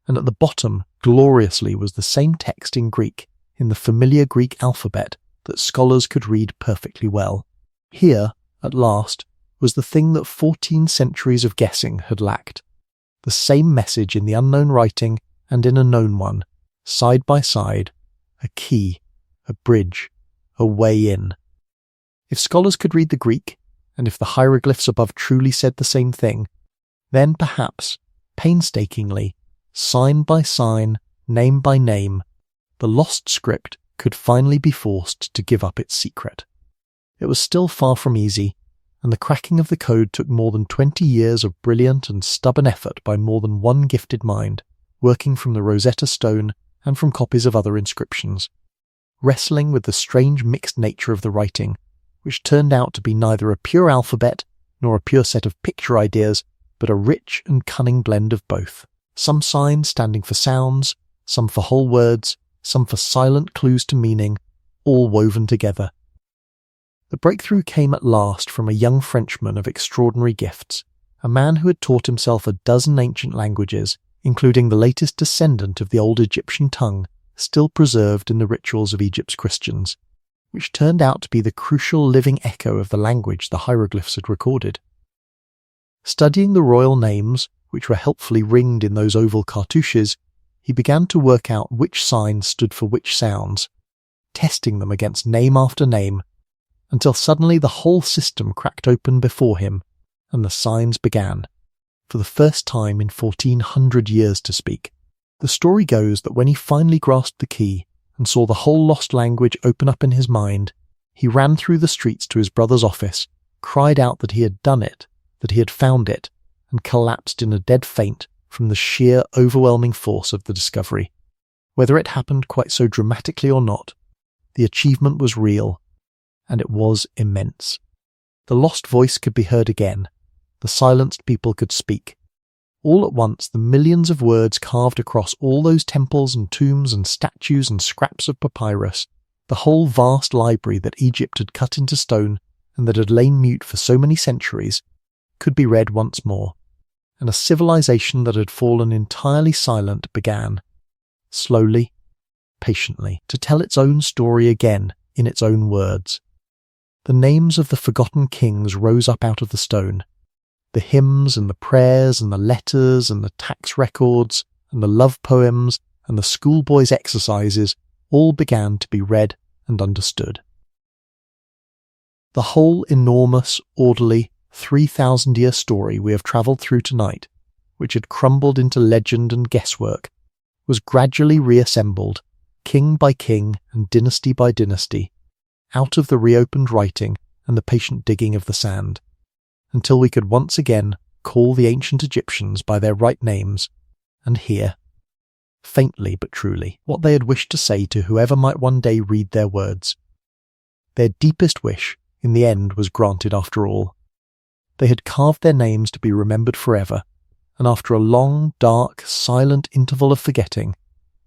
And at the bottom, gloriously, was the same text in Greek, in the familiar Greek alphabet that scholars could read perfectly well. Here, at last, was the thing that 14 centuries of guessing had lacked, the same message in the unknown writing and in a known one, side by side, a key, a bridge, a way in. If scholars could read the Greek, and if the hieroglyphs above truly said the same thing, then perhaps, painstakingly, sign by sign, name by name, the lost script could finally be forced to give up its secret. It was still far from easy, and the cracking of the code took more than 20 years of brilliant and stubborn effort by more than one gifted mind, working from the Rosetta Stone and from copies of other inscriptions, wrestling with the strange mixed nature of the writing, which turned out to be neither a pure alphabet nor a pure set of picture ideas, but a rich and cunning blend of both, some signs standing for sounds, some for whole words, some for silent clues to meaning, all woven together. The breakthrough came at last from a young Frenchman of extraordinary gifts, a man who had taught himself a dozen ancient languages, including the latest descendant of the old Egyptian tongue, still preserved in the rituals of Egypt's Christians, which turned out to be the crucial living echo of the language the hieroglyphs had recorded. Studying the royal names, which were helpfully ringed in those oval cartouches, he began to work out which signs stood for which sounds, testing them against name after name, until suddenly the whole system cracked open before him, and the signs began, for the first time in 1400 years to speak. The story goes that when he finally grasped the key and saw the whole lost language open up in his mind, he ran through the streets to his brother's office, cried out that he had done it, that he had found it, and collapsed in a dead faint from the sheer overwhelming force of the discovery. Whether it happened quite so dramatically or not, the achievement was real, and it was immense. The lost voice could be heard again, the silenced people could speak. All at once the millions of words carved across all those temples and tombs and statues and scraps of papyrus, the whole vast library that Egypt had cut into stone and that had lain mute for so many centuries, could be read once more, and a civilization that had fallen entirely silent began, slowly, patiently, to tell its own story again in its own words. The names of the forgotten kings rose up out of the stone. The hymns and the prayers and the letters and the tax records and the love poems and the schoolboys' exercises all began to be read and understood. The whole enormous, orderly, 3,000-year story we have travelled through tonight, which had crumbled into legend and guesswork, was gradually reassembled, king by king and dynasty by dynasty, out of the reopened writing and the patient digging of the sand, until we could once again call the ancient Egyptians by their right names and hear, faintly but truly, what they had wished to say to whoever might one day read their words. Their deepest wish, in the end, was granted after all. They had carved their names to be remembered forever, and after a long, dark, silent interval of forgetting,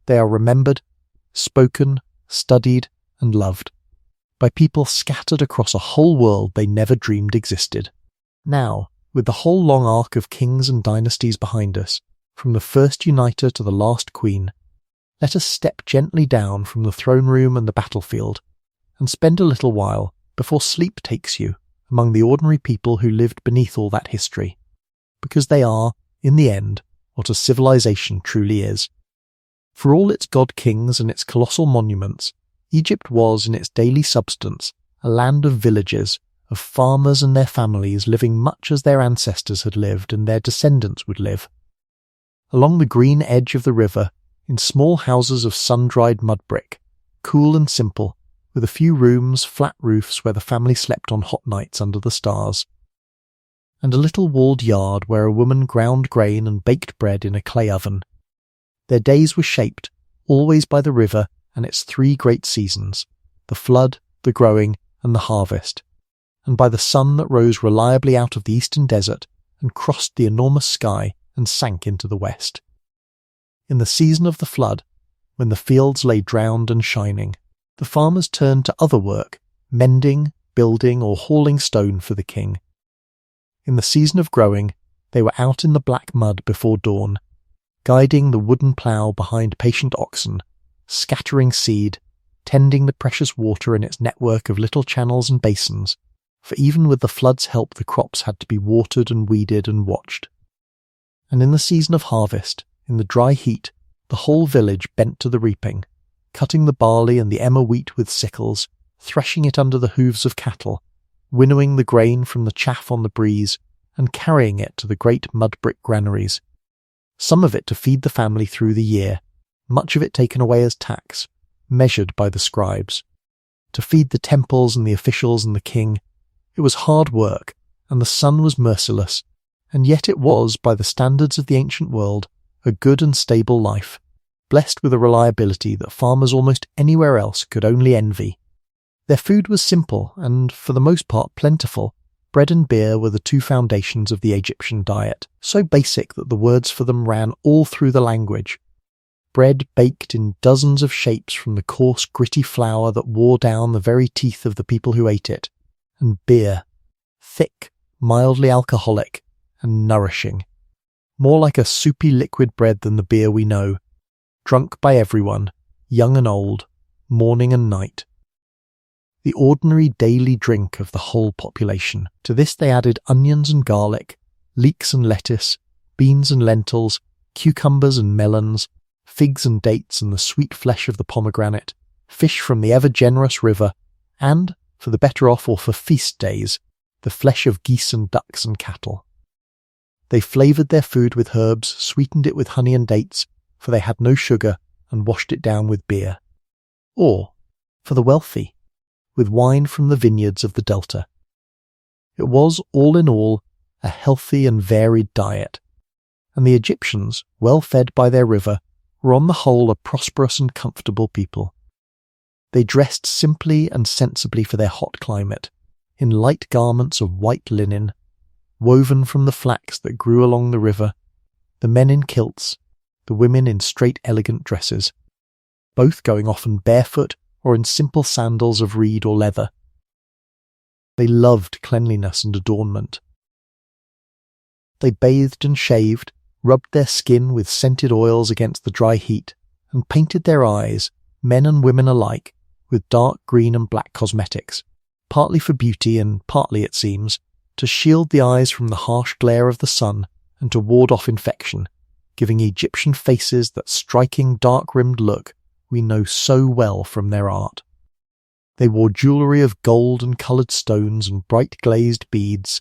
they are remembered, spoken, studied, and loved, by people scattered across a whole world they never dreamed existed. Now, with the whole long arc of kings and dynasties behind us, from the first uniter to the last queen, let us step gently down from the throne room and the battlefield, and spend a little while, before sleep takes you, among the ordinary people who lived beneath all that history, because they are, in the end, what a civilization truly is. For all its god-kings and its colossal monuments, Egypt was, in its daily substance, a land of villagers, of farmers and their families living much as their ancestors had lived and their descendants would live. Along the green edge of the river, in small houses of sun-dried mud brick, cool and simple, with a few rooms, flat roofs where the family slept on hot nights under the stars, and a little walled yard where a woman ground grain and baked bread in a clay oven. Their days were shaped, always by the river and its three great seasons, the flood, the growing, and the harvest, and by the sun that rose reliably out of the eastern desert and crossed the enormous sky and sank into the west. In the season of the flood, when the fields lay drowned and shining, the farmers turned to other work, mending, building, or hauling stone for the king. In the season of growing, they were out in the black mud before dawn, guiding the wooden plough behind patient oxen, scattering seed, tending the precious water in its network of little channels and basins, for even with the flood's help the crops had to be watered and weeded and watched. And in the season of harvest, in the dry heat, the whole village bent to the reaping, cutting the barley and the emmer wheat with sickles, threshing it under the hooves of cattle, winnowing the grain from the chaff on the breeze, and carrying it to the great mud-brick granaries, some of it to feed the family through the year, much of it taken away as tax, measured by the scribes. To feed the temples and the officials and the king, it was hard work, and the sun was merciless, and yet it was, by the standards of the ancient world, a good and stable life, blessed with a reliability that farmers almost anywhere else could only envy. Their food was simple and, for the most part, plentiful. Bread and beer were the two foundations of the Egyptian diet, so basic that the words for them ran all through the language. Bread baked in dozens of shapes from the coarse, gritty flour that wore down the very teeth of the people who ate it, and beer, thick, mildly alcoholic, and nourishing. More like a soupy liquid bread than the beer we know, drunk by everyone, young and old, morning and night. The ordinary daily drink of the whole population. To this they added onions and garlic, leeks and lettuce, beans and lentils, cucumbers and melons, figs and dates and the sweet flesh of the pomegranate, fish from the ever-generous river, and, for the better off or for feast days, the flesh of geese and ducks and cattle. They flavoured their food with herbs, sweetened it with honey and dates, for they had no sugar, and washed it down with beer. Or, for the wealthy, with wine from the vineyards of the Delta. It was, all in all, a healthy and varied diet, and the Egyptians, well fed by their river, were on the whole a prosperous and comfortable people. They dressed simply and sensibly for their hot climate, in light garments of white linen, woven from the flax that grew along the river, the men in kilts, the women in straight elegant dresses, both going often barefoot or in simple sandals of reed or leather. They loved cleanliness and adornment. They bathed and shaved, rubbed their skin with scented oils against the dry heat, and painted their eyes, men and women alike, with dark green and black cosmetics, partly for beauty and partly, it seems, to shield the eyes from the harsh glare of the sun and to ward off infection, giving Egyptian faces that striking dark-rimmed look we know so well from their art. They wore jewellery of gold and coloured stones and bright glazed beads,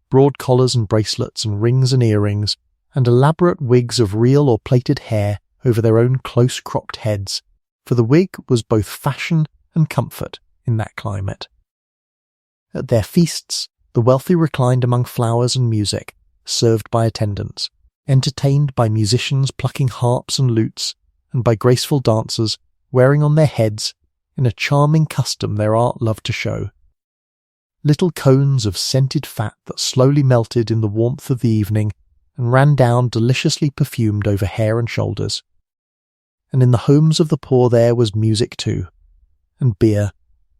broad collars and bracelets and rings and earrings, and elaborate wigs of real or plaited hair over their own close-cropped heads, for the wig was both fashion and comfort in that climate. At their feasts, the wealthy reclined among flowers and music, served by attendants, entertained by musicians plucking harps and lutes, and by graceful dancers wearing on their heads, in a charming custom their art loved to show, little cones of scented fat that slowly melted in the warmth of the evening and ran down deliciously perfumed over hair and shoulders. And in the homes of the poor there was music too, and beer,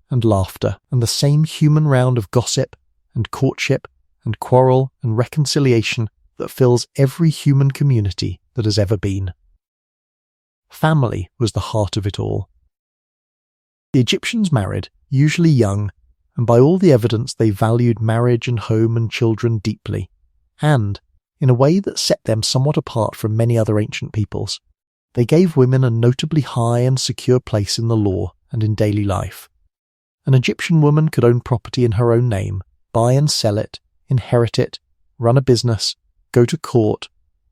and laughter, and the same human round of gossip, and courtship, and quarrel, and reconciliation that fills every human community that has ever been. Family was the heart of it all. The Egyptians married, usually young, and by all the evidence they valued marriage and home and children deeply, and, in a way that set them somewhat apart from many other ancient peoples, they gave women a notably high and secure place in the law and in daily life. An Egyptian woman could own property in her own name, buy and sell it, inherit it, run a business, go to court,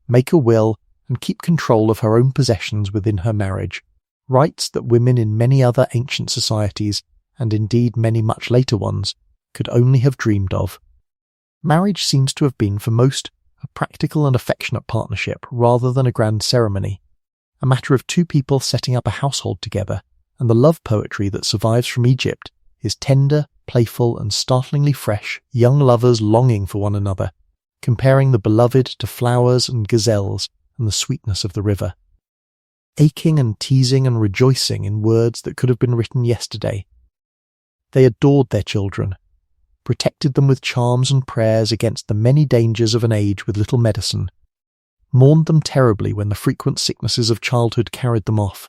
make a will, and keep control of her own possessions within her marriage, rights that women in many other ancient societies, and indeed many much later ones, could only have dreamed of. Marriage seems to have been for most a practical and affectionate partnership rather than a grand ceremony, a matter of two people setting up a household together, and the love poetry that survives from Egypt is tender, playful, and startlingly fresh young lovers longing for one another, comparing the beloved to flowers and gazelles and the sweetness of the river, aching and teasing and rejoicing in words that could have been written yesterday. They adored their children, protected them with charms and prayers against the many dangers of an age with little medicine, mourned them terribly when the frequent sicknesses of childhood carried them off,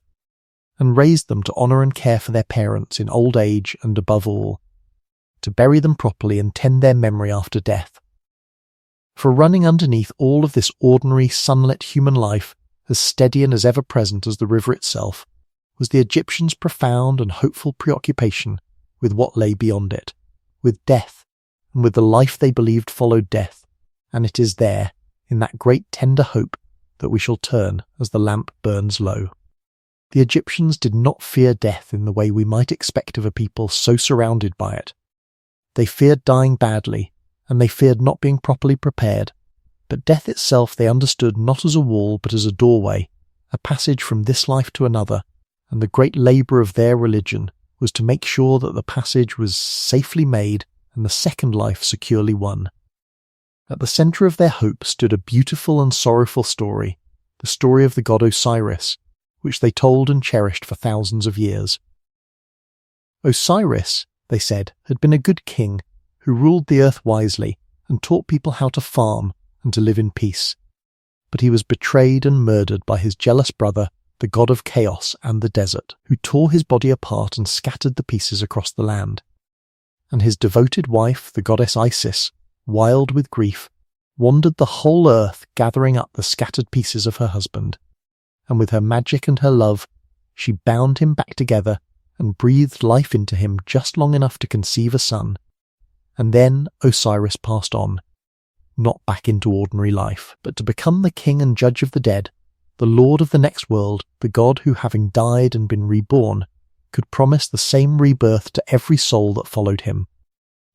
and raised them to honour and care for their parents in old age and, above all, to bury them properly and tend their memory after death. For running underneath all of this ordinary sunlit human life, as steady and as ever-present as the river itself, was the Egyptians' profound and hopeful preoccupation with what lay beyond it, with death, and with the life they believed followed death, and it is there, in that great tender hope, that we shall turn as the lamp burns low. The Egyptians did not fear death in the way we might expect of a people so surrounded by it. They feared dying badly, and they feared not being properly prepared, but death itself they understood not as a wall but as a doorway, a passage from this life to another, and the great labour of their religion was to make sure that the passage was safely made and the second life securely won. At the centre of their hope stood a beautiful and sorrowful story, the story of the god Osiris, which they told and cherished for thousands of years. Osiris, they said, had been a good king who ruled the earth wisely and taught people how to farm and to live in peace. But he was betrayed and murdered by his jealous brother, the god of chaos and the desert, who tore his body apart and scattered the pieces across the land. And his devoted wife, the goddess Isis, wild with grief, wandered the whole earth gathering up the scattered pieces of her husband, and with her magic and her love, she bound him back together and breathed life into him just long enough to conceive a son. And then Osiris passed on, not back into ordinary life, but to become the king and judge of the dead, the lord of the next world, the god who, having died and been reborn, could promise the same rebirth to every soul that followed him.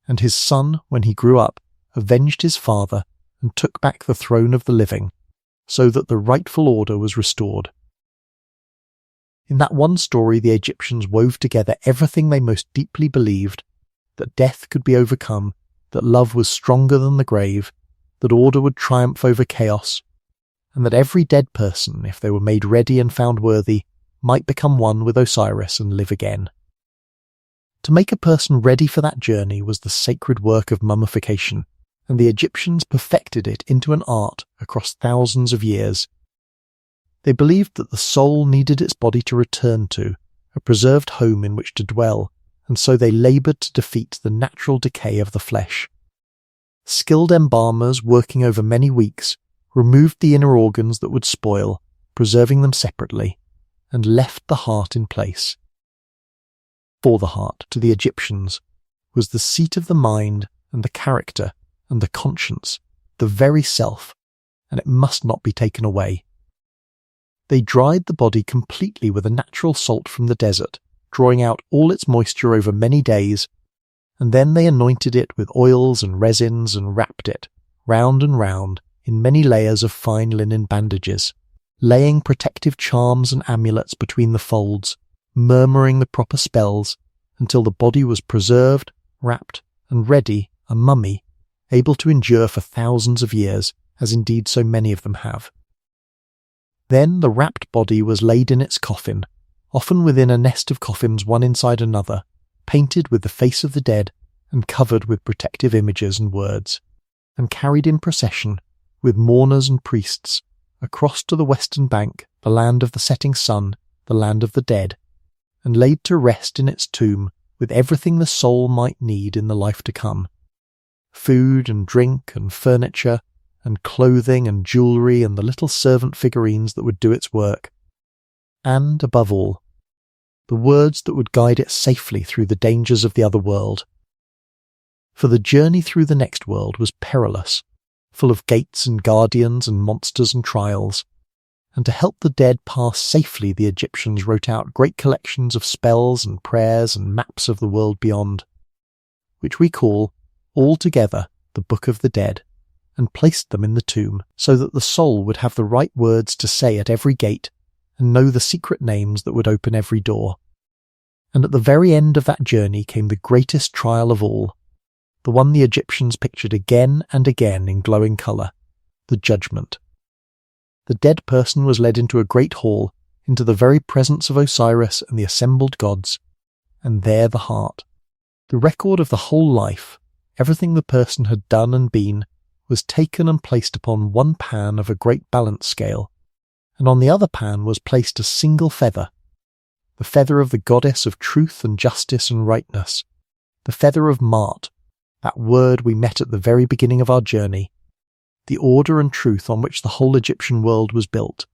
And his son, when he grew up, avenged his father and took back the throne of the living, so that the rightful order was restored. In that one story the Egyptians wove together everything they most deeply believed, that death could be overcome, that love was stronger than the grave, that order would triumph over chaos, and that every dead person, if they were made ready and found worthy, might become one with Osiris and live again. To make a person ready for that journey was the sacred work of mummification, and the Egyptians perfected it into an art across thousands of years. They believed that the soul needed its body to return to, a preserved home in which to dwell, and so they laboured to defeat the natural decay of the flesh. Skilled embalmers, working over many weeks, removed the inner organs that would spoil, preserving them separately, and left the heart in place. For the heart, to the Egyptians, was the seat of the mind and the character and the conscience, the very self, and it must not be taken away. They dried the body completely with a natural salt from the desert, drawing out all its moisture over many days, and then they anointed it with oils and resins and wrapped it, round and round, in many layers of fine linen bandages, laying protective charms and amulets between the folds, murmuring the proper spells, until the body was preserved, wrapped, and ready, a mummy, able to endure for thousands of years, as indeed so many of them have. Then the wrapped body was laid in its coffin, often within a nest of coffins one inside another, painted with the face of the dead and covered with protective images and words, and carried in procession, with mourners and priests, across to the western bank, the land of the setting sun, the land of the dead, and laid to rest in its tomb with everything the soul might need in the life to come. Food and drink and furniture and clothing and jewellery and the little servant figurines that would do its work. And, above all, the words that would guide it safely through the dangers of the other world. For the journey through the next world was perilous, full of gates and guardians and monsters and trials, and to help the dead pass safely the Egyptians wrote out great collections of spells and prayers and maps of the world beyond, which we call, all together, the Book of the Dead, and placed them in the tomb so that the soul would have the right words to say at every gate and know the secret names that would open every door. And at the very end of that journey came the greatest trial of all, the one the Egyptians pictured again and again in glowing colour, the judgment. The dead person was led into a great hall, into the very presence of Osiris and the assembled gods, and there the heart, the record of the whole life, everything the person had done and been, was taken and placed upon one pan of a great balance scale, and on the other pan was placed a single feather, the feather of the goddess of truth and justice and rightness, the feather of Mart, that word we met at the very beginning of our journey, the order and truth on which the whole Egyptian world was built.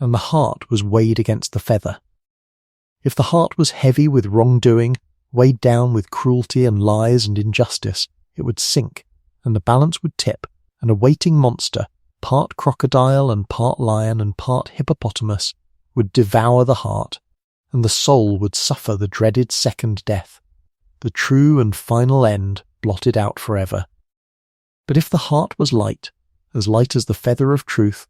And the heart was weighed against the feather. If the heart was heavy with wrongdoing, weighed down with cruelty and lies and injustice, it would sink, and the balance would tip, and a waiting monster, part crocodile and part lion and part hippopotamus, would devour the heart, and the soul would suffer the dreaded second death, the true and final end blotted out forever. But if the heart was light as the feather of truth,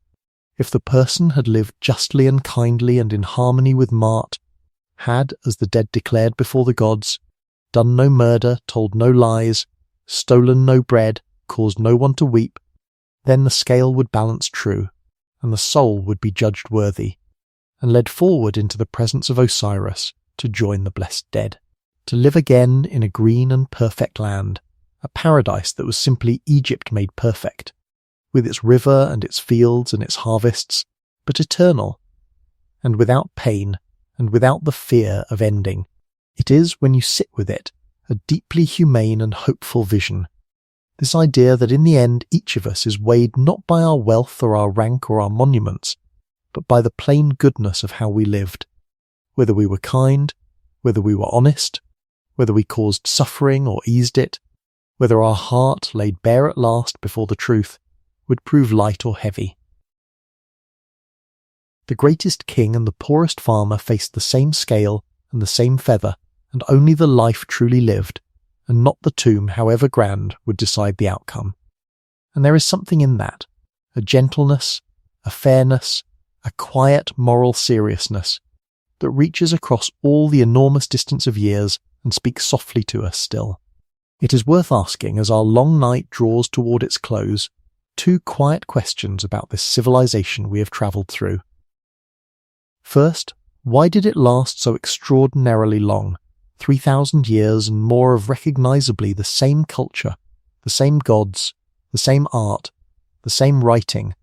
if the person had lived justly and kindly and in harmony with Mart, had, as the dead declared before the gods, done no murder, told no lies, stolen no bread, caused no one to weep, then the scale would balance true, and the soul would be judged worthy, and led forward into the presence of Osiris to join the blessed dead, to live again in a green and perfect land, a paradise that was simply Egypt made perfect, with its river and its fields and its harvests, but eternal, and without pain, and without the fear of ending. It is, when you sit with it, a deeply humane and hopeful vision. This idea that in the end each of us is weighed not by our wealth or our rank or our monuments, but by the plain goodness of how we lived, whether we were kind, whether we were honest, whether we caused suffering or eased it, whether our heart, laid bare at last before the truth, would prove light or heavy. The greatest king and the poorest farmer faced the same scale and the same feather, and only the life truly lived, and not the tomb, however grand, would decide the outcome. And there is something in that, a gentleness, a fairness, a quiet moral seriousness, that reaches across all the enormous distance of years and speaks softly to us still. It is worth asking, as our long night draws toward its close, 2 quiet questions about this civilization we have travelled through. First, why did it last so extraordinarily long, 3,000 years and more of recognisably the same culture, the same gods, the same art, the same writing,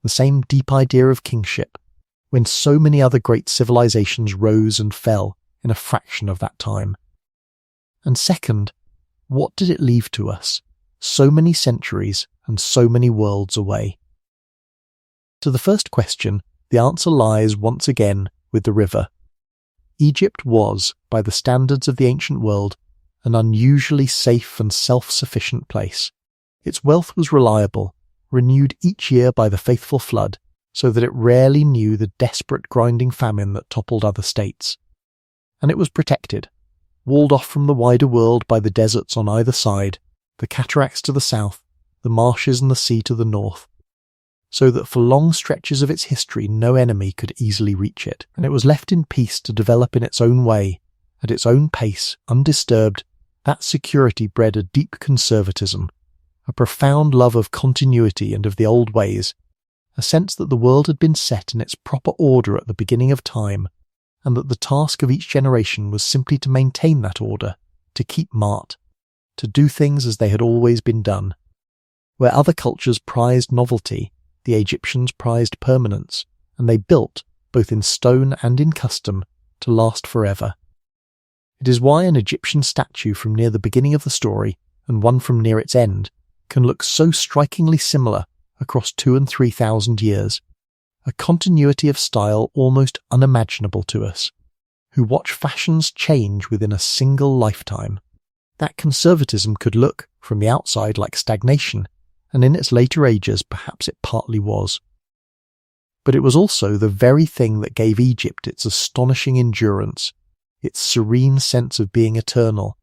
the same deep idea of kingship, when so many other great civilizations rose and fell in a fraction of that time? And second, what did it leave to us, so many centuries and so many worlds away? To the first question, the answer lies once again with the river. Egypt was, by the standards of the ancient world, an unusually safe and self-sufficient place. Its wealth was reliable, renewed each year by the faithful flood, so that it rarely knew the desperate grinding famine that toppled other states. And it was protected, walled off from the wider world by the deserts on either side, the cataracts to the south, the marshes and the sea to the north, so that for long stretches of its history no enemy could easily reach it, and it was left in peace to develop in its own way, at its own pace, undisturbed. That security bred a deep conservatism, a profound love of continuity and of the old ways, a sense that the world had been set in its proper order at the beginning of time, and that the task of each generation was simply to maintain that order, to keep Mart, to do things as they had always been done. Where other cultures prized novelty, the Egyptians prized permanence, and they built, both in stone and in custom, to last forever. It is why an Egyptian statue from near the beginning of the story, and one from near its end, can look so strikingly similar across 2,000 and 3,000 years, a continuity of style almost unimaginable to us, who watch fashions change within a single lifetime. That conservatism could look, from the outside, like stagnation, and in its later ages perhaps it partly was. But it was also the very thing that gave Egypt its astonishing endurance, its serene sense of being eternal,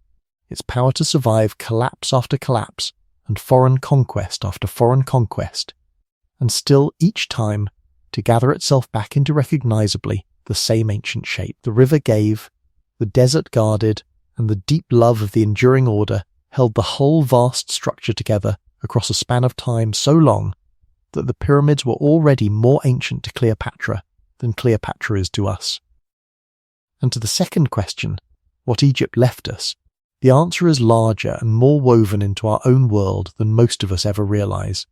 its power to survive collapse after collapse, and foreign conquest after foreign conquest, and still each time to gather itself back into recognisably the same ancient shape. The river gave, the desert guarded, and the deep love of the enduring order held the whole vast structure together across a span of time so long that the pyramids were already more ancient to Cleopatra than Cleopatra is to us. And to the second question, what Egypt left us, the answer is larger and more woven into our own world than most of us ever realise.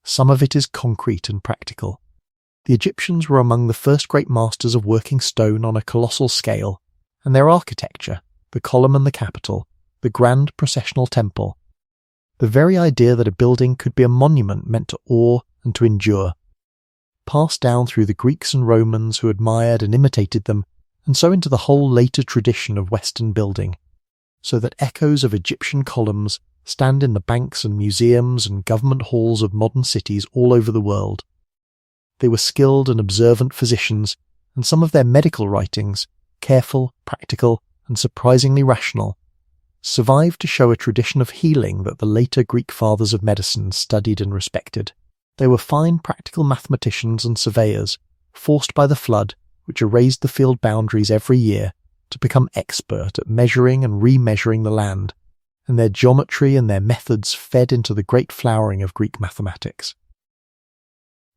Some of it is concrete and practical. The Egyptians were among the first great masters of working stone on a colossal scale, and their architecture, the column and the capital, the grand processional temple, The very idea that a building could be a monument meant to awe and to endure. Passed down through the Greeks and Romans who admired and imitated them, and so into the whole later tradition of Western building, so that echoes of Egyptian columns stand in the banks and museums and government halls of modern cities all over the world. They were skilled and observant physicians, and some of their medical writings, careful, practical, and surprisingly rational, survived to show a tradition of healing that the later Greek fathers of medicine studied and respected. They were fine practical mathematicians and surveyors, forced by the flood, which erased the field boundaries every year, to become expert at measuring and remeasuring the land, and their geometry and their methods fed into the great flowering of Greek mathematics.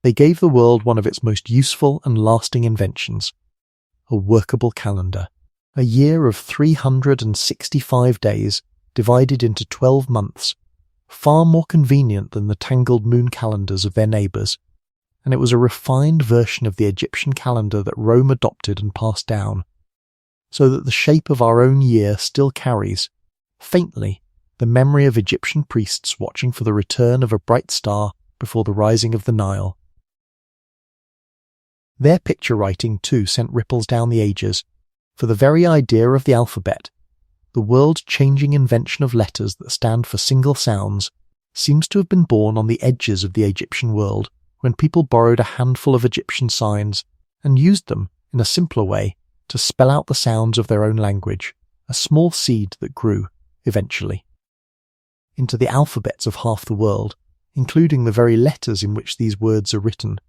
They gave the world one of its most useful and lasting inventions, a workable calendar, a year of 365 days divided into 12 months, far more convenient than the tangled moon calendars of their neighbours, and it was a refined version of the Egyptian calendar that Rome adopted and passed down, so that the shape of our own year still carries, faintly, the memory of Egyptian priests watching for the return of a bright star before the rising of the Nile. Their picture writing too sent ripples down the ages, for the very idea of the alphabet, the world-changing invention of letters that stand for single sounds, seems to have been born on the edges of the Egyptian world, when people borrowed a handful of Egyptian signs and used them, in a simpler way, to spell out the sounds of their own language, a small seed that grew, eventually, into the alphabets of half the world, including the very letters in which these words are written.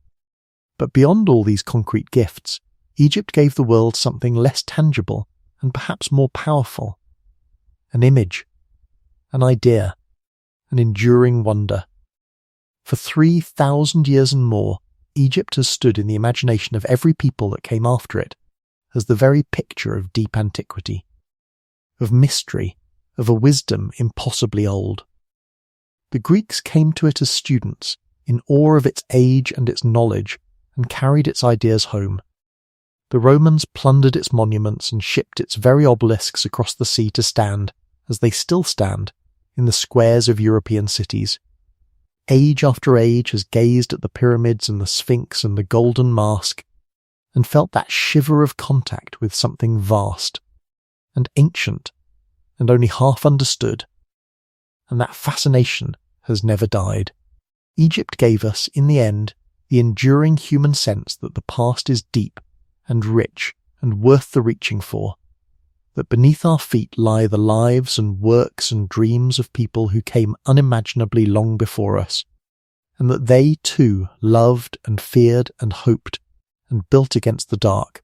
But beyond all these concrete gifts, Egypt gave the world something less tangible and perhaps more powerful. An image, an idea, an enduring wonder. For 3,000 years and more, Egypt has stood in the imagination of every people that came after it as the very picture of deep antiquity, of mystery, of a wisdom impossibly old. The Greeks came to it as students, in awe of its age and its knowledge, and carried its ideas home. The Romans plundered its monuments and shipped its very obelisks across the sea to stand, as they still stand, in the squares of European cities. Age after age has gazed at the pyramids and the Sphinx and the golden mask, and felt that shiver of contact with something vast, and ancient, and only half understood. And that fascination has never died. Egypt gave us, in the end, the enduring human sense that the past is deep and rich and worth the reaching for, that beneath our feet lie the lives and works and dreams of people who came unimaginably long before us, and that they too loved and feared and hoped and built against the dark,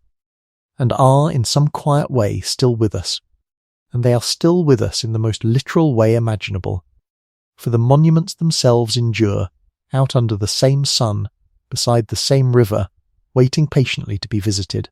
and are in some quiet way still with us, and they are still with us in the most literal way imaginable, for the monuments themselves endure out under the same sun, beside the same river, waiting patiently to be visited.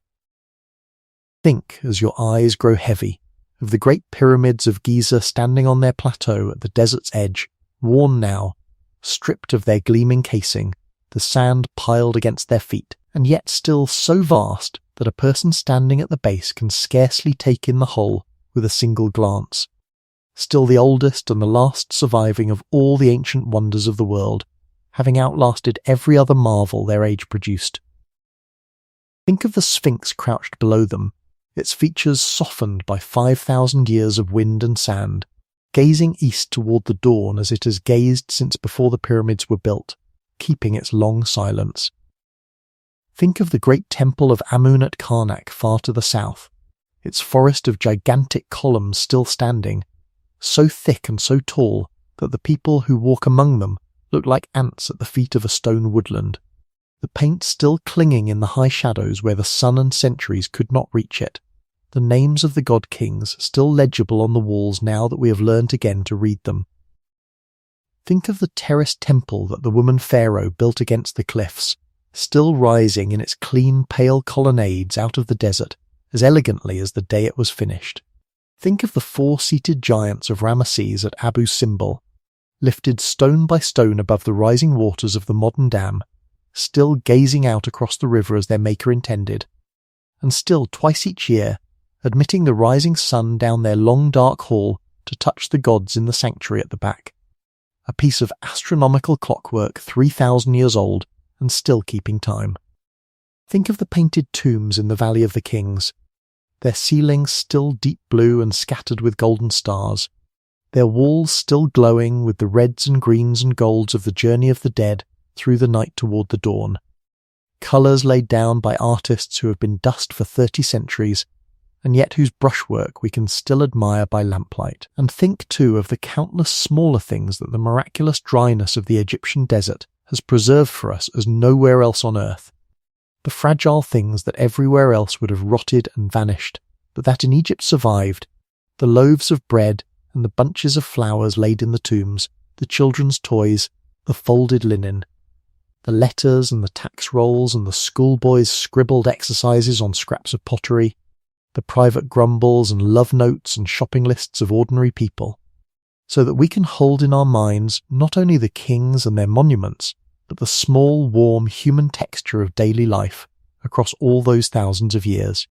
Think, as your eyes grow heavy, of the great pyramids of Giza standing on their plateau at the desert's edge, worn now, stripped of their gleaming casing, the sand piled against their feet, and yet still so vast that a person standing at the base can scarcely take in the whole with a single glance. Still the oldest and the last surviving of all the ancient wonders of the world, having outlasted every other marvel their age produced. Think of the Sphinx crouched below them, its features softened by 5,000 years of wind and sand, gazing east toward the dawn as it has gazed since before the pyramids were built, keeping its long silence. Think of the great temple of Amun at Karnak far to the south, its forest of gigantic columns still standing, so thick and so tall that the people who walk among them look like ants at the feet of a stone woodland, the paint still clinging in the high shadows where the sun and centuries could not reach it, the names of the god-kings still legible on the walls now that we have learnt again to read them. Think of the terraced temple that the woman Pharaoh built against the cliffs, still rising in its clean pale colonnades out of the desert as elegantly as the day it was finished. Think of the 4-seated giants of Ramesses at Abu Simbel, lifted stone by stone above the rising waters of the modern dam, still gazing out across the river as their maker intended, and still twice each year admitting the rising sun down their long dark hall to touch the gods in the sanctuary at the back. a piece of astronomical clockwork 3,000 years old and still keeping time. Think of the painted tombs in the Valley of the Kings, their ceilings still deep blue and scattered with golden stars, their walls still glowing with the reds and greens and golds of the journey of the dead through the night toward the dawn. Colours laid down by artists who have been dust for 30 centuries, and yet whose brushwork we can still admire by lamplight. And think too of the countless smaller things that the miraculous dryness of the Egyptian desert has preserved for us as nowhere else on earth. The fragile things that everywhere else would have rotted and vanished, but that in Egypt survived, the loaves of bread and the bunches of flowers laid in the tombs, the children's toys, the folded linen, the letters and the tax rolls and the schoolboys' scribbled exercises on scraps of pottery, the private grumbles and love notes and shopping lists of ordinary people, so that we can hold in our minds not only the kings and their monuments, but the small, warm human texture of daily life across all those thousands of years.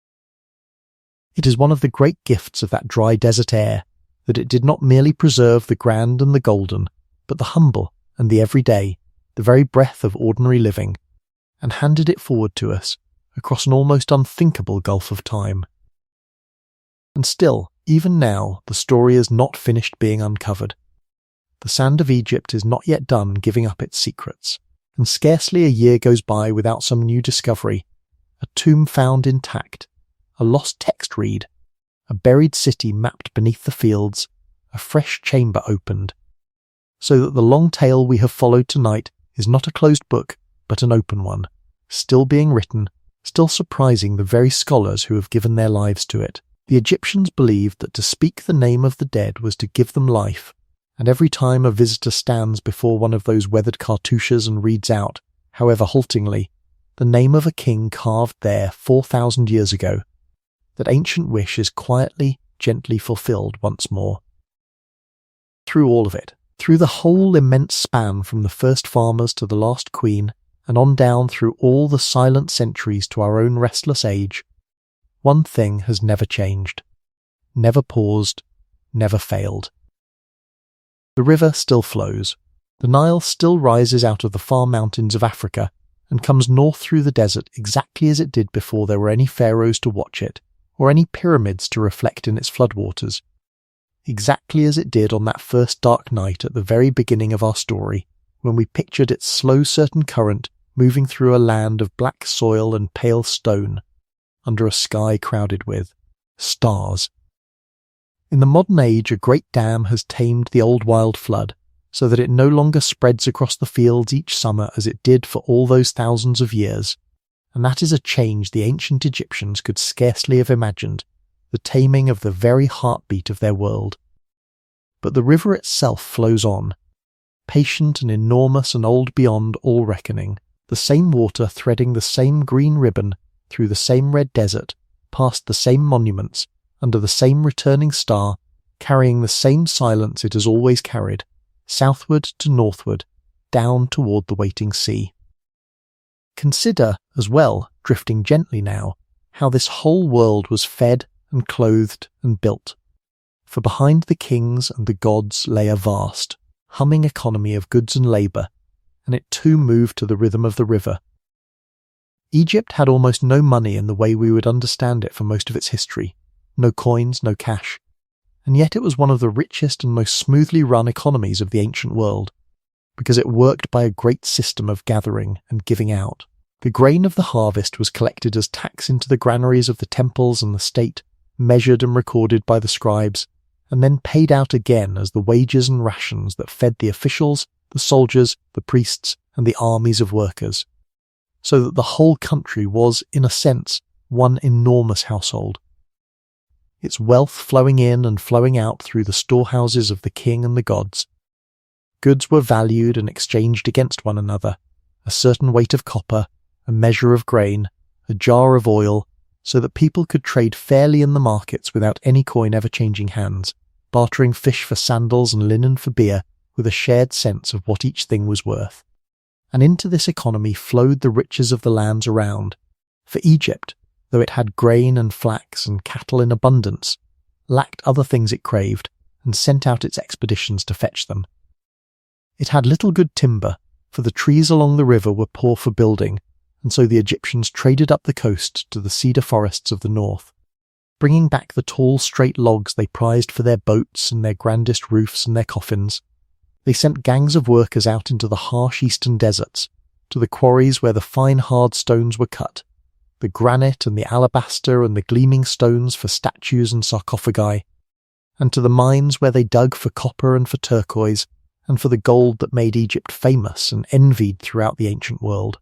It is one of the great gifts of that dry desert air that it did not merely preserve the grand and the golden, but the humble and the everyday, the very breath of ordinary living, and handed it forward to us across an almost unthinkable gulf of time. And still, even now, the story is not finished being uncovered. The sand of Egypt is not yet done giving up its secrets, and scarcely a year goes by without some new discovery, a tomb found intact, a lost text read, a buried city mapped beneath the fields, a fresh chamber opened, so that the long tale we have followed tonight is not a closed book, but an open one, still being written, still surprising the very scholars who have given their lives to it. The Egyptians believed that to speak the name of the dead was to give them life, and every time a visitor stands before one of those weathered cartouches and reads out, however haltingly, the name of a king carved there 4,000 years ago, that ancient wish is quietly, gently fulfilled once more. Through all of it, through the whole immense span from the first farmers to the last queen, and on down through all the silent centuries to our own restless age, one thing has never changed, never paused, never failed. The river still flows. The Nile still rises out of the far mountains of Africa and comes north through the desert exactly as it did before there were any pharaohs to watch it, or any pyramids to reflect in its floodwaters. Exactly as it did on that first dark night at the very beginning of our story, when we pictured its slow certain current moving through a land of black soil and pale stone, under a sky crowded with stars. In the modern age, a great dam has tamed the old wild flood, so that it no longer spreads across the fields each summer as it did for all those thousands of years, and that is a change the ancient Egyptians could scarcely have imagined, the taming of the very heartbeat of their world. But the river itself flows on, patient and enormous and old beyond all reckoning, the same water threading the same green ribbon through the same red desert, past the same monuments, under the same returning star, carrying the same silence it has always carried, southward to northward, down toward the waiting sea. Consider, as well, drifting gently now, how this whole world was fed and clothed and built. For behind the kings and the gods lay a vast, humming economy of goods and labour, and it too moved to the rhythm of the river. Egypt had almost no money in the way we would understand it for most of its history, no coins, no cash, and yet it was one of the richest and most smoothly run economies of the ancient world, because it worked by a great system of gathering and giving out. The grain of the harvest was collected as tax into the granaries of the temples and the state, measured and recorded by the scribes, and then paid out again as the wages and rations that fed the officials, the soldiers, the priests, and the armies of workers, so that the whole country was, in a sense, one enormous household. Its wealth flowing in and flowing out through the storehouses of the king and the gods. Goods were valued and exchanged against one another, a certain weight of copper, a measure of grain, a jar of oil, so that people could trade fairly in the markets without any coin ever changing hands, bartering fish for sandals and linen for beer, with a shared sense of what each thing was worth. And into this economy flowed the riches of the lands around, for Egypt, though it had grain and flax and cattle in abundance, lacked other things it craved, and sent out its expeditions to fetch them. It had little good timber, for the trees along the river were poor for building, and so the Egyptians traded up the coast to the cedar forests of the north, bringing back the tall straight logs they prized for their boats and their grandest roofs and their coffins. They sent gangs of workers out into the harsh eastern deserts, to the quarries where the fine hard stones were cut, the granite and the alabaster and the gleaming stones for statues and sarcophagi, and to the mines where they dug for copper and for turquoise, and for the gold that made Egypt famous and envied throughout the ancient world.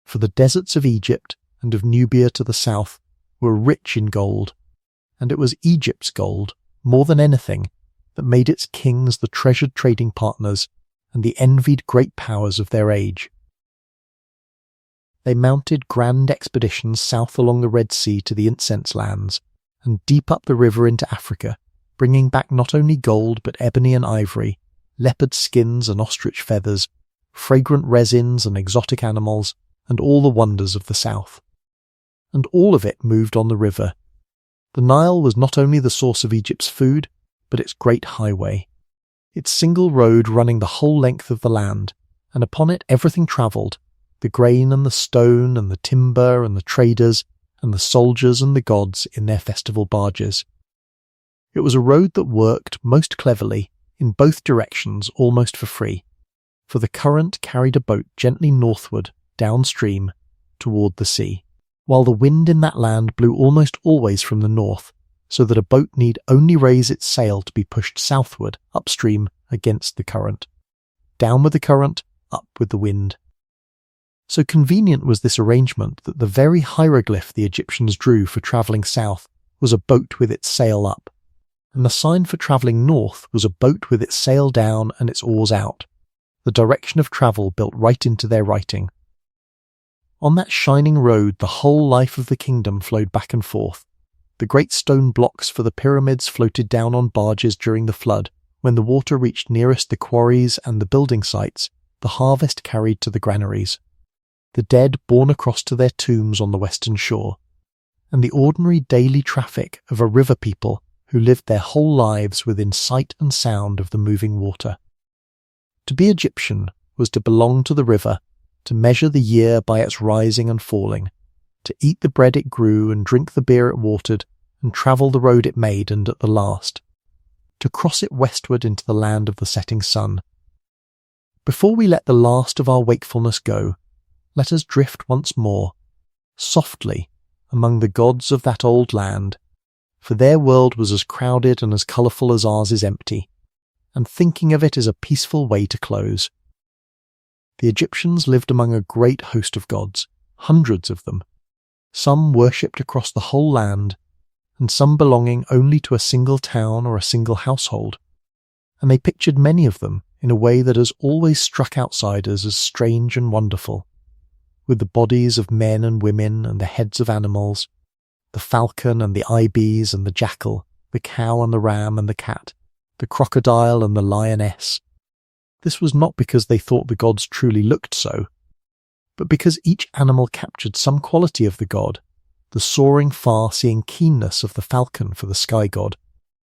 For the deserts of Egypt and of Nubia to the south were rich in gold, and it was Egypt's gold, more than anything, that made its kings the treasured trading partners and the envied great powers of their age. They mounted grand expeditions south along the Red Sea to the incense lands, and deep up the river into Africa, bringing back not only gold but ebony and ivory, leopard skins and ostrich feathers, fragrant resins and exotic animals, and all the wonders of the south. And all of it moved on the river. The Nile was not only the source of Egypt's food, but its great highway, its single road running the whole length of the land, and upon it everything travelled, the grain and the stone and the timber and the traders and the soldiers and the gods in their festival barges. It was a road that worked most cleverly in both directions almost for free, for the current carried a boat gently northward, downstream, toward the sea, while the wind in that land blew almost always from the north, so that a boat need only raise its sail to be pushed southward, upstream, against the current. Down with the current, up with the wind. So convenient was this arrangement that the very hieroglyph the Egyptians drew for travelling south was a boat with its sail up, and the sign for travelling north was a boat with its sail down and its oars out, the direction of travel built right into their writing. On that shining road the whole life of the kingdom flowed back and forth. The great stone blocks for the pyramids floated down on barges during the flood, when the water reached nearest the quarries and the building sites, the harvest carried to the granaries. The dead borne across to their tombs on the western shore, and the ordinary daily traffic of a river people who lived their whole lives within sight and sound of the moving water. To be Egyptian was to belong to the river, to measure the year by its rising and falling, to eat the bread it grew and drink the beer it watered, and travel the road it made, and at the last, to cross it westward into the land of the setting sun. Before we let the last of our wakefulness go, let us drift once more, softly, among the gods of that old land, for their world was as crowded and as colourful as ours is empty, and thinking of it is a peaceful way to close. The Egyptians lived among a great host of gods, hundreds of them, some worshipped across the whole land, and some belonging only to a single town or a single household, and they pictured many of them in a way that has always struck outsiders as strange and wonderful, with the bodies of men and women and the heads of animals, the falcon and the ibis and the jackal, the cow and the ram and the cat, the crocodile and the lioness. This was not because they thought the gods truly looked so, but because each animal captured some quality of the god, the soaring far-seeing keenness of the falcon for the sky god,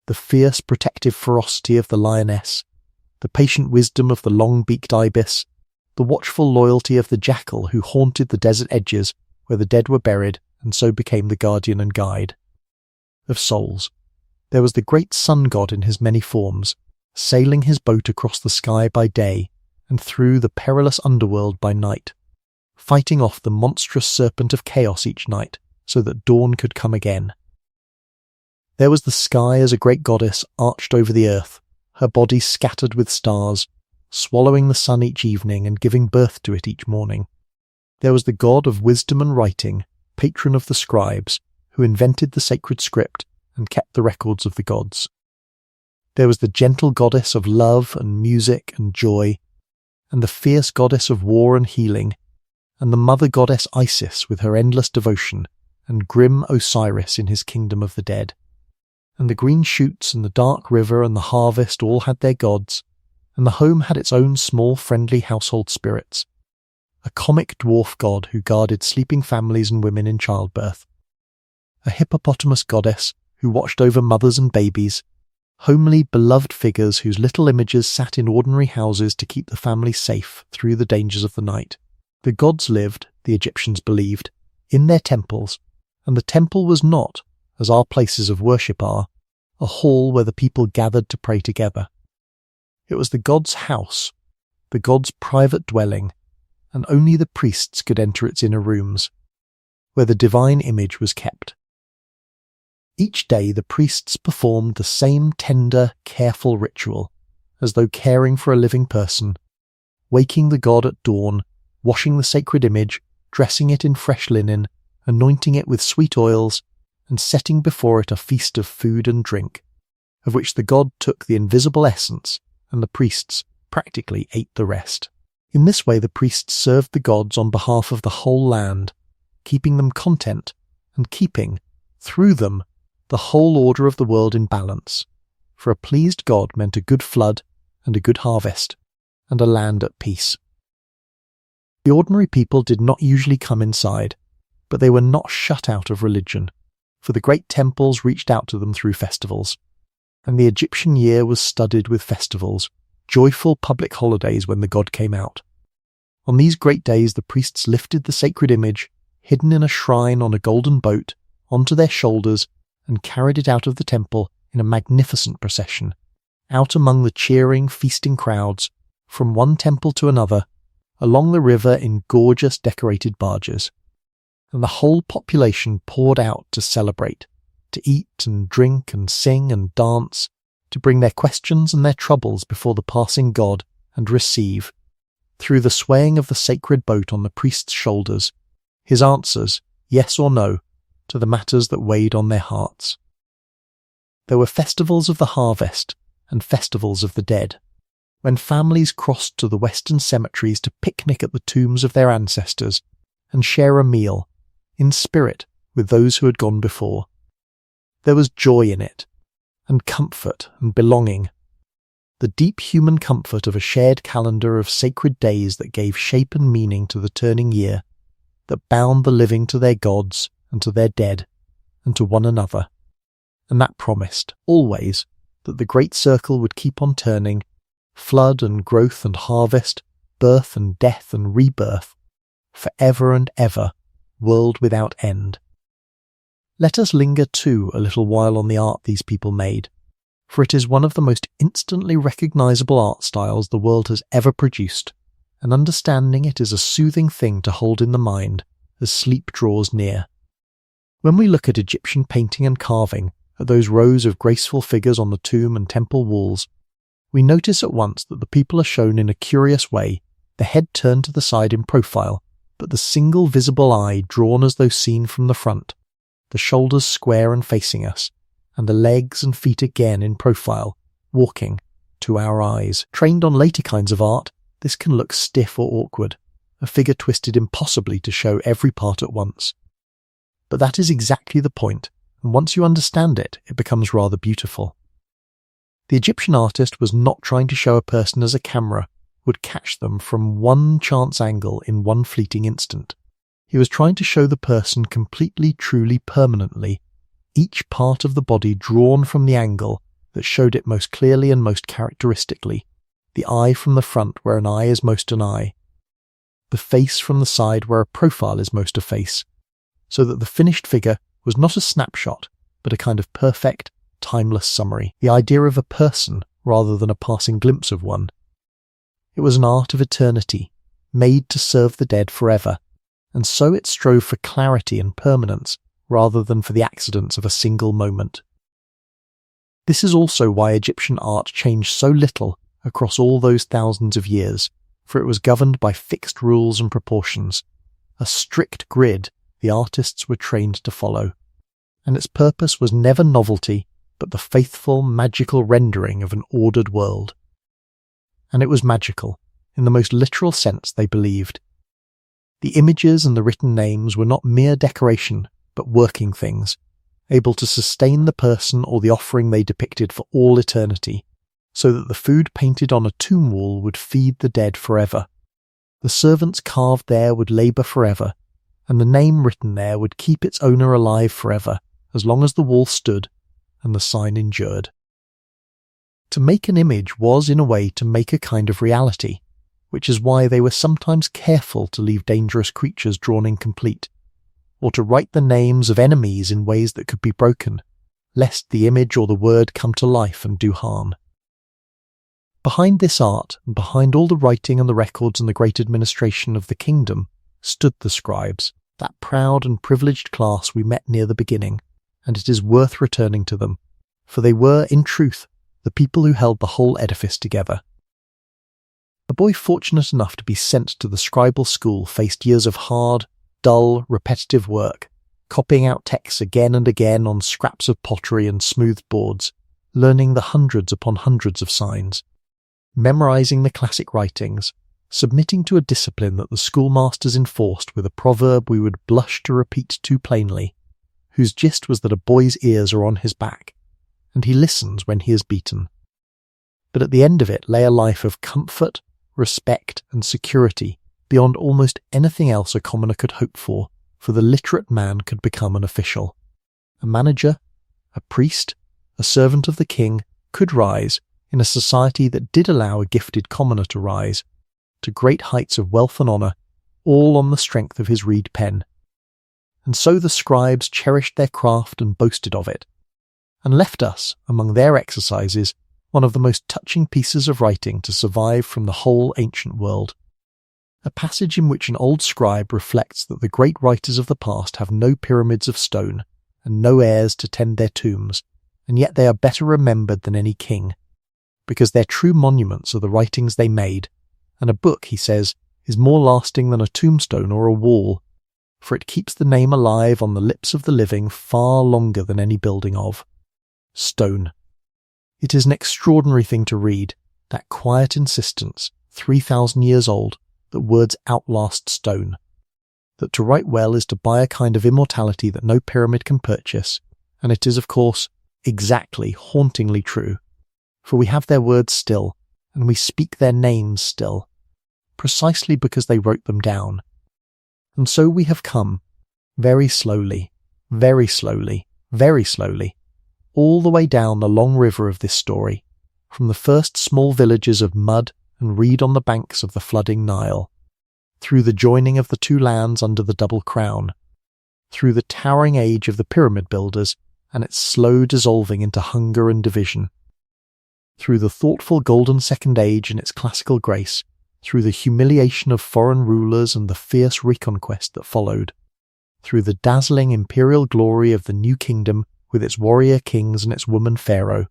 the fierce protective ferocity of the lioness, the patient wisdom of the long-beaked ibis, the watchful loyalty of the jackal who haunted the desert edges where the dead were buried and so became the guardian and guide of souls. There was the great sun god in his many forms, sailing his boat across the sky by day and through the perilous underworld by night, fighting off the monstrous serpent of chaos each night so that dawn could come again. There was the sky as a great goddess arched over the earth, her body scattered with stars, swallowing the sun each evening and giving birth to it each morning. There was the god of wisdom and writing, patron of the scribes, who invented the sacred script and kept the records of the gods. There was the gentle goddess of love and music and joy, and the fierce goddess of war and healing, and the mother goddess Isis with her endless devotion, and grim Osiris in his kingdom of the dead. And the green shoots and the dark river and the harvest all had their gods, and the home had its own small friendly household spirits, a comic dwarf god who guarded sleeping families and women in childbirth, a hippopotamus goddess who watched over mothers and babies, homely, beloved figures whose little images sat in ordinary houses to keep the family safe through the dangers of the night. The gods lived, the Egyptians believed, in their temples, and the temple was not, as our places of worship are, a hall where the people gathered to pray together. It was the god's house, the god's private dwelling, and only the priests could enter its inner rooms, where the divine image was kept. Each day the priests performed the same tender, careful ritual, as though caring for a living person, waking the god at dawn, washing the sacred image, dressing it in fresh linen, anointing it with sweet oils, and setting before it a feast of food and drink, of which the god took the invisible essence, and the priests practically ate the rest. In this way the priests served the gods on behalf of the whole land, keeping them content, and keeping, through them, the whole order of the world in balance, for a pleased God meant a good flood and a good harvest, and a land at peace. The ordinary people did not usually come inside, but they were not shut out of religion, for the great temples reached out to them through festivals, and the Egyptian year was studded with festivals, joyful public holidays when the god came out. On these great days the priests lifted the sacred image, hidden in a shrine on a golden boat, onto their shoulders, and carried it out of the temple in a magnificent procession, out among the cheering, feasting crowds, from one temple to another, along the river in gorgeous decorated barges. And the whole population poured out to celebrate, to eat and drink and sing and dance, to bring their questions and their troubles before the passing god and receive, through the swaying of the sacred boat on the priest's shoulders, his answers, yes or no, to the matters that weighed on their hearts. There were festivals of the harvest and festivals of the dead, when families crossed to the western cemeteries to picnic at the tombs of their ancestors and share a meal, in spirit, with those who had gone before. There was joy in it, and comfort and belonging, the deep human comfort of a shared calendar of sacred days that gave shape and meaning to the turning year, that bound the living to their gods and to their dead, and to one another, and that promised, always, that the great circle would keep on turning, flood and growth and harvest, birth and death and rebirth, for ever and ever, world without end. Let us linger too a little while on the art these people made, for it is one of the most instantly recognizable art styles the world has ever produced, and understanding it is a soothing thing to hold in the mind as sleep draws near. When we look at Egyptian painting and carving, at those rows of graceful figures on the tomb and temple walls, we notice at once that the people are shown in a curious way, the head turned to the side in profile, but the single visible eye drawn as though seen from the front, the shoulders square and facing us, and the legs and feet again in profile, walking, to our eyes. Trained on later kinds of art, this can look stiff or awkward, a figure twisted impossibly to show every part at once. But that is exactly the point, and once you understand it, it becomes rather beautiful. The Egyptian artist was not trying to show a person as a camera would catch them from one chance angle in one fleeting instant. He was trying to show the person completely, truly, permanently, each part of the body drawn from the angle that showed it most clearly and most characteristically, the eye from the front where an eye is most an eye, the face from the side where a profile is most a face, so that the finished figure was not a snapshot, but a kind of perfect, timeless summary, the idea of a person rather than a passing glimpse of one. It was an art of eternity, made to serve the dead forever, and so it strove for clarity and permanence rather than for the accidents of a single moment. This is also why Egyptian art changed so little across all those thousands of years, for it was governed by fixed rules and proportions, a strict grid the artists were trained to follow, and its purpose was never novelty, but the faithful, magical rendering of an ordered world. And it was magical, in the most literal sense they believed. The images and the written names were not mere decoration, but working things, able to sustain the person or the offering they depicted for all eternity, so that the food painted on a tomb wall would feed the dead forever. The servants carved there would labour forever, and the name written there would keep its owner alive forever, as long as the wall stood and the sign endured. To make an image was, in a way, to make a kind of reality, which is why they were sometimes careful to leave dangerous creatures drawn incomplete, or to write the names of enemies in ways that could be broken, lest the image or the word come to life and do harm. Behind this art, and behind all the writing and the records and the great administration of the kingdom, stood the scribes, that proud and privileged class we met near the beginning, and it is worth returning to them, for they were, in truth, the people who held the whole edifice together. A boy fortunate enough to be sent to the scribal school faced years of hard, dull, repetitive work, copying out texts again and again on scraps of pottery and smoothed boards, learning the hundreds upon hundreds of signs, memorizing the classic writings, submitting to a discipline that the schoolmasters enforced with a proverb we would blush to repeat too plainly, whose gist was that a boy's ears are on his back, and he listens when he is beaten. But at the end of it lay a life of comfort, respect, and security beyond almost anything else a commoner could hope for the literate man could become an official. A manager, a priest, a servant of the king could rise, in a society that did allow a gifted commoner to rise, to great heights of wealth and honour, all on the strength of his reed pen. And so the scribes cherished their craft and boasted of it, and left us, among their exercises, one of the most touching pieces of writing to survive from the whole ancient world. A passage in which an old scribe reflects that the great writers of the past have no pyramids of stone, and no heirs to tend their tombs, and yet they are better remembered than any king, because their true monuments are the writings they made, and a book, he says, is more lasting than a tombstone or a wall, for it keeps the name alive on the lips of the living far longer than any building of. Stone. It is an extraordinary thing to read, that quiet insistence, 3,000 years old, that words outlast stone, that to write well is to buy a kind of immortality that no pyramid can purchase, and it is, of course, exactly, hauntingly true, for we have their words still, and we speak their names still, precisely because they wrote them down. And so we have come, very slowly, very slowly, very slowly, all the way down the long river of this story, from the first small villages of mud and reed on the banks of the flooding Nile, through the joining of the two lands under the double crown, through the towering age of the pyramid builders and its slow dissolving into hunger and division, through the thoughtful golden second age and its classical grace, through the humiliation of foreign rulers and the fierce reconquest that followed, through the dazzling imperial glory of the new kingdom with its warrior kings and its woman Pharaoh,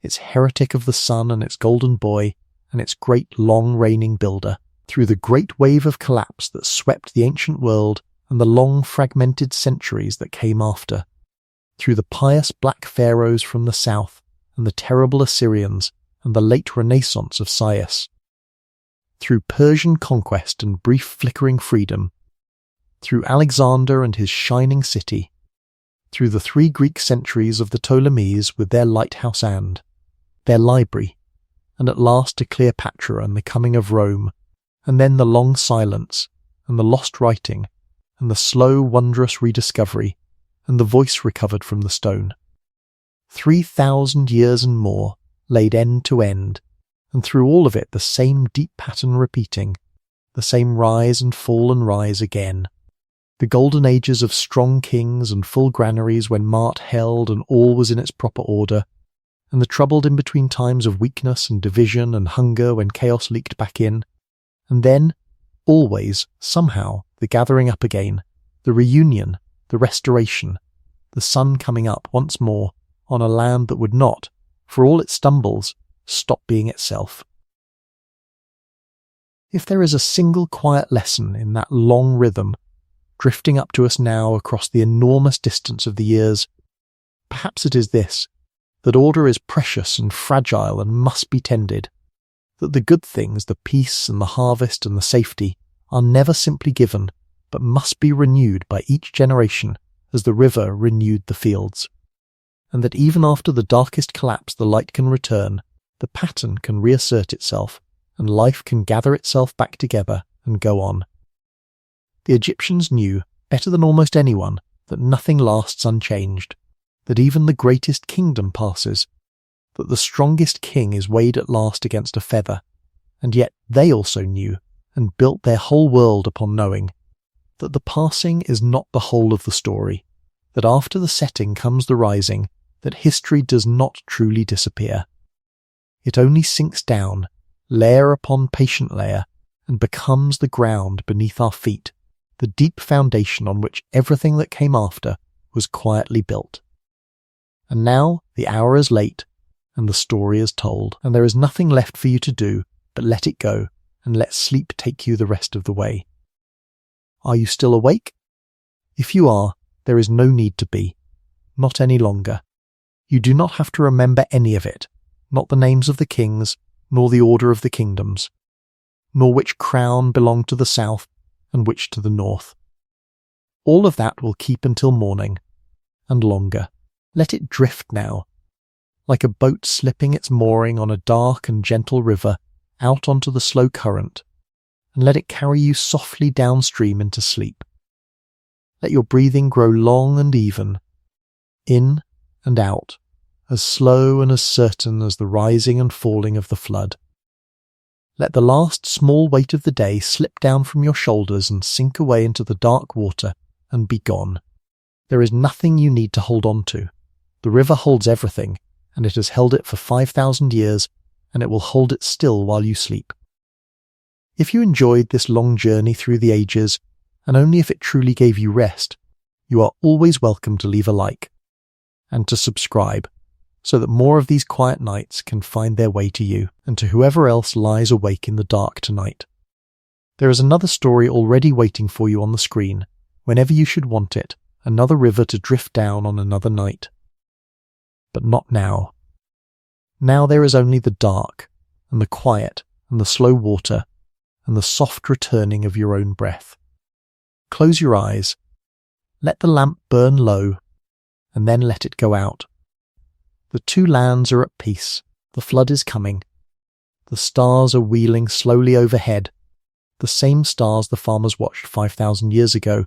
its heretic of the sun and its golden boy, and its great long reigning builder, through the great wave of collapse that swept the ancient world and the long fragmented centuries that came after, through the pious black pharaohs from the south and the terrible Assyrians and the late Renaissance of Cyrus, through Persian conquest and brief flickering freedom, through Alexander and his shining city, through the 3 Greek centuries of the Ptolemies with their lighthouse and their library, and at last to Cleopatra and the coming of Rome, and then the long silence, and the lost writing, and the slow wondrous rediscovery, and the voice recovered from the stone. 3,000 years and more, laid end to end, and through all of it the same deep pattern repeating, the same rise and fall and rise again. The golden ages of strong kings and full granaries when mart held and all was in its proper order, and the troubled in-between times of weakness and division and hunger when chaos leaked back in, and then, always, somehow, the gathering up again, the reunion, the restoration, the sun coming up once more on a land that would not, for all its stumbles, stop being itself. If there is a single quiet lesson in that long rhythm, drifting up to us now across the enormous distance of the years, perhaps it is this, that order is precious and fragile and must be tended, that the good things, the peace and the harvest and the safety, are never simply given, but must be renewed by each generation as the river renewed the fields, and that even after the darkest collapse the light can return, the pattern can reassert itself, and life can gather itself back together and go on. The Egyptians knew, better than almost anyone, that nothing lasts unchanged, that even the greatest kingdom passes, that the strongest king is weighed at last against a feather, and yet they also knew, and built their whole world upon knowing, that the passing is not the whole of the story, that after the setting comes the rising, that history does not truly disappear. It only sinks down, layer upon patient layer, and becomes the ground beneath our feet, the deep foundation on which everything that came after was quietly built. And now the hour is late, and the story is told, and there is nothing left for you to do but let it go, and let sleep take you the rest of the way. Are you still awake? If you are, there is no need to be. Not any longer. You do not have to remember any of it, not the names of the kings, nor the order of the kingdoms, nor which crown belonged to the south and which to the north. All of that will keep until morning, and longer. Let it drift now, like a boat slipping its mooring on a dark and gentle river out onto the slow current, and let it carry you softly downstream into sleep. Let your breathing grow long and even, in and out, as slow and as certain as the rising and falling of the flood. Let the last small weight of the day slip down from your shoulders and sink away into the dark water and be gone. There is nothing you need to hold on to. The river holds everything, and it has held it for 5,000 years, and it will hold it still while you sleep. If you enjoyed this long journey through the ages, and only if it truly gave you rest, you are always welcome to leave a like, and to subscribe, so that more of these quiet nights can find their way to you, and to whoever else lies awake in the dark tonight. There is another story already waiting for you on the screen, whenever you should want it, another river to drift down on another night. But not now. Now there is only the dark, and the quiet, and the slow water, and the soft returning of your own breath. Close your eyes, let the lamp burn low, and then let it go out. The two lands are at peace, the flood is coming. The stars are wheeling slowly overhead, the same stars the farmers watched 5,000 years ago,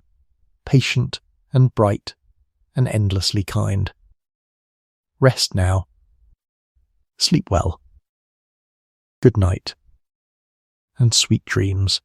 patient and bright and endlessly kind. Rest now. Sleep well. Good night, and sweet dreams.